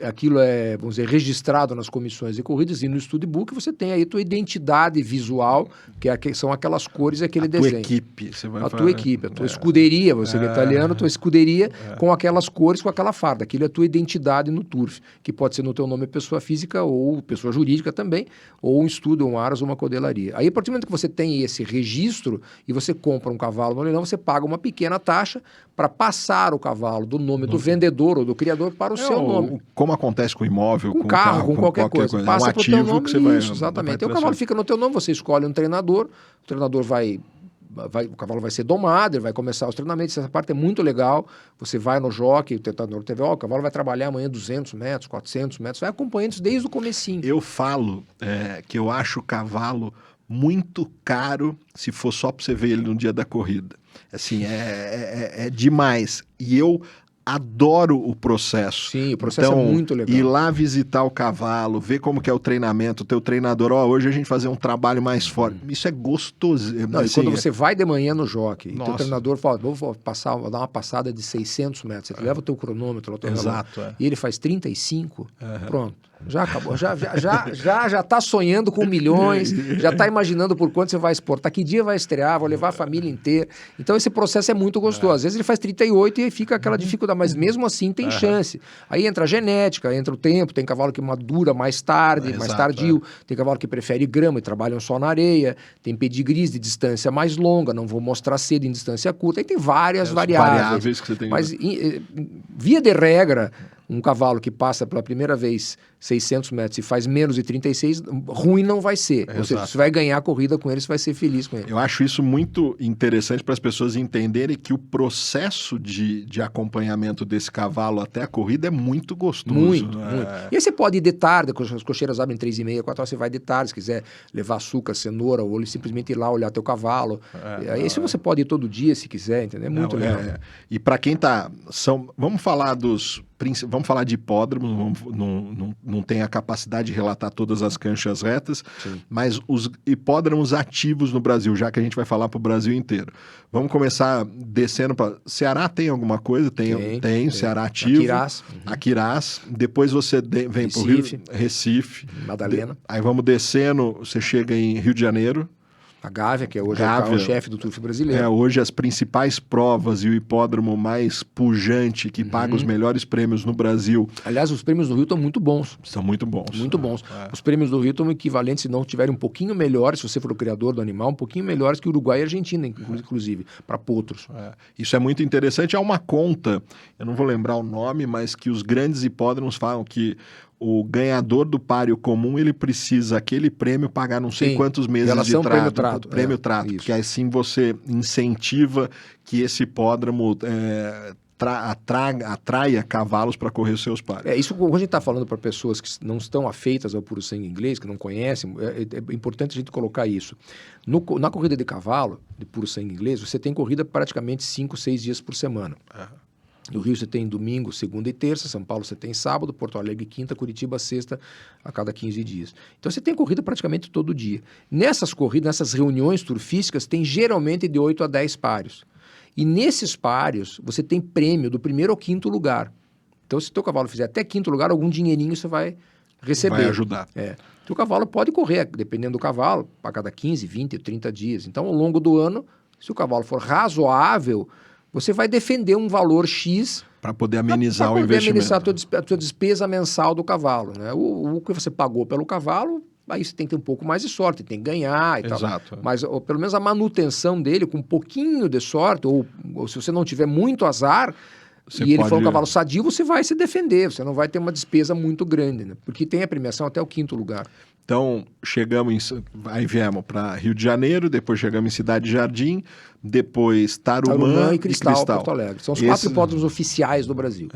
Aquilo é, vamos dizer, registrado nas comissões de corridas e no studbook você tem aí a tua identidade visual, que são aquelas cores e aquele desenho. A tua equipe. Você vai tua equipe, a tua escuderia, você que é italiano, a tua escuderia com aquelas cores, com aquela farda. Aquilo é a tua identidade no Turf, que pode ser no teu nome pessoa física ou pessoa jurídica também, ou um estúdio, um aras ou uma codelaria. Aí, a partir do momento que você tem esse registro e você compra um cavalo no leilão, você paga uma pequena taxa para passar o cavalo do nome do vendedor ou do criador para o seu nome. Como acontece com imóvel, com carro, com qualquer coisa. Passa um ativo teu nome, que você vai... Isso, exatamente. E o cavalo fica no teu nome, você escolhe um treinador, o treinador o cavalo vai ser domado, ele vai começar os treinamentos, essa parte é muito legal. Você vai no jockey, o treinador teve, o cavalo vai trabalhar amanhã 200 metros, 400 metros, vai acompanhando isso desde o comecinho. Eu falo que eu acho o cavalo muito caro se for só para você ver ele no dia da corrida. Assim, é demais. E eu adoro o processo. Sim, o processo é muito legal. Ir lá visitar o cavalo, ver como que é o treinamento, o teu treinador, hoje a gente fazer um trabalho mais forte. Isso é gostoso. Não, assim, e quando você vai de manhã no jockey, e teu treinador fala, vou dar uma passada de 600 metros, você leva o teu cronômetro, o teu relógio, e ele faz 35, pronto. Já acabou, já tá sonhando com milhões, já tá imaginando por quanto você vai exportar, que dia vai estrear, vou levar a família inteira. Então esse processo é muito gostoso. Às vezes ele faz 38 e fica aquela dificuldade, mas mesmo assim tem chance. Aí entra a genética, entra o tempo, tem cavalo que madura mais tarde, mais tardio, tem cavalo que prefere grama e trabalham só na areia, tem pedigrees de distância mais longa, não vou mostrar cedo em distância curta, aí tem várias variáveis que você tem. Mas via de regra, Um cavalo que passa pela primeira vez 600 metros e faz menos de 36, ruim não vai ser. Ou seja, você vai ganhar a corrida com ele, você vai ser feliz com ele. Eu acho isso muito interessante para as pessoas entenderem que o processo de acompanhamento desse cavalo até a corrida é muito gostoso. Muito. E aí você pode ir de tarde, as cocheiras abrem 3h30, 4 horas, você vai de tarde, se quiser levar açúcar, cenoura, ou simplesmente ir lá olhar teu cavalo. Aí isso você pode ir todo dia, se quiser, entendeu? É muito legal. E para quem tá... Vamos falar de hipódromos, não tem a capacidade de relatar todas as canchas retas, Sim. mas os hipódromos ativos no Brasil, já que a gente vai falar para o Brasil inteiro. Vamos começar descendo para... Ceará tem alguma coisa? Tem. Ceará ativo. Aquirás. Depois você vem para o Rio, Recife. Madalena. Aí vamos descendo, você chega em Rio de Janeiro. A Gávea, que hoje é o carro-chefe do turf brasileiro. Hoje as principais provas e o hipódromo mais pujante, que paga os melhores prêmios no Brasil. Aliás, os prêmios do Rio estão muito bons. São muito bons. Muito bons. Os prêmios do Rio estão equivalentes, se não tiverem um pouquinho melhores, se você for o criador do animal, um pouquinho melhores que Uruguai e Argentina, inclusive, para potros. Isso é muito interessante. Há uma conta, eu não vou lembrar o nome, mas que os grandes hipódromos falam que o ganhador do páreo comum, ele precisa aquele prêmio pagar não sei quantos meses de prêmio-trato, porque assim você incentiva que esse hipódromo atraia cavalos para correr os seus páreos. Isso quando a gente está falando para pessoas que não estão afeitas ao puro sangue inglês, que não conhecem, é importante a gente colocar isso. Na corrida de cavalo, de puro sangue inglês, você tem corrida praticamente 5, 6 dias por semana. No Rio você tem domingo, segunda e terça, São Paulo você tem sábado, Porto Alegre quinta, Curitiba sexta, a cada 15 dias. Então você tem corrida praticamente todo dia. Nessas corridas, nessas reuniões turfísticas, tem geralmente de 8 a 10 páreos. E nesses páreos, você tem prêmio do primeiro ao quinto lugar. Então se o teu cavalo fizer até quinto lugar, algum dinheirinho você vai receber. Vai ajudar. O cavalo pode correr, dependendo do cavalo, a cada 15, 20, 30 dias. Então, ao longo do ano, se o cavalo for razoável, você vai defender um valor X para poder amenizar o investimento. Para poder amenizar a tua despesa mensal do cavalo. Né? O que você pagou pelo cavalo, aí você tem que ter um pouco mais de sorte, tem que ganhar e tal. Mas pelo menos a manutenção dele, com um pouquinho de sorte, ou se você não tiver muito azar, ele for um cavalo sadio, você vai se defender, você não vai ter uma despesa muito grande, né? Porque tem a premiação até o quinto lugar. Então, aí viemos para Rio de Janeiro, depois chegamos em Cidade Jardim, depois Tarumã e Cristal, Porto Alegre. São os 4 hipódromos oficiais do Brasil.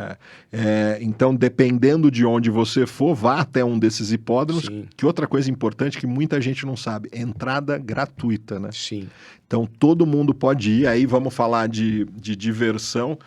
Então, dependendo de onde você for, vá até um desses hipódromos. Sim. Que outra coisa importante que muita gente não sabe, entrada gratuita, né? Sim. Então, todo mundo pode ir. Aí vamos falar de diversão.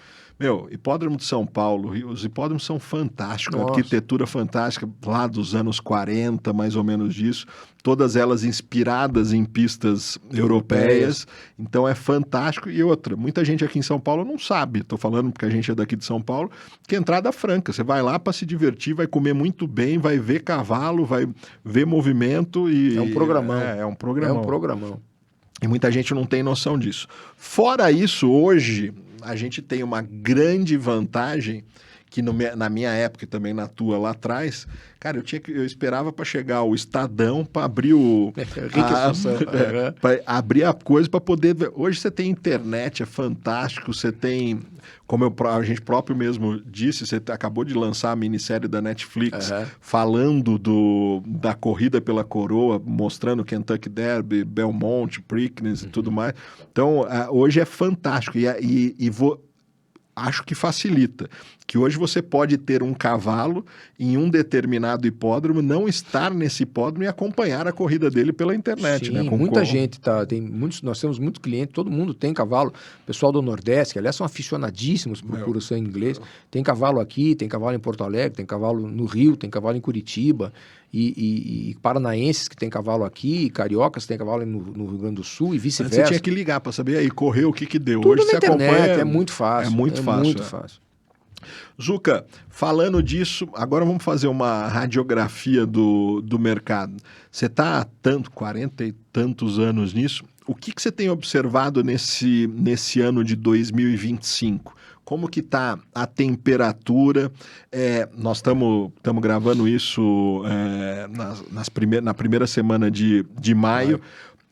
Hipódromo de São Paulo, os hipódromos são fantásticos, a arquitetura fantástica, lá dos anos 40, mais ou menos disso, todas elas inspiradas em pistas europeias, então é fantástico. E outra, muita gente aqui em São Paulo não sabe, estou falando porque a gente é daqui de São Paulo, que é entrada franca, você vai lá para se divertir, vai comer muito bem, vai ver cavalo, vai ver movimento e... É um programão. É um programão. É um programão. E muita gente não tem noção disso. Fora isso, hoje... a gente tem uma grande vantagem que na minha época e também na tua lá atrás, cara, eu esperava para chegar o Estadão para abrir para abrir a coisa para poder ver. Hoje você tem internet, é fantástico, você tem, como a gente próprio mesmo disse, você acabou de lançar a minissérie da Netflix falando da corrida pela coroa, mostrando Kentucky Derby, Belmont, Preakness e tudo mais. Então, hoje é fantástico acho que facilita, que hoje você pode ter um cavalo em um determinado hipódromo, não estar nesse hipódromo e acompanhar a corrida dele pela internet. Sim, né? Muita gente nós temos muitos clientes, todo mundo tem cavalo, pessoal do Nordeste, que aliás são aficionadíssimos por puro sangue inglês, tem cavalo aqui, tem cavalo em Porto Alegre, tem cavalo no Rio, tem cavalo em Curitiba, e paranaenses que tem cavalo aqui, e cariocas que tem cavalo no Rio Grande do Sul e vice-versa. Você tinha que ligar para saber aí, correu, o que deu. Tudo hoje na você internet, acompanha, é muito fácil. É muito fácil. Zuca, falando disso, agora vamos fazer uma radiografia do mercado. Você está há 40 e tantos anos nisso. O que você tem observado nesse ano de 2025? Como que está a temperatura? Nós estamos gravando isso na primeira semana de maio.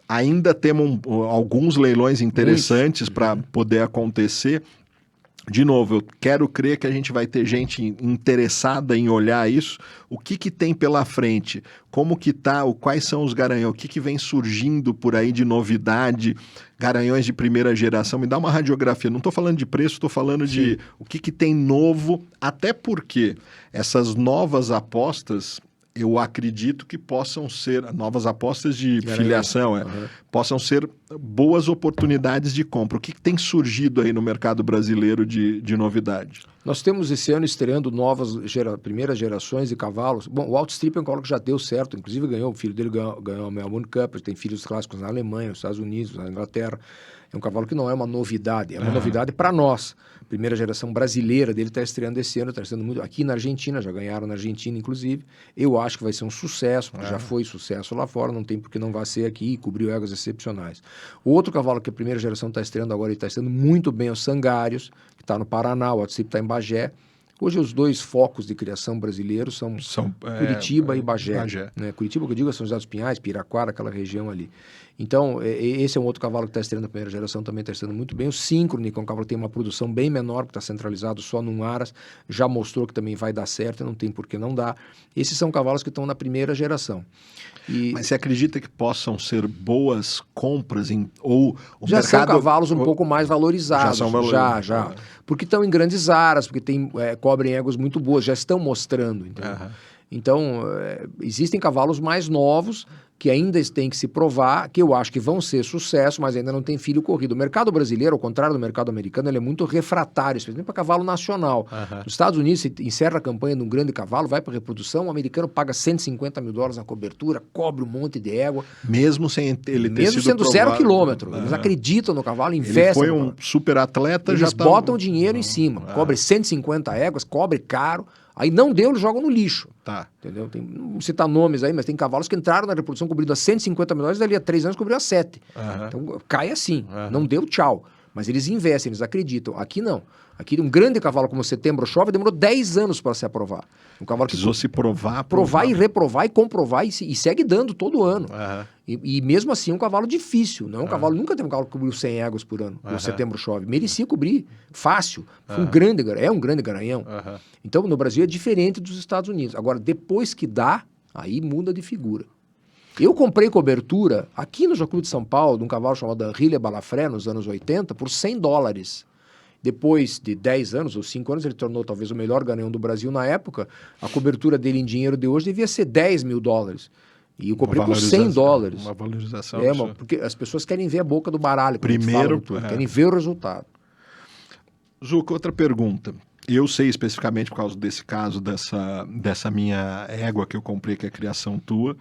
Ainda temos alguns leilões interessantes para poder acontecer. De novo, eu quero crer que a gente vai ter gente interessada em olhar isso. O que tem pela frente? Como que tá? Quais são os garanhões? O que vem surgindo por aí de novidade? Garanhões de primeira geração. Me dá uma radiografia. Não estou falando de preço, estou falando de o que tem novo. Até porque essas novas apostas, eu acredito que possam ser novas apostas de filiação, possam ser boas oportunidades de compra. O que tem surgido aí no mercado brasileiro de novidade? Nós temos esse ano estreando primeiras gerações de cavalos. Bom, o Outstrip é um cavalo que já deu certo, inclusive o filho dele ganhou a Melbourne Cup, ele tem filhos clássicos na Alemanha, nos Estados Unidos, na Inglaterra. É um cavalo que não é uma novidade, é uma novidade para nós. A primeira geração brasileira dele está estreando esse ano, está estreando muito aqui na Argentina, já ganharam na Argentina, inclusive. Eu acho que vai ser um sucesso, porque já foi sucesso lá fora, não tem por que não vai ser aqui e cobriu éguas excepcionais. O outro cavalo que a primeira geração está estreando agora e está estreando muito bem é o Sangários, que está no Paraná, o Outstrip está em Bagé. Hoje os dois focos de criação brasileiros são Curitiba e Bagé. Né? Curitiba, que eu digo, é São José dos Pinhais, Piraquara, aquela região ali. Então, esse é um outro cavalo que está estreando na primeira geração, também está estreando muito bem. O Synchrony, que é um cavalo que tem uma produção bem menor, que está centralizado só num aras, já mostrou que também vai dar certo, não tem por que não dar. Esses são cavalos que estão na primeira geração. Mas você acredita que possam ser boas compras ou o já mercado... são cavalos um pouco mais valorizados. Já são valorizados. Já. Porque estão em grandes aras, porque cobrem éguas muito boas, já estão mostrando. Entendeu? Então, existem cavalos mais novos que ainda têm que se provar, que eu acho que vão ser sucesso, mas ainda não tem filho corrido. O mercado brasileiro, ao contrário do mercado americano, ele é muito refratário, especialmente para cavalo nacional. Nos Estados Unidos, se encerra a campanha de um grande cavalo, vai para reprodução, o americano paga $150 mil na cobertura, cobre um monte de égua. Mesmo sem ele ter mesmo sido sendo provado. 0 quilômetro. Eles acreditam no cavalo, investem. Ele foi um super atleta. Eles botam dinheiro em cima. Cobre 150 éguas, cobre caro. Aí não deu, eles jogam no lixo. Tá. Entendeu? Não vou citar nomes aí, mas tem cavalos que entraram na reprodução cobrindo a $150 mil, dali a 3 anos cobriu a 7. Então cai assim. Não deu, tchau. Mas eles investem, eles acreditam. Aqui não. Aqui um grande cavalo como o Setembro Chove demorou 10 anos para se aprovar. Um cavalo que precisou se provar. Provar e reprovar e comprovar e segue dando todo ano. E mesmo assim um cavalo difícil. Não é um cavalo, nunca teve um cavalo que cobriu 100 éguas por ano. O Setembro Chove. Merecia cobrir. Fácil. Foi é um grande garanhão. Então no Brasil é diferente dos Estados Unidos. Agora, depois que dá, aí muda de figura. Eu comprei cobertura aqui no Jockey de São Paulo de um cavalo chamado Henri Balafré nos anos 80 por $100. Depois de 10 anos ou 5 anos, ele tornou talvez o melhor garanhão do Brasil na época. A cobertura dele em dinheiro de hoje devia ser $10 mil. E eu comprei por $100. Uma valorização. Porque as pessoas querem ver a boca do baralho. Primeiro, querem ver o resultado. Zuca, outra pergunta. Eu sei especificamente por causa desse caso, dessa minha égua que eu comprei, que é a criação tua,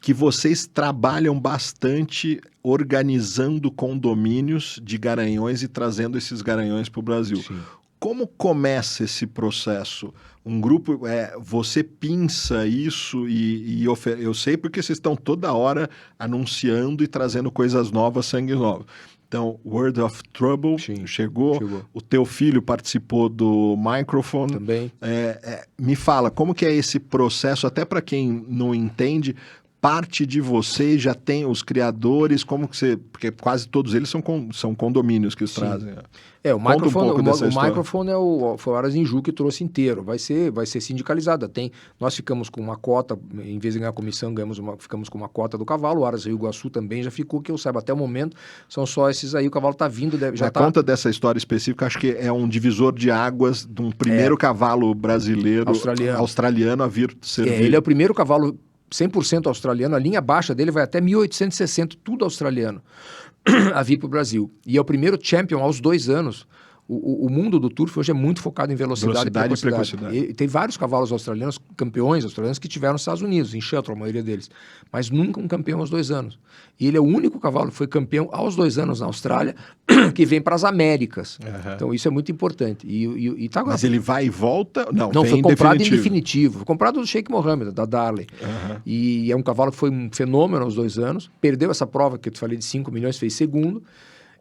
que vocês trabalham bastante organizando condomínios de garanhões e trazendo esses garanhões para o Brasil. Sim. Como começa esse processo? Um grupo, você pinça isso eu sei porque vocês estão toda hora anunciando e trazendo coisas novas, sangue novo. Então, Word of Trouble chegou. O teu filho participou do Microphone. Também. Me fala, como que é esse processo, até para quem não entende, parte de vocês já tem os criadores, como que você... Porque quase todos eles são condomínios que eles trazem. O Microphone foi o Aras Inju que trouxe inteiro. Vai ser sindicalizada. Nós ficamos com uma cota, em vez de ganhar comissão, ficamos com uma cota do cavalo. O Aras Rio Iguaçu também já ficou, que eu saiba até o momento, são só esses aí. O cavalo está vindo, conta dessa história específica, acho que é um divisor de águas de um primeiro cavalo brasileiro australiano a vir servir. Ele é o primeiro cavalo 100% australiano, a linha baixa dele vai até 1860, tudo australiano, a vir para o Brasil. E é o primeiro champion aos 2 anos. O mundo do turf hoje é muito focado em velocidade e precocidade. E tem vários cavalos australianos, campeões australianos, que tiveram nos Estados Unidos, em Shuttle, a maioria deles. Mas nunca um campeão aos 2 anos. E ele é o único cavalo que foi campeão aos 2 anos na Austrália, que vem para as Américas. Então isso é muito importante. Tá agora. Mas ele vai e volta? Não, foi comprado em definitivo. Foi comprado do Sheikh Mohammed, da Darley. E é um cavalo que foi um fenômeno aos 2 anos. Perdeu essa prova que eu te falei de 5 milhões, fez segundo.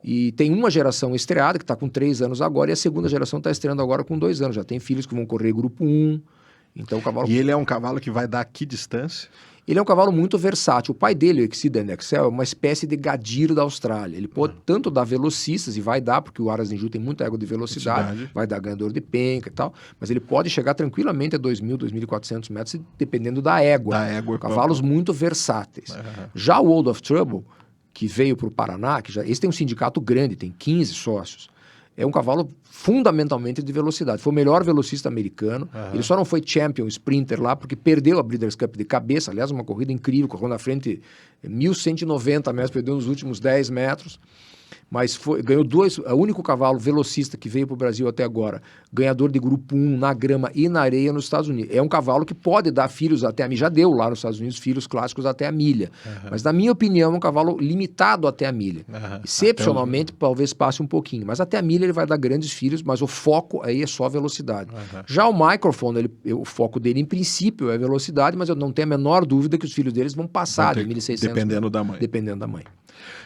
E tem uma geração estreada, que está com 3 anos agora, e a segunda geração está estreando agora com 2 anos. Já tem filhos que vão correr grupo 1. Então, o cavalo... E ele é um cavalo que vai dar que distância? Ele é um cavalo muito versátil. O pai dele, o Exceed Excel, é uma espécie de Gadir da Austrália. Ele pode tanto dar velocistas, e vai dar, porque o Aras Ninju tem muita égua de velocidade, vai dar ganhador de penca e tal, mas ele pode chegar tranquilamente a 2.000, 2.400 metros, dependendo da égua. Cavalos muito versáteis. Já o World of Trouble, que veio para o Paraná, esse tem um sindicato grande, tem 15 sócios. É um cavalo fundamentalmente de velocidade. Foi o melhor velocista americano. Ele só não foi champion sprinter lá porque perdeu a Breeders' Cup de cabeça. Aliás, uma corrida incrível, correu na frente 1.190 metros, perdeu nos últimos 10 metros. Mas ganhou é o único cavalo velocista que veio para o Brasil até agora, ganhador de grupo 1 na grama e na areia nos Estados Unidos. É um cavalo que pode dar filhos até a milha, já deu lá nos Estados Unidos filhos clássicos até a milha, mas na minha opinião é um cavalo limitado até a milha. Excepcionalmente talvez passe um pouquinho, mas até a milha ele vai dar grandes filhos, mas o foco aí é só velocidade. Já o Microphone, o foco dele em princípio é velocidade, mas eu não tenho a menor dúvida que os filhos deles vão passar de 1.600. Dependendo da mãe. Dependendo da mãe.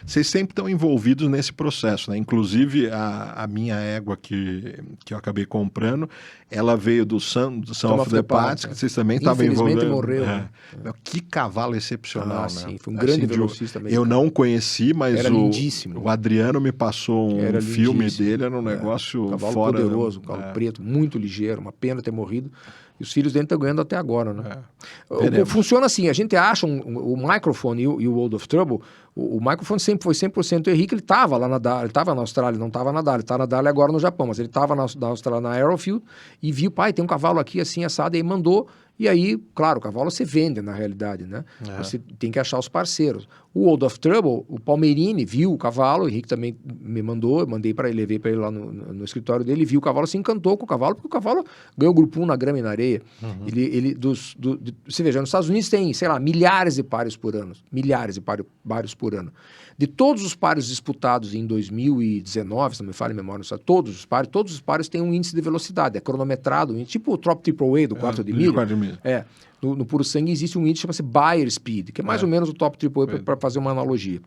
Vocês sempre estão envolvidos nesse processo, né? Inclusive, a minha égua que eu acabei comprando, ela veio do Son of the Parts, que vocês também estavam envolvidos. Infelizmente morreu. Né? Que cavalo excepcional, né? Sim, foi um grande velocista mesmo. Eu não conheci, mas era lindíssimo. O Adriano me passou um filme dele, era um negócio cavalo fora... poderoso, um cavalo preto, muito ligeiro, uma pena ter morrido. E os filhos dele estão ganhando até agora, né? Funciona assim, a gente acha o Microphone e o World of Trouble, o Microphone sempre foi 100% Henrique, ele estava lá na Dali, ele estava na Austrália, não estava na Dali, ele está na Dali agora no Japão, mas ele estava na Austrália, na Arrowfield, e viu, pai, tem um cavalo aqui assim, assado, e aí mandou, e aí, claro, o cavalo você vende na realidade, né? Você tem que achar os parceiros. O World of Trouble, o Palmeirini viu o cavalo, o Henrique também me mandou, eu mandei para ele, levei para ele lá no escritório dele, viu o cavalo, se encantou com o cavalo, porque o cavalo ganhou o grupo 1 na grama e na areia. Você veja, nos Estados Unidos tem, sei lá, milhares de pares por ano, milhares de pares por ano. De todos os pares disputados em 2019, se não me falha a memória, todos os pares têm um índice de velocidade, é cronometrado, tipo o Trop Triple A do quarto de milha. No puro sangue existe um índice que chama-se Buyer Speed, que é mais ou menos o Top Triple A para fazer uma analogia.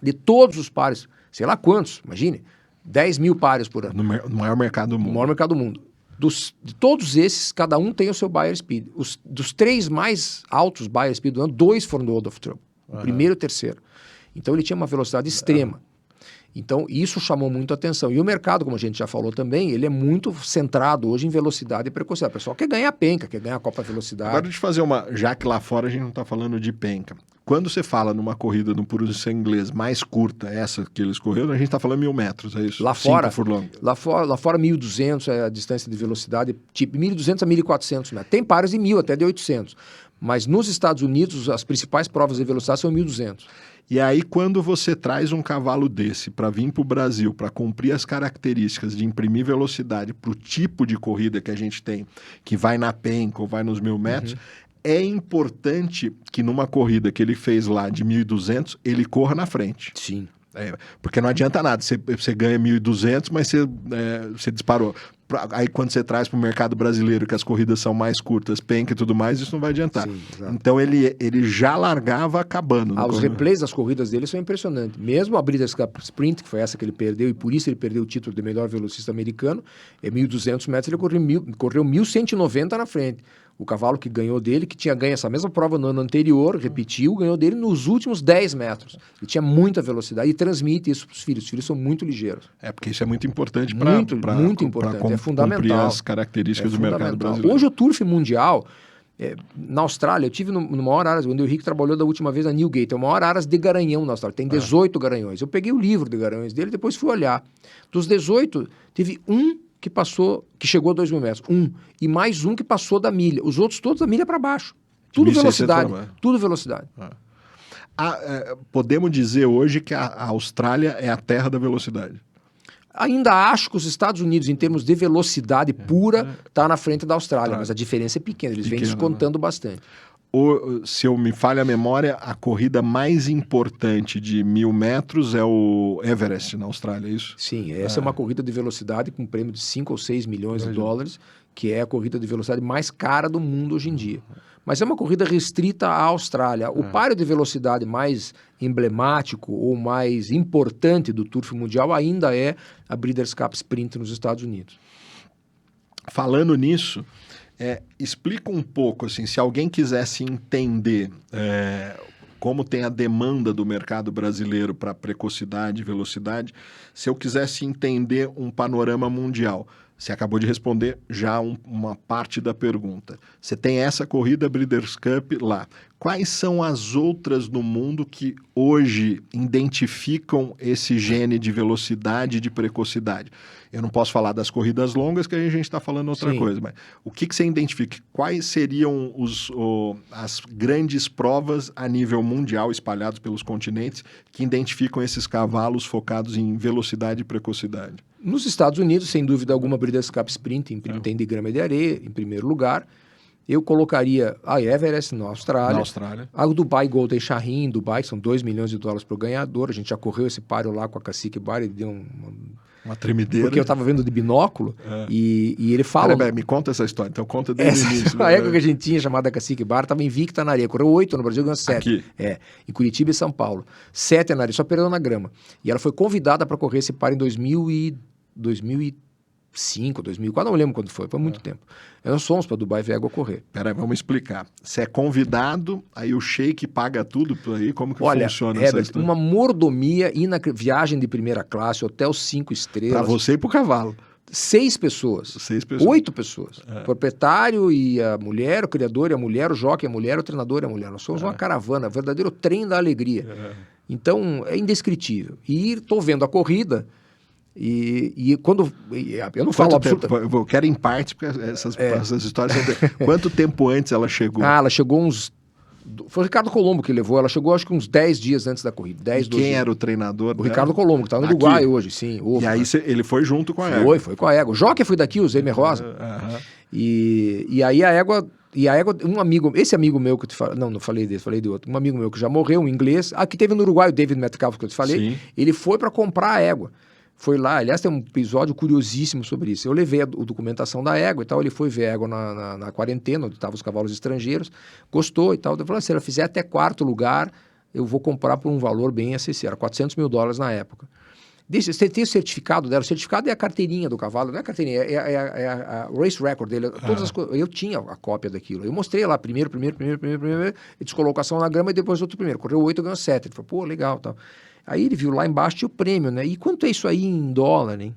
De todos os pares, sei lá quantos, imagine, 10 mil pares por ano. No maior mercado do mundo. No maior mercado do mundo. De todos esses, cada um tem o seu Buyer Speed. Dos 3 mais altos Buyer Speed do ano, 2 foram do World of Trouble. O primeiro e o terceiro. Então ele tinha uma velocidade extrema. Então isso chamou muito a atenção. E o mercado, como a gente já falou também, ele é muito centrado hoje em velocidade e precocidade. O pessoal quer ganhar penca, quer ganhar a Copa Velocidade. Agora deixa eu fazer já que lá fora a gente não está falando de penca. Quando você fala numa corrida no puro sangue inglês mais curta, essa que eles correram, a gente está falando 1.000 metros, é isso? Lá fora, 5 furlong. Lá fora 1.200 é a distância de velocidade, tipo 1.200 a 1.400 metros. Tem pares de 1.000 até de 800. Mas nos Estados Unidos, as principais provas de velocidade são 1.200. E aí, quando você traz um cavalo desse para vir para o Brasil, para cumprir as características de imprimir velocidade para o tipo de corrida que a gente tem, que vai na penca ou vai nos 1.000 metros, é importante que numa corrida que ele fez lá de 1.200, ele corra na frente. Sim. Porque não adianta nada, você ganha 1.200, mas você disparou. Aí quando você traz para o mercado brasileiro, que as corridas são mais curtas, penca e tudo mais, isso não vai adiantar. Sim, então ele já largava acabando. Os replays das corridas dele são impressionantes. Mesmo a Breeders' Cup Sprint, que foi essa que ele perdeu, e por isso ele perdeu o título de melhor velocista americano, 1.200 metros, ele correu 1.190 na frente. O cavalo que ganhou dele, que tinha ganho essa mesma prova no ano anterior, repetiu, ganhou dele nos últimos 10 metros. Ele tinha muita velocidade e transmite isso para os filhos. Os filhos são muito ligeiros. Porque isso é muito importante para muito importante, é fundamental. Cumprir as características do mercado brasileiro. Hoje o Turf Mundial, na Austrália, eu tive no maior aras, onde o Henrique trabalhou da última vez na Newgate, é o maior aras de garanhão na Austrália, tem 18 garanhões. Eu peguei o livro de garanhões dele, depois fui olhar. Dos 18, teve um que chegou a 2.000 metros, e mais um que passou da milha. Os outros todos da milha para baixo. Tudo velocidade. Tudo velocidade. Podemos dizer hoje que a Austrália é a terra da velocidade. Ainda acho que os Estados Unidos, em termos de velocidade pura, está na frente da Austrália, mas a diferença é pequena, eles vêm descontando bastante. Se eu me falha a memória, a corrida mais importante de 1.000 metros é o Everest, na Austrália, é isso? Sim, essa é uma corrida de velocidade com um prêmio de 5 ou 6 milhões de dólares, que é a corrida de velocidade mais cara do mundo hoje em dia. Mas é uma corrida restrita à Austrália. O páreo de velocidade mais emblemático ou mais importante do Turf Mundial ainda é a Breeders' Cup Sprint nos Estados Unidos. Falando nisso, Explica um pouco, assim, se alguém quisesse entender como tem a demanda do mercado brasileiro para precocidade e velocidade, se eu quisesse entender um panorama mundial. Você acabou de responder já uma parte da pergunta. Você tem essa corrida Breeders' Cup lá. Quais são as outras no mundo que hoje identificam esse gene de velocidade e de precocidade? Eu não posso falar das corridas longas, que a gente está falando outra coisa, mas o que você identifica? Quais seriam as grandes provas a nível mundial, espalhadas pelos continentes, que identificam esses cavalos focados em velocidade e precocidade? Nos Estados Unidos, sem dúvida alguma, Breeders' Cup Sprint, tem de grama e de areia, em primeiro lugar. Eu colocaria a Everest na Austrália. A Dubai Golden Shahin, Dubai, são $2 milhões para o ganhador. A gente já correu esse páreo lá com a Cacique Bar, ele deu uma tremedeira. Porque eu estava vendo de binóculo e ele fala... Peraí, me conta essa história, então conta desde o início. A égua que a gente tinha, chamada Cacique Bar, estava invicta na areia. Correu 8 no Brasil, ganhou 7. Aqui? Em Curitiba e São Paulo. 7 na areia, só perdeu na grama. E ela foi convidada para correr esse páreo em 2005, 2004, não lembro quando foi muito tempo. Nós fomos para Dubai ver a égua correr. Peraí, vamos explicar. Você é convidado, aí o sheik paga tudo por aí, como que funciona essa Herbert, história? uma mordomia, viagem de primeira classe, hotel 5 estrelas. Para você e para o cavalo. 6 pessoas. 8 pessoas. Proprietário e a mulher, o criador e a mulher, o jockey e a mulher, o treinador e a mulher. Nós somos uma caravana, verdadeiro trem da alegria. Então, é indescritível. E estou vendo a corrida... E quando... Eu não falo absolutamente... Eu quero em parte, porque essas histórias... Quanto tempo antes ela chegou? Ela chegou uns... Foi o Ricardo Colombo que levou. Ela chegou acho que uns 10 dias antes da corrida. 10, 12 Quem dias. era o treinador? O Ricardo Colombo, que está no Uruguai hoje, sim. E aí ele foi junto com a égua? Foi com a égua. O jockey foi daqui, o Zé Rosa. E aí a égua... esse amigo meu que eu te falei, não falei desse, falei de outro, um amigo meu que já morreu, um inglês, que teve no Uruguai, o David Metcalf, que eu te falei, sim. Ele foi para comprar a égua. Foi lá, aliás, tem um episódio curiosíssimo sobre isso. Eu levei a documentação da égua e tal, ele foi ver a égua na quarentena, onde estavam os cavalos estrangeiros, gostou e tal. Eu falei, se ela fizer até 4º lugar, eu vou comprar por um valor bem acessível, era $400 mil na época. Você tem o certificado dela, o certificado é a carteirinha do cavalo, não é a carteirinha, é a race record dele, todas as coisas. Eu tinha a cópia daquilo, eu mostrei lá, primeiro, e descolocação na grama e depois outro primeiro. Correu 8, ganhou 7. Ele falou, pô, legal, tal. Aí ele viu lá embaixo tinha o prêmio, né? E quanto é isso aí em dólar, hein?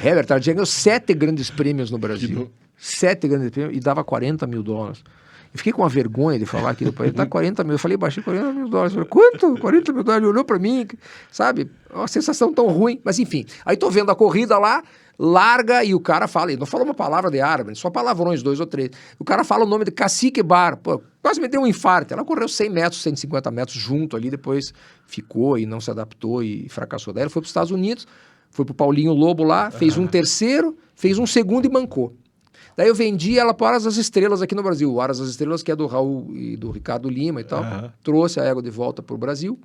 Herbert, ela já ganhou 7 grandes prêmios no Brasil. 7 grandes prêmios e dava $40 mil. Eu fiquei com uma vergonha de falar aquilo para ele. Tá 40 mil. Eu falei baixinho, $40 mil. Eu falei, quanto? $40 mil. Ele olhou para mim, sabe? Uma sensação tão ruim. Mas enfim, aí tô vendo a corrida lá, larga e o cara fala, ele não falou uma palavra de árabe, só palavrões, 2 ou 3. O cara fala o nome de Cacique Bar, pô, quase me deu um infarto. Ela correu 100 metros, 150 metros junto ali, depois ficou e não se adaptou e fracassou. Daí ela foi para os Estados Unidos, foi pro Paulinho Lobo lá, fez um terceiro, fez um segundo e mancou. Daí eu vendi ela para Aras das Estrelas aqui no Brasil. O Aras das Estrelas, que é do Raul e do Ricardo Lima e tal, trouxe a égua de volta para o Brasil.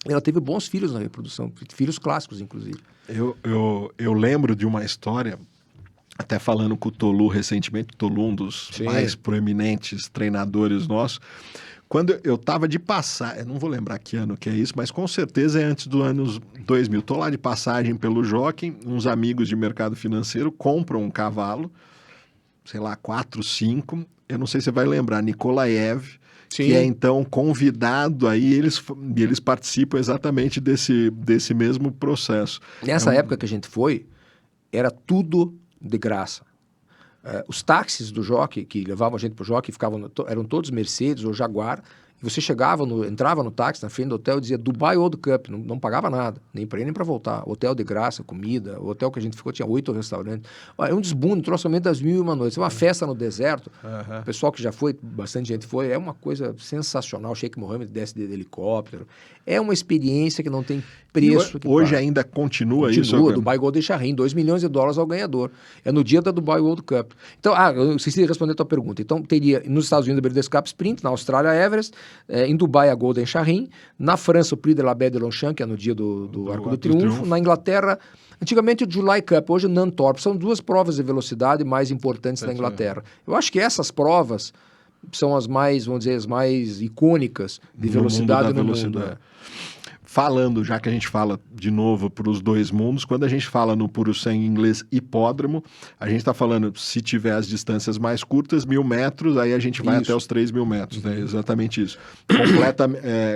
Ela teve bons filhos na reprodução, filhos clássicos, inclusive. Eu lembro de uma história, até falando com o Tolu recentemente, Tolu, um dos mais proeminentes treinadores nossos, quando eu estava de passagem, eu não vou lembrar que ano que é isso, mas com certeza é antes do ano 2000. Estou lá de passagem pelo Jockey, uns amigos de mercado financeiro compram um cavalo, sei lá, 4, 5, eu não sei se você vai lembrar, Nikolaev, que é então convidado aí, eles participam exatamente desse mesmo processo. Nessa época que a gente foi, era tudo de graça. Os táxis do Jockey, que levavam a gente pro Jockey, eram todos Mercedes ou Jaguar, e você entrava no táxi na frente do hotel e dizia Dubai World Cup, não pagava nada, nem para ir nem para voltar. Hotel de graça, comida, o hotel que a gente ficou tinha 8 restaurantes. É um desbunde, trouxe somente das 1001 noites. É uma festa no deserto, o pessoal que já foi, bastante gente foi, é uma coisa sensacional. Sheikh Mohammed desce de helicóptero. É uma experiência que não tem preço. Hoje ainda continua isso? Continua, Dubai Golden Shahin, $2 milhões ao ganhador. É no dia da Dubai World Cup. Então, eu esqueci de responder a tua pergunta. Então, teria nos Estados Unidos a Breeders' Cup Sprint, na Austrália a Everest, em Dubai a Golden Shahin, na França o Prix de la Baie de Longchamp, que é no dia do Arco do Triunfo, na Inglaterra, antigamente o July Cup, hoje o Nantorp. São 2 provas de velocidade mais importantes da Inglaterra. Eu acho que essas provas são as mais, vamos dizer, as mais icônicas de velocidade no mundo. falando, já que a gente fala de novo para os dois mundos, quando a gente fala no puro sangue inglês hipódromo, a gente está falando, se tiver as distâncias mais curtas, 1.000 metros, aí a gente vai até os 3.000 metros, né? Exatamente isso.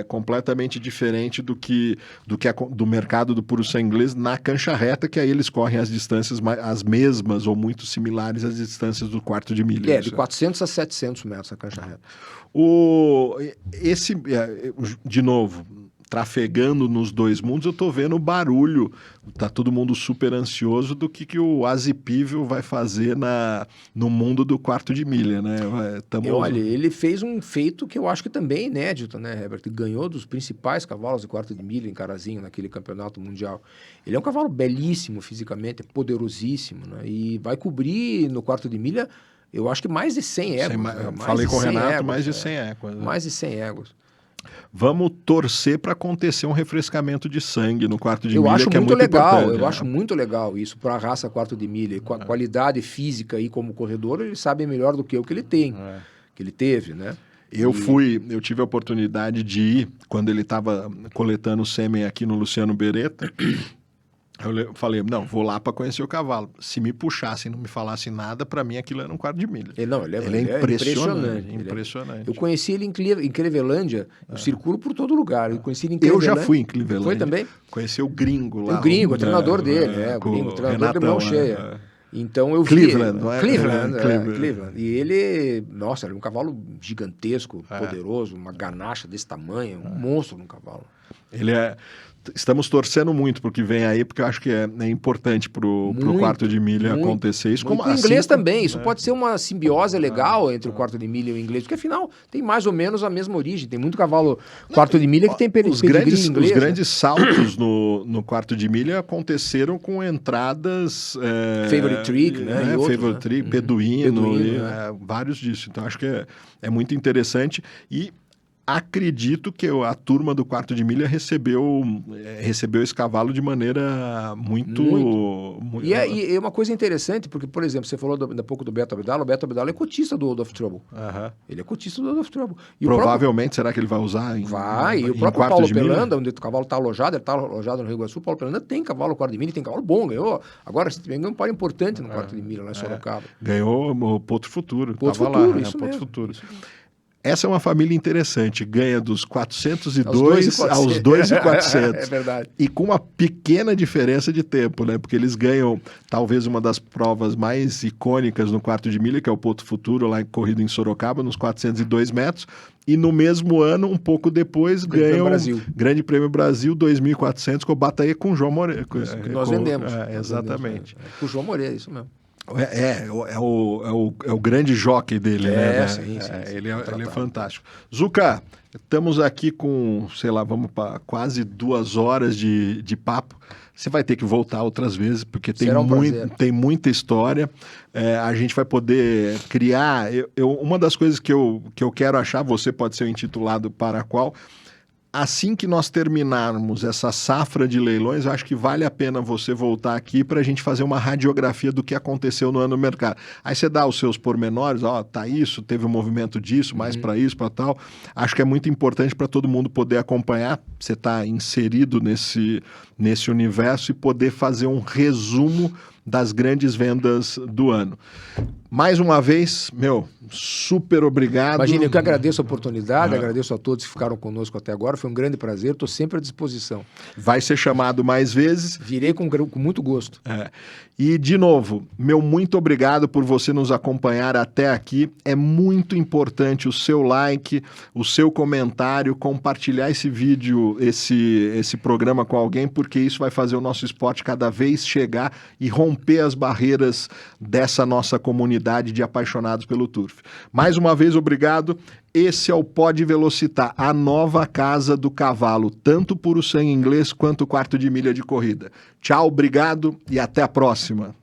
Completamente diferente do mercado do puro sangue inglês na cancha reta, que aí eles correm as distâncias as mesmas ou muito similares às distâncias do quarto de milha. De 400 a 700 metros a cancha reta. De novo, trafegando nos dois mundos, eu tô vendo o barulho, tá todo mundo super ansioso do que o Azipível vai fazer no mundo do quarto de milha, né? Olha, ele fez um feito que eu acho que também é inédito, né, Herbert? Ganhou dos principais cavalos de quarto de milha em Carazinho, naquele campeonato mundial. Ele é um cavalo belíssimo fisicamente, é poderosíssimo, né? E vai cobrir no quarto de milha, eu acho que mais de 100 éguas. Falei com o Renato, mais de 100 éguas. Mais de 100 éguas. Vamos torcer para acontecer um refrescamento de sangue no quarto de milha, acho que é muito muito legal. importante. Eu acho muito legal isso para a raça quarto de milha. E com a qualidade física aí como corredor, ele sabe melhor do que eu que ele tem, que ele teve, né? Eu tive a oportunidade de ir quando ele estava coletando sêmen aqui no Luciano Beretta. Eu falei, não, vou lá para conhecer o cavalo. Se me puxassem e não me falassem nada, para mim aquilo era um quarto de milha. Ele é impressionante. Eu conheci ele em Clevelândia, eu circulo por todo lugar. Eu conheci ele em Clevelândia. Eu já fui em Clevelândia. Foi também? Conheci o gringo lá. O gringo, o treinador dele, o gringo, o treinador de mão cheia. Então eu vi... Cleveland, não é? Cleveland. E ele, nossa, era um cavalo gigantesco, poderoso, uma ganacha desse tamanho, um monstro no cavalo. Estamos torcendo muito porque vem aí, porque eu acho que é importante pro quarto de milha acontecer isso. Como o inglês também, isso pode ser uma simbiose legal entre o quarto de milha e o inglês, porque afinal tem mais ou menos a mesma origem. Tem muito cavalo quarto de milha que tem os grandes saltos no quarto de milha aconteceram com entradas... Favorite Trick, né? Favorite Trick, Beduíno, vários disso. Então acho que é muito interessante e acredito que a turma do quarto de milha recebeu esse cavalo de maneira muito... E é uma coisa interessante, porque, por exemplo, você falou ainda pouco do Beto Abdala. O Beto Abdala é cotista do World of Trouble. Ele é cotista do World of Trouble. Provavelmente, será que ele vai usar e o próprio Paulo Pelanda, onde o cavalo está alojado, ele está alojado no Rio Grande do Sul, Paulo Pelanda tem cavalo quarto de milha, tem cavalo bom, ganhou. Agora, se ganhou um par importante no quarto de milha, lá em Sorocaba. Ganhou o Potro Futuro. Potro Futuro, isso mesmo. Futuro. Essa é uma família interessante, ganha dos 402 aos 2.400. É verdade. E com uma pequena diferença de tempo, né? Porque eles ganham talvez uma das provas mais icônicas no quarto de milha, que é o Potro Futuro, lá corrido em Sorocaba, nos 402 metros. E no mesmo ano, um pouco depois, ganham o Grande Prêmio Brasil 2.400 com o Bataille com o João Moreira. Nós vendemos. Exatamente. Com o João Moreira, isso mesmo. É o grande jockey dele, né? Sim. Ele é fantástico. Zuca, estamos aqui com, sei lá, vamos para quase 2 horas de papo. Você vai ter que voltar outras vezes, porque tem muita história. A gente vai poder criar... uma das coisas que eu quero achar, você pode ser o intitulado para qual... Assim que nós terminarmos essa safra de leilões, eu acho que vale a pena você voltar aqui para a gente fazer uma radiografia do que aconteceu no ano no mercado. Aí você dá os seus pormenores, tá isso, teve um movimento disso, mais para isso, para tal. Acho que é muito importante para todo mundo poder acompanhar, você está inserido nesse universo e poder fazer um resumo das grandes vendas do ano. Mais uma vez, super obrigado. Imagina, eu que agradeço a oportunidade, agradeço a todos que ficaram conosco até agora, foi um grande prazer, estou sempre à disposição. Vai ser chamado mais vezes. Virei com muito gosto. E, de novo, muito obrigado por você nos acompanhar até aqui. É muito importante o seu like, o seu comentário, compartilhar esse vídeo, esse programa com alguém, porque isso vai fazer o nosso esporte cada vez chegar e romper as barreiras dessa nossa comunidade de apaixonados pelo turf. Mais uma vez, obrigado. Esse é o Pod Velocitar, a nova casa do cavalo, tanto puro sangue inglês quanto quarto de milha de corrida. Tchau, obrigado e até a próxima.